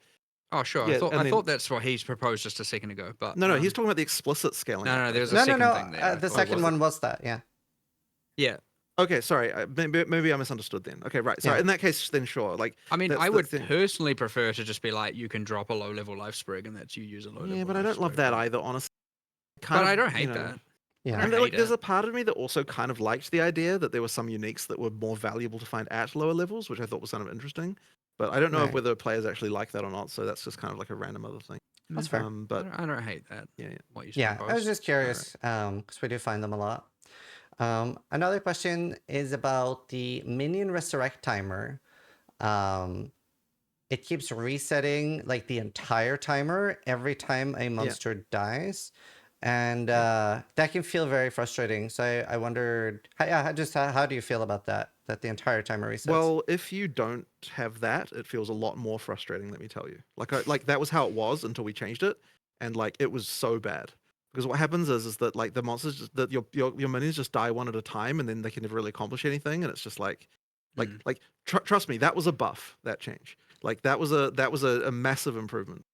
Oh sure, Yeah, I thought that's what he's proposed just a second ago, but no, he's talking about the explicit scaling. No, there's a second thing there. The second one was that, yeah. Yeah. Okay, sorry. Maybe I misunderstood then. Okay, right. So in that case, then sure. Like, I mean, I would personally prefer to just be like, you can drop a low level life sprig, and that's you use a low level. Yeah, but I don't love that either, honestly. But I don't hate that. Yeah. And like, there's a part of me that also kind of liked the idea that there were some uniques that were more valuable to find at lower levels, which I thought was kind of interesting. But I don't know whether players actually like that or not. So that's just kind of like a random other thing. That's fair. But I don't hate that. Yeah. What you I was just curious because we do find them a lot. Another question is about the minion resurrect timer. It keeps resetting like the entire timer every time a monster dies. And that can feel very frustrating. So I wondered, how do you feel about that? That the entire timer resets? Well, if you don't have that, it feels a lot more frustrating. Let me tell you. Like that was how it was until we changed it, and like it was so bad. Because what happens is that like the monsters, that your minions just die one at a time, and then they can never really accomplish anything, and it's just trust me, that was a buff. That change, like that was a massive improvement.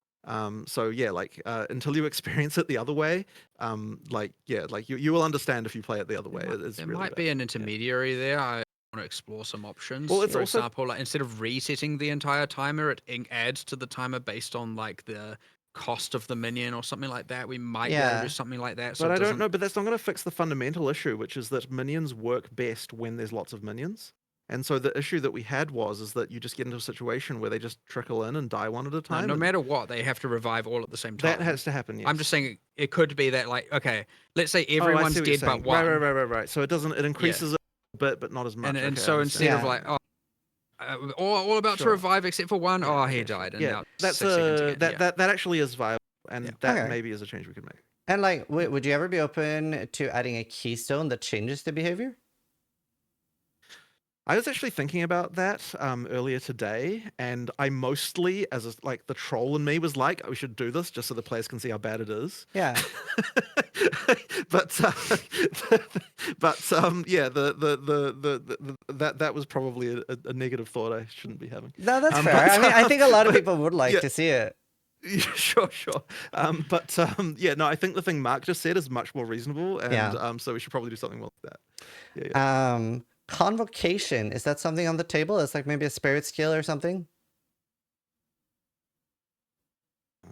So yeah, like until you experience it the other way, you will understand if you play it the other way. There might be an intermediary there. I want to explore some options. Well, it's for also, example, like instead of resetting the entire timer, it adds to the timer based on like the cost of the minion or something like that. We might be able to do something like that. But I don't know. But that's not going to fix the fundamental issue, which is that minions work best when there's lots of minions. And so the issue that we had is that you just get into a situation where they just trickle in and die one at a time. No matter what, they have to revive all at the same time. That has to happen, yes. I'm just saying it could be that, like, okay, let's say everyone's dead but one. Right. So it increases a bit, but not as much. And so instead of like, all about to revive except for one, he died. And now that actually is viable, and that maybe is a change we could make. And like, would you ever be open to adding a keystone that changes the behavior? I was actually thinking about that earlier today, and I mostly, like the troll in me, was like, "Oh, we should do this just so the players can see how bad it is." Yeah. but yeah, that was probably a negative thought I shouldn't be having. No, that's fair. But I mean, I think a lot of people would like yeah, to see it. yeah, sure. Yeah, no, I think the thing Mark just said is much more reasonable, and Yeah. so we should probably do something more like that. Yeah. Convocation, is that something on the table? It's like maybe a spirit skill or something?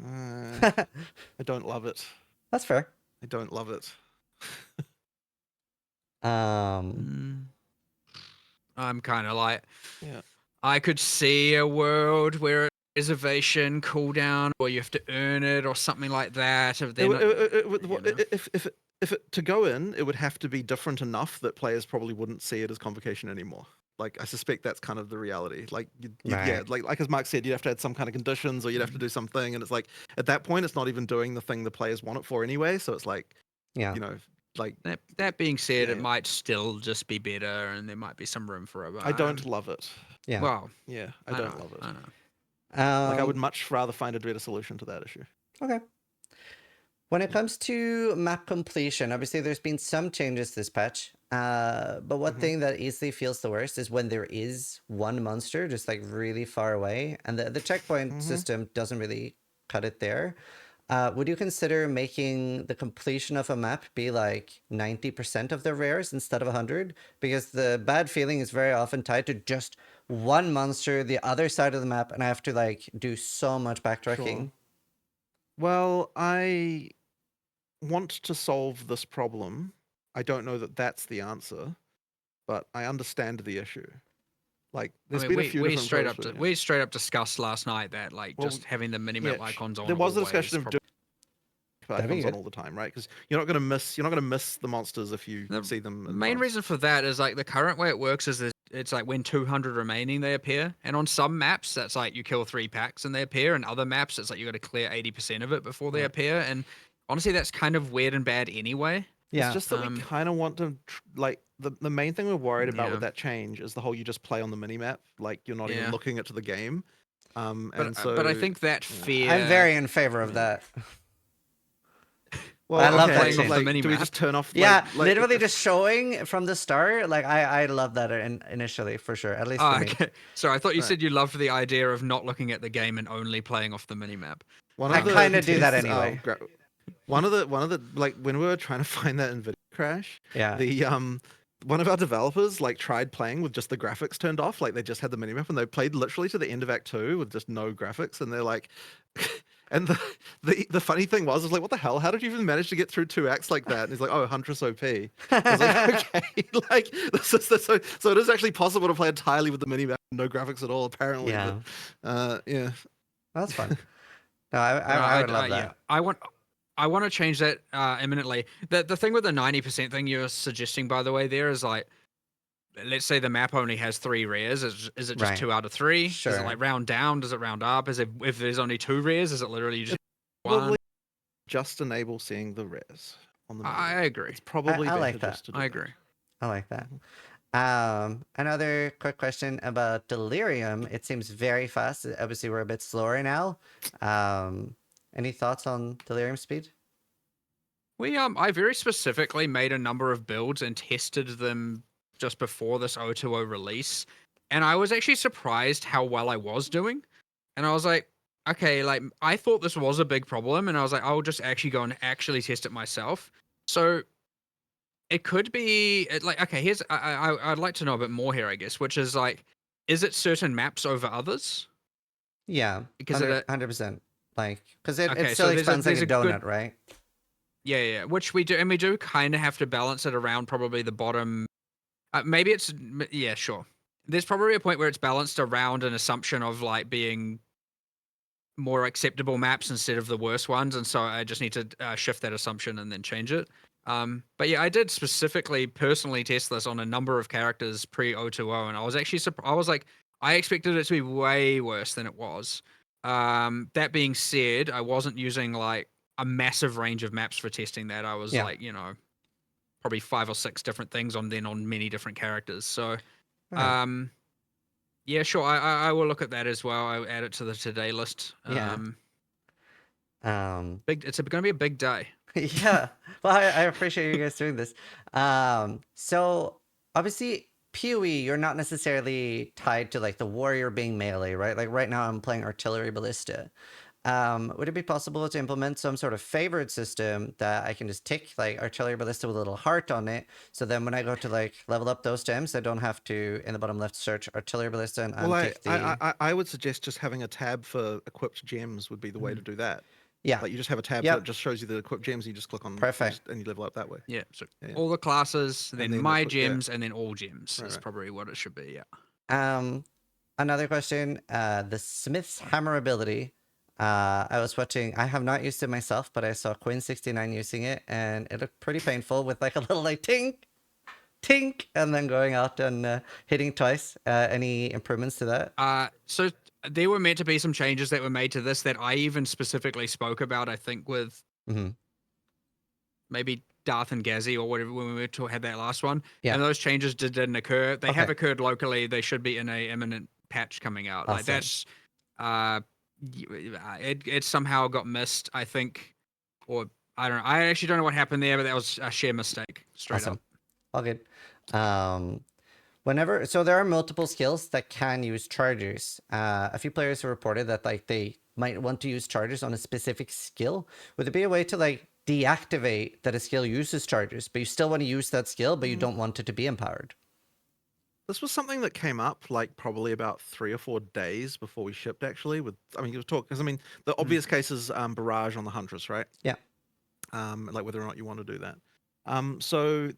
I don't love it. That's fair. I don't love it. Um, I'm kind of like, Yeah. I could see a world where reservation cooldown, or you have to earn it, or something like that. If they're not, If it to go in, it would have to be different enough that players probably wouldn't see it as convocation anymore. Like, I suspect that's kind of the reality. Like, yeah, Right. like as Mark said, you'd have to add some kind of conditions, or you'd have to do something, and it's like at that point, it's not even doing the thing the players want it for anyway. So it's like, Yeah. you know, like that being said, Yeah, it yeah. might still just be better, and there might be some room for it. I don't love it. Yeah. Well, Yeah, I I don't know, love it. I know. Like, I would much rather find a better solution to that issue. Okay. When it comes to map completion, obviously there's been some changes this patch. But one thing that easily feels the worst is when there is one monster just like really far away, and the checkpoint system doesn't really cut it there. Would you consider making the completion of a map be like 90% of the rares instead of 100? Because the bad feeling is very often tied to just one monster, the other side of the map, and I have to like do so much backtracking. Sure. Well, I want to solve this problem. I don't know that that's the answer, but I understand the issue. Like, there's been a few we different straight approaches, up yeah. we straight up discussed last night that like Well, just having the minimap icons on. there was a always discussion of prob- doing That'd be icons on good. all the time, right? Because you're not gonna miss the monsters if you The see them. In main advance. reason for that is like the current way it works is it's like when 200 remaining they appear, and on some maps that's like you kill 3 packs and they appear, and other maps it's like you got to clear 80% of it before they Right. appear, and honestly that's kind of weird and bad anyway. Yeah. It's just that we kind of want to like the main thing we're worried about Yeah. with that change is the whole you just play on the minimap, like you're not even Yeah. looking into the game. And But so but I think that fear. I'm very in favor of that. well, I love that okay, change. like, The do we minimap. just turn off? Yeah, like, literally just showing from the start. Like I love that initially for sure. At least for me. Okay. So I thought you Right. said you loved the idea of not looking at the game and only playing off the minimap. One I of the kinda do that tests, anyway. one of the like when we were trying to find that NVIDIA crash, Yeah. the one of our developers like tried playing with just the graphics turned off, like they just had the minimap and they played literally to the end of Act 2 with just no graphics, and they're like, and the funny thing was like, what the hell? How did you even manage to get through 2 acts like that? And he's like, oh, Huntress OP. I was like, okay, like so it is actually possible to play entirely with the minimap, no graphics at all, apparently. Yeah. But, yeah. That's fun. No, I would love that. Yeah, I want to change that imminently. The thing with the 90% thing you're suggesting, by the way, there is like, let's say the map only has 3 rares. Is it just Right. 2 out of 3? Does Sure. it like round down? Does it round up? Is it if there's only 2 rares? Is it literally just Probably one? just enable seeing the res on the I minimap. agree. It's probably I better like that. just to do I that. agree. I like that. Another quick question about Delirium. It seems very fast. Obviously, we're a bit slower now. Any thoughts on Delirium speed? I very specifically made a number of builds and tested them just before this 020 release, and I was actually surprised how well I was doing. And I was like, okay, like I thought this was a big problem, and I was like, I'll just actually go and actually test it myself. So it could be like, okay, here's I'd like to know a bit more here, I guess, which is like, is it certain maps over others? Yeah, Because 100%. Like, because it Okay, still so expands like there's a a good- donut, right? Yeah, which we do, and we do kind of have to balance it around probably the bottom. Maybe it's yeah, sure. There's probably a point where it's balanced around an assumption of like being more acceptable maps instead of the worst ones, and so I just need to shift that assumption and then change it. But yeah, I did specifically personally test this on a number of characters pre 020, and I was actually I was like, I expected it to be way worse than it was. That being said, I wasn't using like a massive range of maps for testing that. I was Yeah. like, probably 5 or 6 different things on many different characters. So, Okay. yeah, sure. I will look at that as well. I'll add it to the today list. Yeah. It's going to be a big day. Yeah. Well, I appreciate you guys doing this. So obviously PoE, you're not necessarily tied to like the warrior being melee, right? Like right now I'm playing artillery ballista. Would it be possible to implement some sort of favored system that I can just tick like artillery ballista with a little heart on it? So then when I go to like level up those gems, I don't have to in the bottom left search artillery ballista and Well, tick the I would suggest just having a tab for equipped gems would be the way to do that. yeah. Like you just have a tab that just shows you the equipped gems, and you just click on Perfect. and you level up that way. Yeah. So Yeah. all the classes, then then my equip- yeah. gems, and then all gems is Right. probably what it should be. Yeah. Another question, the Smith's Hammer ability. I was watching, I have not used it myself, but I saw Quinn69 using it, and it looked pretty painful with like a little like tink, tink, and then going out and hitting twice. Any improvements to that? So there were meant to be some changes that were made to this that I even specifically spoke about, I think, with maybe Darth and Gazzy or whatever when we had that last one. Yeah. And those changes didn't occur. They have Okay. occurred locally. They should be in a imminent patch coming out. Like Awesome. that's it somehow got missed, I think, or I don't know. I actually don't know what happened there, but that was a sheer mistake, straight Awesome. up. All good. Whenever, so there are multiple skills that can use chargers. A few players have reported that like they might want to use chargers on a specific skill. Would there be a way to like deactivate that a skill uses chargers, but you still want to use that skill, but you don't want it to be empowered? This was something that came up like probably about 3 or 4 days before we shipped. Actually, it was talk because the obvious case is barrage on the Huntress, right? Yeah. Like whether or not you want to do that. So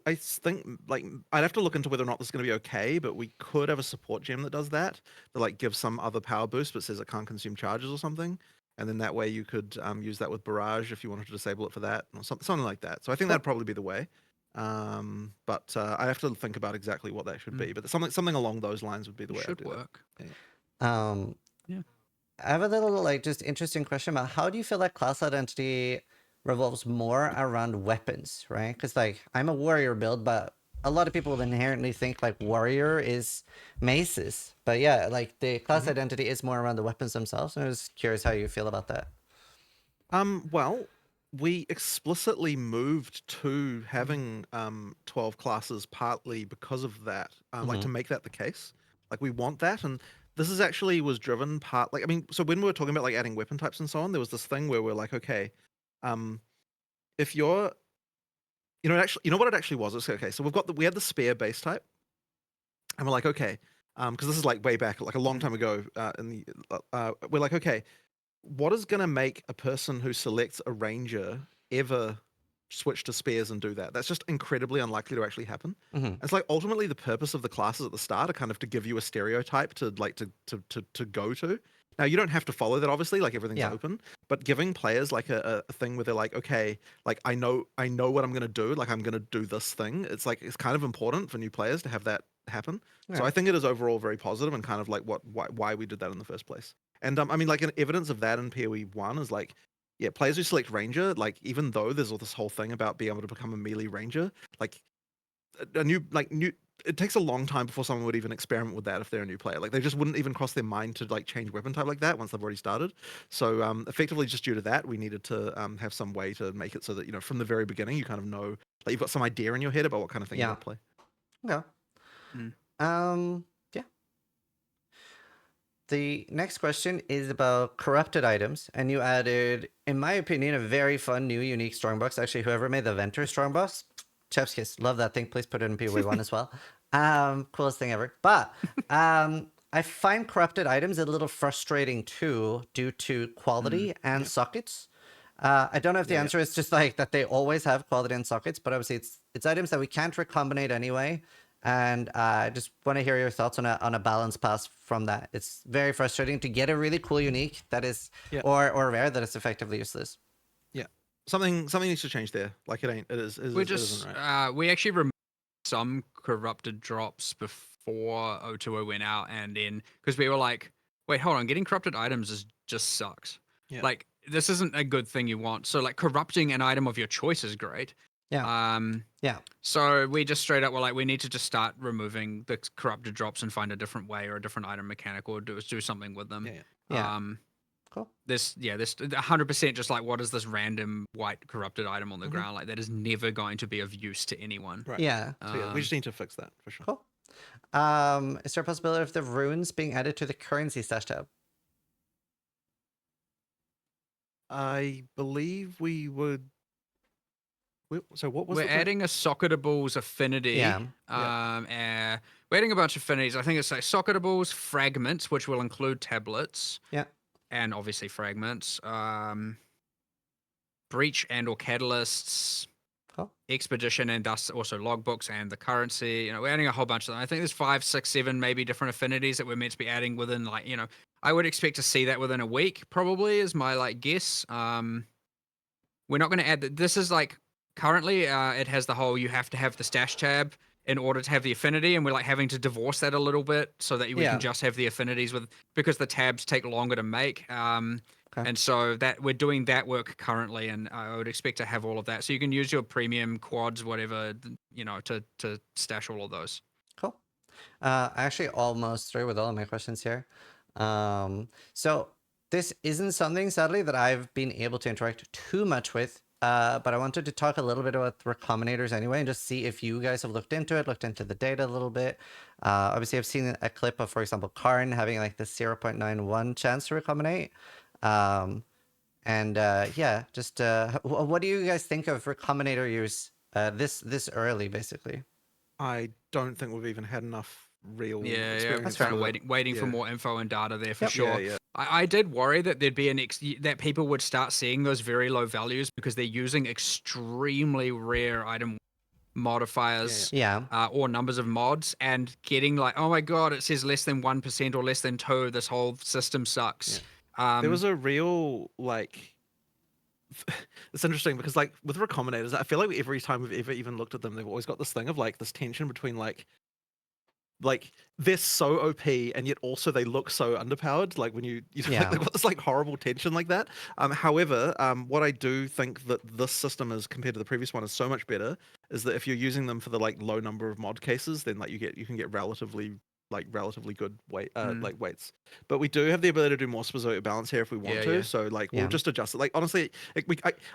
I think like I'd have to look into whether or not this is going to be okay, but we could have a support gem that does that like gives some other power boost, but says it can't consume charges or something, and then that way you could use that with barrage if you wanted to disable it for that or something like that. So I think that'd probably be the way. But I have to think about exactly what that should be, but something along those lines would be the way. Should I'd do work. Yeah. I have a little like just interesting question about how do you feel like class identity revolves more around weapons, right? Because like I'm a warrior build, but a lot of people inherently think like warrior is maces. But yeah, like the class identity is more around the weapons themselves. And I was curious how you feel about that. Well, we explicitly moved to having 12 classes partly because of that, like to make that the case. Like we want that, and this is actually was driven part like so when we were talking about like adding weapon types and so on, there was this thing where we're like, okay, if you're you know what it actually was? It's okay, so we had the spear base type, and we're like, okay, because this is like way back, like a long time ago, we're like, okay, what is going to make a person who selects a ranger ever switch to spears and do that? That's just incredibly unlikely to actually happen. It's like ultimately the purpose of the classes at the start are kind of to give you a stereotype to like to go to. Now you don't have to follow that, obviously, like everything's open, but giving players like a thing where they're like, okay, like I know what I'm gonna do, like I'm gonna do this thing. It's like it's kind of important for new players to have that happen. So I think it is overall very positive and kind of like why we did that in the first place. And like an evidence of that in PoE 1 is like, yeah, players who select Ranger, like even though there's all this whole thing about being able to become a melee Ranger, like it takes a long time before someone would even experiment with that if they're a new player. Like they just wouldn't even cross their mind to like change weapon type like that once they've already started. So effectively just due to that, we needed to have some way to make it so that, from the very beginning, you kind of know, like you've got some idea in your head about what kind of thing you want to play. Okay. Yeah. The next question is about corrupted items, and you added, in my opinion, a very fun new unique strongbox. Actually, whoever made the Venter strongbox, chef's kiss, love that thing. Please put it in PoE 1 as well. Coolest thing ever. But I find corrupted items a little frustrating too, due to quality and sockets. I don't know if the answer is just like that they always have quality and sockets, but obviously it's items that we can't recombinate anyway. And I just want to hear your thoughts on a balance pass from that. It's very frustrating to get a really cool unique that is or rare that is effectively useless. Yeah, something needs to change there. Like it isn't right. We actually removed some corrupted drops before O2O went out, and then because we were like, wait, hold on, getting corrupted items just sucks. Yeah. Like this isn't a good thing you want. So like corrupting an item of your choice is great. Yeah. Yeah. So we just straight up were like, we need to just start removing the corrupted drops and find a different way or a different item mechanic or do something with them. Yeah. Cool. This 100% just like, what is this random white corrupted item on the ground? Like that is never going to be of use to anyone. Right. Yeah. So yeah, we just need to fix that for sure. Cool. Is there a possibility of the runes being added to the currency stash tab? I believe we would. So what was We're the plan? adding a socketables affinity. Yeah. We're adding a bunch of affinities. I think it's like socketables, fragments, which will include tablets. Yeah. And obviously fragments. Breach and or catalysts. Cool. Expedition and thus also logbooks and the currency. You know, we're adding a whole bunch of them. I think there's 5, 6, 7 maybe different affinities that we're meant to be adding within like, you know, I would expect to see that within a week probably is my like guess. We're not going to add that. This is like currently it has the whole you have to have the stash tab in order to have the affinity, and we're like having to divorce that a little bit so that we Yeah. can just have the affinities with because the tabs take longer to make. And so that we're doing that work currently, and I would expect to have all of that. So you can use your premium quads, whatever, you know, to stash all of those. Cool. Actually almost through with all of my questions here. So this isn't something, sadly, that I've been able to interact too much with, but I wanted to talk a little bit about recombinators anyway, and just see if you guys have looked into it, looked into the data a little bit. Obviously, I've seen a clip of, for example, Karn having like the 0.91 chance to recombinate. Yeah, just what do you guys think of recombinator use this early, basically? I don't think we've even had enough real Yeah, experience. kind of with it. waiting for more info and data there for Yep. sure. Yeah. I did worry that there'd be that people would start seeing those very low values because they're using extremely rare item modifiers Yeah. or numbers of mods and getting like, oh my god, it says less than 1% or less than 2. This whole system sucks. There was a real like. It's interesting because like with recombinators, I feel like every time we've ever even looked at them, they've always got this thing of like this tension between like they're so OP and yet also they look so underpowered. Like when you Yeah. they've got this like horrible tension like that. However, what I do think that this system is compared to the previous one is so much better is that if you're using them for the like low number of mod cases, then like you can get relatively good like weights. But we do have the ability to do more specific balance here if we want to. Yeah. So like Yeah. we'll just adjust it. Like honestly,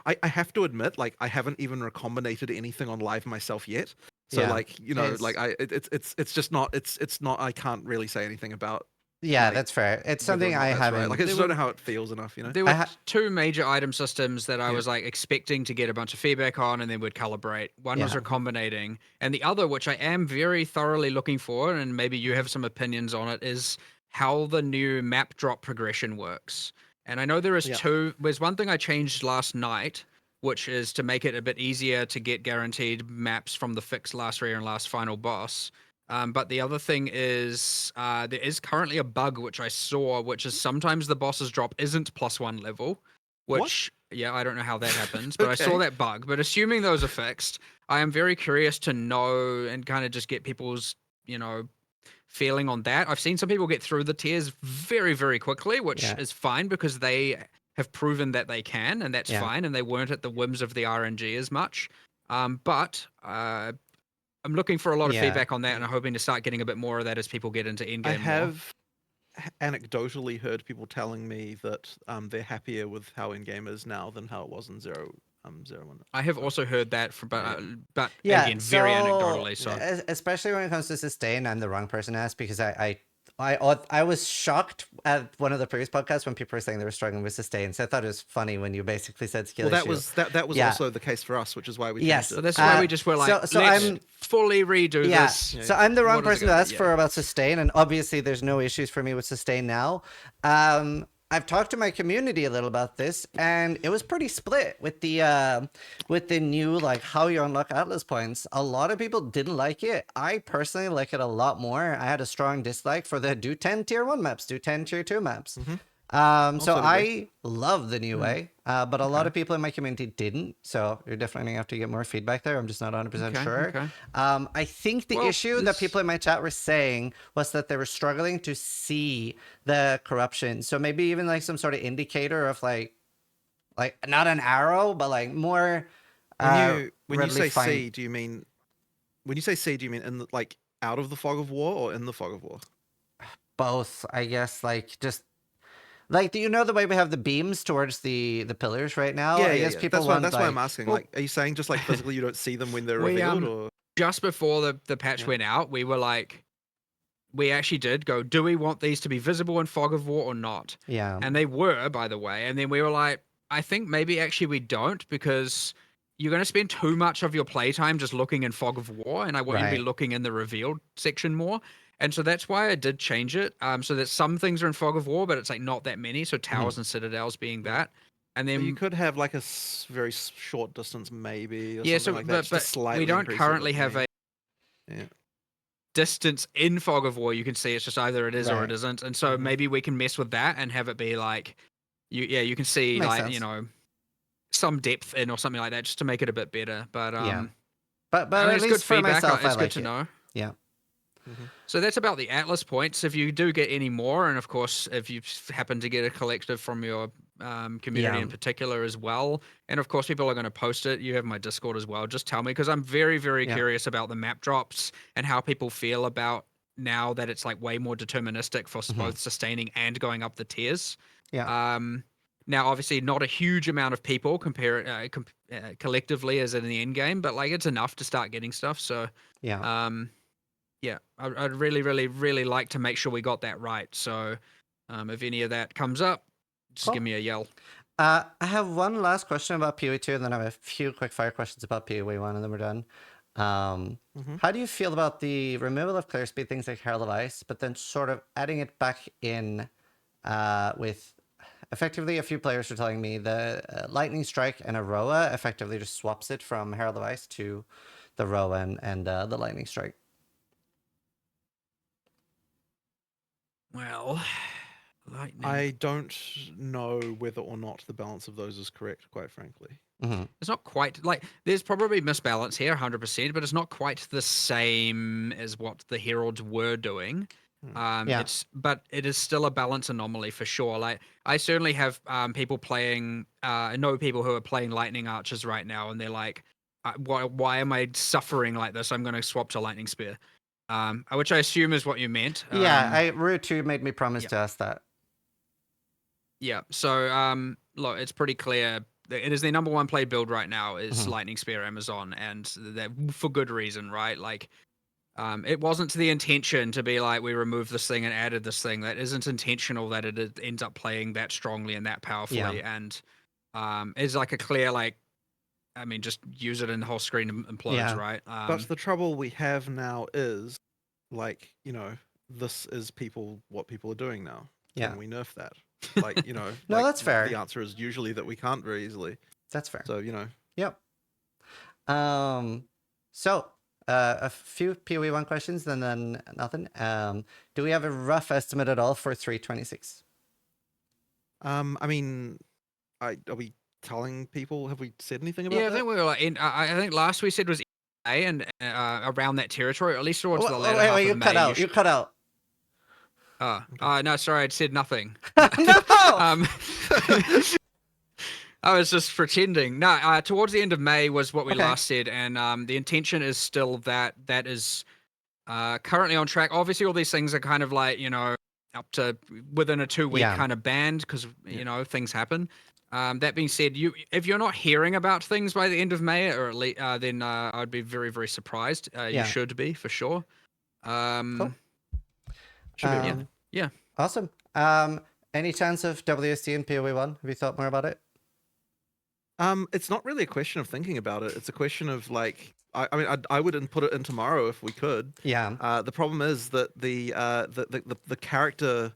I have to admit, like I haven't even recombinated anything on live myself yet. So Yeah. like, you know, It's- like it's just not it's not I can't really say anything about Yeah, like, that's fair. It's whether or something not I that's haven't. right. Like I just don't know how it feels enough, you know. There were 2 major item systems that I Yeah. was like expecting to get a bunch of feedback on and then would calibrate. One was Yeah. recombinating, and the other, which I am very thoroughly looking for, and maybe you have some opinions on it, is how the new map drop progression works. And I know there is Yeah. 2. There's one thing I changed last night, which is to make it a bit easier to get guaranteed maps from the fixed last rare and last final boss. But the other thing is there is currently a bug which I saw, which is sometimes the boss's drop isn't +1 level, which, yeah, I don't know how that happens, but I saw Okay. that bug. But assuming those are fixed, I am very curious to know and kind of just get people's, you know, feeling on that. I've seen some people get through the tiers very, very quickly, which Yeah. is fine because they have proven that they can, and that's Yeah. fine, and they weren't at the whims of the RNG as much. But I'm looking for a lot of Yeah. feedback on that, and I'm hoping to start getting a bit more of that as people get into endgame I more. have anecdotally heard people telling me that they're happier with how in-game is now than how it was in 0.1. I have also heard that, but Yeah, again, very anecdotally. So especially when it comes to sustain, I'm the wrong person to ask because I was shocked at one of the previous podcasts when people were saying they were struggling with sustain. So I thought it was funny when you basically said skill Well, issue. that was Yeah. also the case for us, which is why we Yes. changed so it. that's why we just were like, so let's I'm- fully redo Yeah. this. So I'm the wrong What is it person to gonna ask be? for about sustain, and obviously there's no issues for me with sustain now. I've talked to my community a little about this, and it was pretty split with the new like how you unlock Atlas points. A lot of people didn't like it. I personally like it a lot more. I had a strong dislike for the do 10 tier 1 maps, do 10 tier 2 maps. Mhm. So Also I agree. love the new way, but a lot Okay. of people in my community didn't. So you're definitely gonna have to get more feedback there. I'm just not 100% sure. Okay. I think the Well, issue that people in my chat were saying was that they were struggling to see the corruption. So maybe even like some sort of indicator of like like not an arrow, but like more When you readily say find sea, do you mean in the, like out of the fog of war or in the fog of war? both, I guess. Like just like, do you know the way we have the beams towards the pillars right now? Yeah, I yeah, guess yeah. people want That's why I'm like, asking. Well, Like, are you saying just like physically you don't see them when they're we revealed, or just before the patch Yeah. went out, we were like, we actually did go, do we want these to be visible in Fog of War or not? yeah, And they were, by the way. And then we were like, I think maybe actually we don't, because you're going to spend too much of your playtime just looking in Fog of War, and I want you to be right. looking in the revealed section more. And so that's why I did change it. So that some things are in Fog of War, but it's like not that many. So towers and citadels being Yeah. that. And But you then could have like a very short distance, maybe, or yeah, something so like that, just to but slightly we don't increase it, currently but, have a yeah. distance in Fog of War. You can see it's just either it is or it Right. isn't. And so Mhm. maybe we can mess with that and have it be like you can see Makes like, sense. some depth in or something like that just to make it a bit better. But Yeah. I But mean, at it's good least for feedback. myself, I It's good like to it. know. Yeah. Mhm. So that's about the Atlas points. If you do get any more, and of course, if you happen to get a collective from your community Yeah. in particular as well, and of course, people are going to post it. You have my Discord as well. Just tell me, because I'm very, very Yeah. curious about the map drops and how people feel about now that it's like way more deterministic for both sustaining and going up the tiers. Yeah. Now, obviously, not a huge amount of people collectively as in the end game, but like it's enough to start getting stuff. So, Yeah. yeah, I'd really, really, really like to make sure we got that right. So, if any of that comes up, just give Cool. me a yell. I have one last question about PoE2, and then I have a few quick fire questions about PoE1, and then we're done. Mhm. How do you feel about the removal of clear speed, things like Herald of Ice, but then sort of adding it back in with effectively a few players are telling me the Lightning Strike and Aroa effectively just swaps it from Herald of Ice to the Rowan and the Lightning Strike. Well, lightning. I don't know whether or not the balance of those is correct, quite frankly. It's not quite like there's probably misbalance here, 100%, but it's not quite the same as what the Heralds were doing. Yeah. But it is still a balance anomaly for sure. Like I certainly have people playing, I know people who are playing Lightning Archers right now, and they're like, why am I suffering like this? I'm going to swap to Lightning Spear, which I assume is what you meant. Yeah, Root 2 made me promise yeah. to ask that. Yeah. So, look, it's pretty clear. It is the number one played build right now is Lightning Spear Amazon, and that for good reason, right? Like, it wasn't to the intention to be like we removed this thing and added this thing. That isn't intentional. That it ends up playing that strongly and that powerfully, and it's like a clear like. I mean, just use it and the whole screen implodes, Yeah. right? But the trouble we have now is, like, this is what people are doing now. Yeah. Can we nerf that? Like, No, like, that's fair. The answer is usually that we can't very easily. That's fair. So, Yep. So a few PoE1 questions and then nothing. Do we have a rough estimate at all for 326? I mean, are we telling people? Have we said anything about yeah, I that? think we were like. I think last we said was A and around that territory, or at least towards the latter wait, half wait, of you May. cut out. You cut out. No, sorry, I'd said nothing. No! I was just pretending. No, towards the end of May was what we Okay. last said, and the intention is still that is currently on track. Obviously, all these things are kind of like up to within a 2-week Yeah. kind of band because things happen. That being said, if you're not hearing about things by the end of May, or at least, then I'd be very, very surprised. Yeah. You should be for sure. Cool. Should be around. Yeah. Awesome. Any chance of WSD in PoE1? Have you thought more about it? It's not really a question of thinking about it. It's a question of like, I mean, I would put it in tomorrow if we could. Yeah. The problem is that the character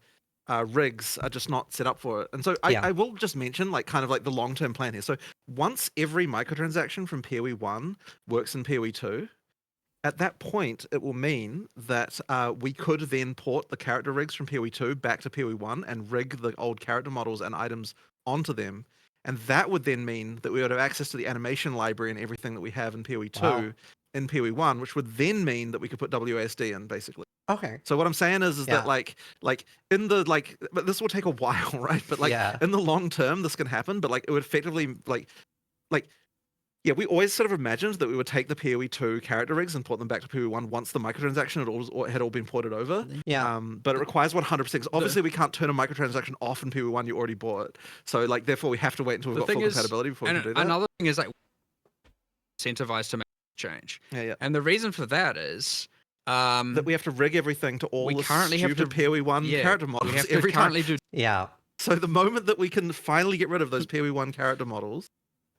rigs are just not set up for it. And so Yeah. I will just mention like kind of like the long-term plan here. So once every microtransaction from PoE 1 works in PoE 2, at that point, it will mean that we could then port the character rigs from PoE 2 back to PoE 1 and rig the old character models and items onto them. And that would then mean that we would have access to the animation library and everything that we have in PoE 2 Wow. in PoE 1, which would then mean that we could put WASD in, basically. Okay. So what I'm saying is Yeah. that like in the but this will take a while, right? But like Yeah. in the long term, this can happen. But like it would effectively like yeah, we always sort of imagined that we would take the PoE 2 character rigs and port them back to PoE 1 once the microtransaction had all been ported over. Yeah. But it requires 100%. Because obviously, we can't turn a microtransaction off in PoE 1 you already bought. So like therefore, we have to wait until we've got full compatibility before we can do that. Another thing is like incentivized to make change. Yeah. And the reason for that is That we have to rig everything to all we the currently have stupid to- PoE 1 character we models have to every time. currently do Yeah. So the moment that we can finally get rid of those PoE 1 character models,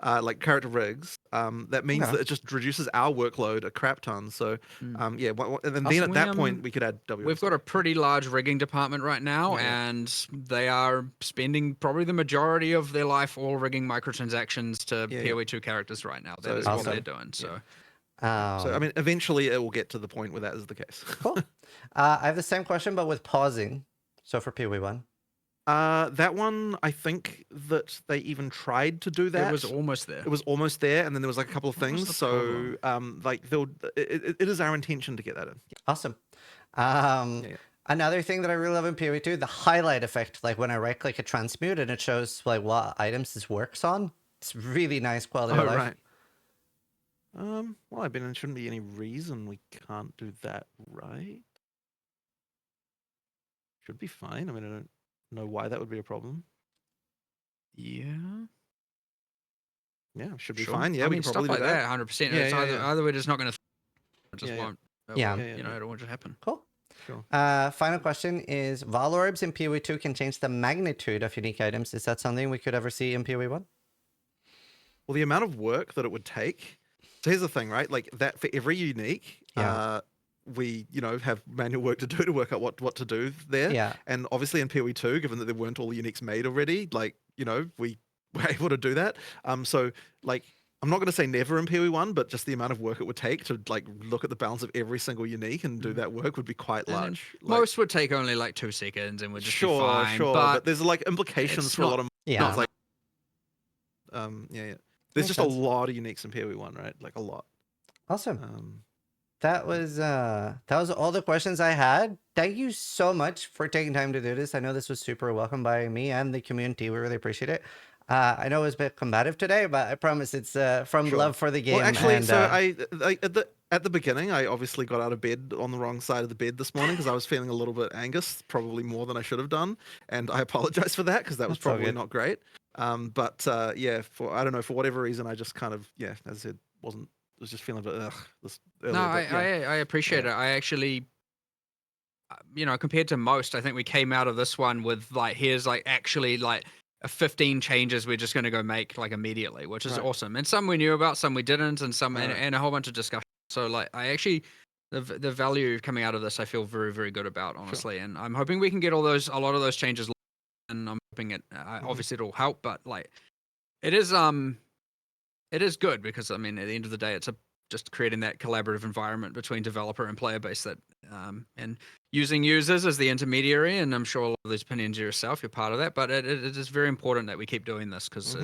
like character rigs, that means Okay. that it just reduces our workload a crap ton. So yeah, and then Also, at that point we could add W. We've got a pretty large rigging department right now, Yeah. and they are spending probably the majority of their life all rigging microtransactions to PoE 2 characters right now. That So is what awesome. they're doing. So So I mean, eventually it will get to the point where that is the case. Cool. I have the same question, but with pausing. So for PoE 1. That one, I think that they even tried to do that. it was almost there. It was almost there, and then there was like a couple of What was things. the So problem? like it is our intention to get that in. Awesome. Yeah. Another thing that I really love in PoE 2, the highlight effect. Like when I right click a transmute and it shows like what items this works on. It's really nice quality of life. Right. Well, I mean, there shouldn't be any reason we can't do that, right? Should be fine. I mean, I don't know why that would be a problem. Yeah. Yeah, should be Sure. fine. Yeah, I we mean, can probably stuff like do that. 100%. Yeah, It's yeah, either, yeah. either we're just not going to. It just Yeah, yeah. won't. It Yeah. won't, Yeah, you know, yeah. it won't just happen. Cool. Sure. Final question is Val orbs in PoE 2 can change the magnitude of unique items. Is that something we could ever see in PoE 1? Well, the amount of work that it would take. So here's the thing, right? Like that for every unique, Yeah. we have manual work to do to work out what to do there. Yeah. And obviously in PoE 2, given that there weren't all the uniques made already, like we were able to do that. So like I'm not going to say never in PoE 1, but just the amount of work it would take to like look at the balance of every single unique and do that work would be quite And then large. Like, most would take only like 2 seconds and would just be sure, fine. sure, but there's like implications it's for a not- lot of Yeah. it's like yeah. There's Makes just sense. a lot of uniques in PoE 1, right? Like a lot. Awesome. That was all the questions I had. Thank you so much for taking time to do this. I know this was super welcome by me and the community. We really appreciate it. I know it was a bit combative today, but I promise it's from Sure. love for the game. Well, actually, and, so at the beginning, I obviously got out of bed on the wrong side of the bed this morning because I was feeling a little bit anxious, probably more than I should have done, and I apologize for that because that was That's all probably good. not great. But yeah, I don't know, for whatever reason, I just kind of as I said, was just feeling a bit this earlier. No, but, yeah. I appreciate it. I actually, compared to most, I think we came out of this one with like, here's like actually like 15 changes we're just going to go make like immediately, which is Right. awesome. And some we knew about, some we didn't, and some Right. and a whole bunch of discussion. So like, I actually, the value coming out of this, I feel very, very good about, honestly. And I'm hoping we can get a lot of those changes, and I'm hoping it. Obviously, it'll help, but like, it is good because I mean, at the end of the day, it's just creating that collaborative environment between developer and player base that and using users as the intermediary. And I'm sure a lot of these opinions yourself, you're part of that, but it is very important that we keep doing this because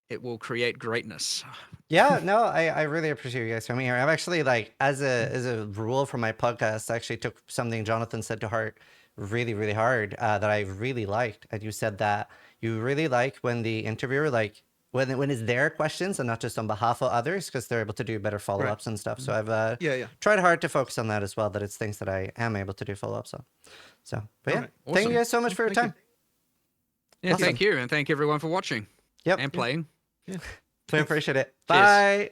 it will create greatness. Yeah, no, I really appreciate you guys coming here. I've actually like as a rule for my podcast, I actually took something Jonathan said to heart really, really hard that I really liked. And you said that you really like when the interviewer like when it's their questions and not just on behalf of others because they're able to do better follow-ups and stuff. So I've Yeah. tried hard to focus on that as well, that it's things that I am able to do follow-ups on. So but yeah, Alright, thank you awesome. guys so much for your Thank time. Yeah, Awesome. thank you, and thank everyone for watching Yep. and playing. We appreciate it. Cheers. Bye.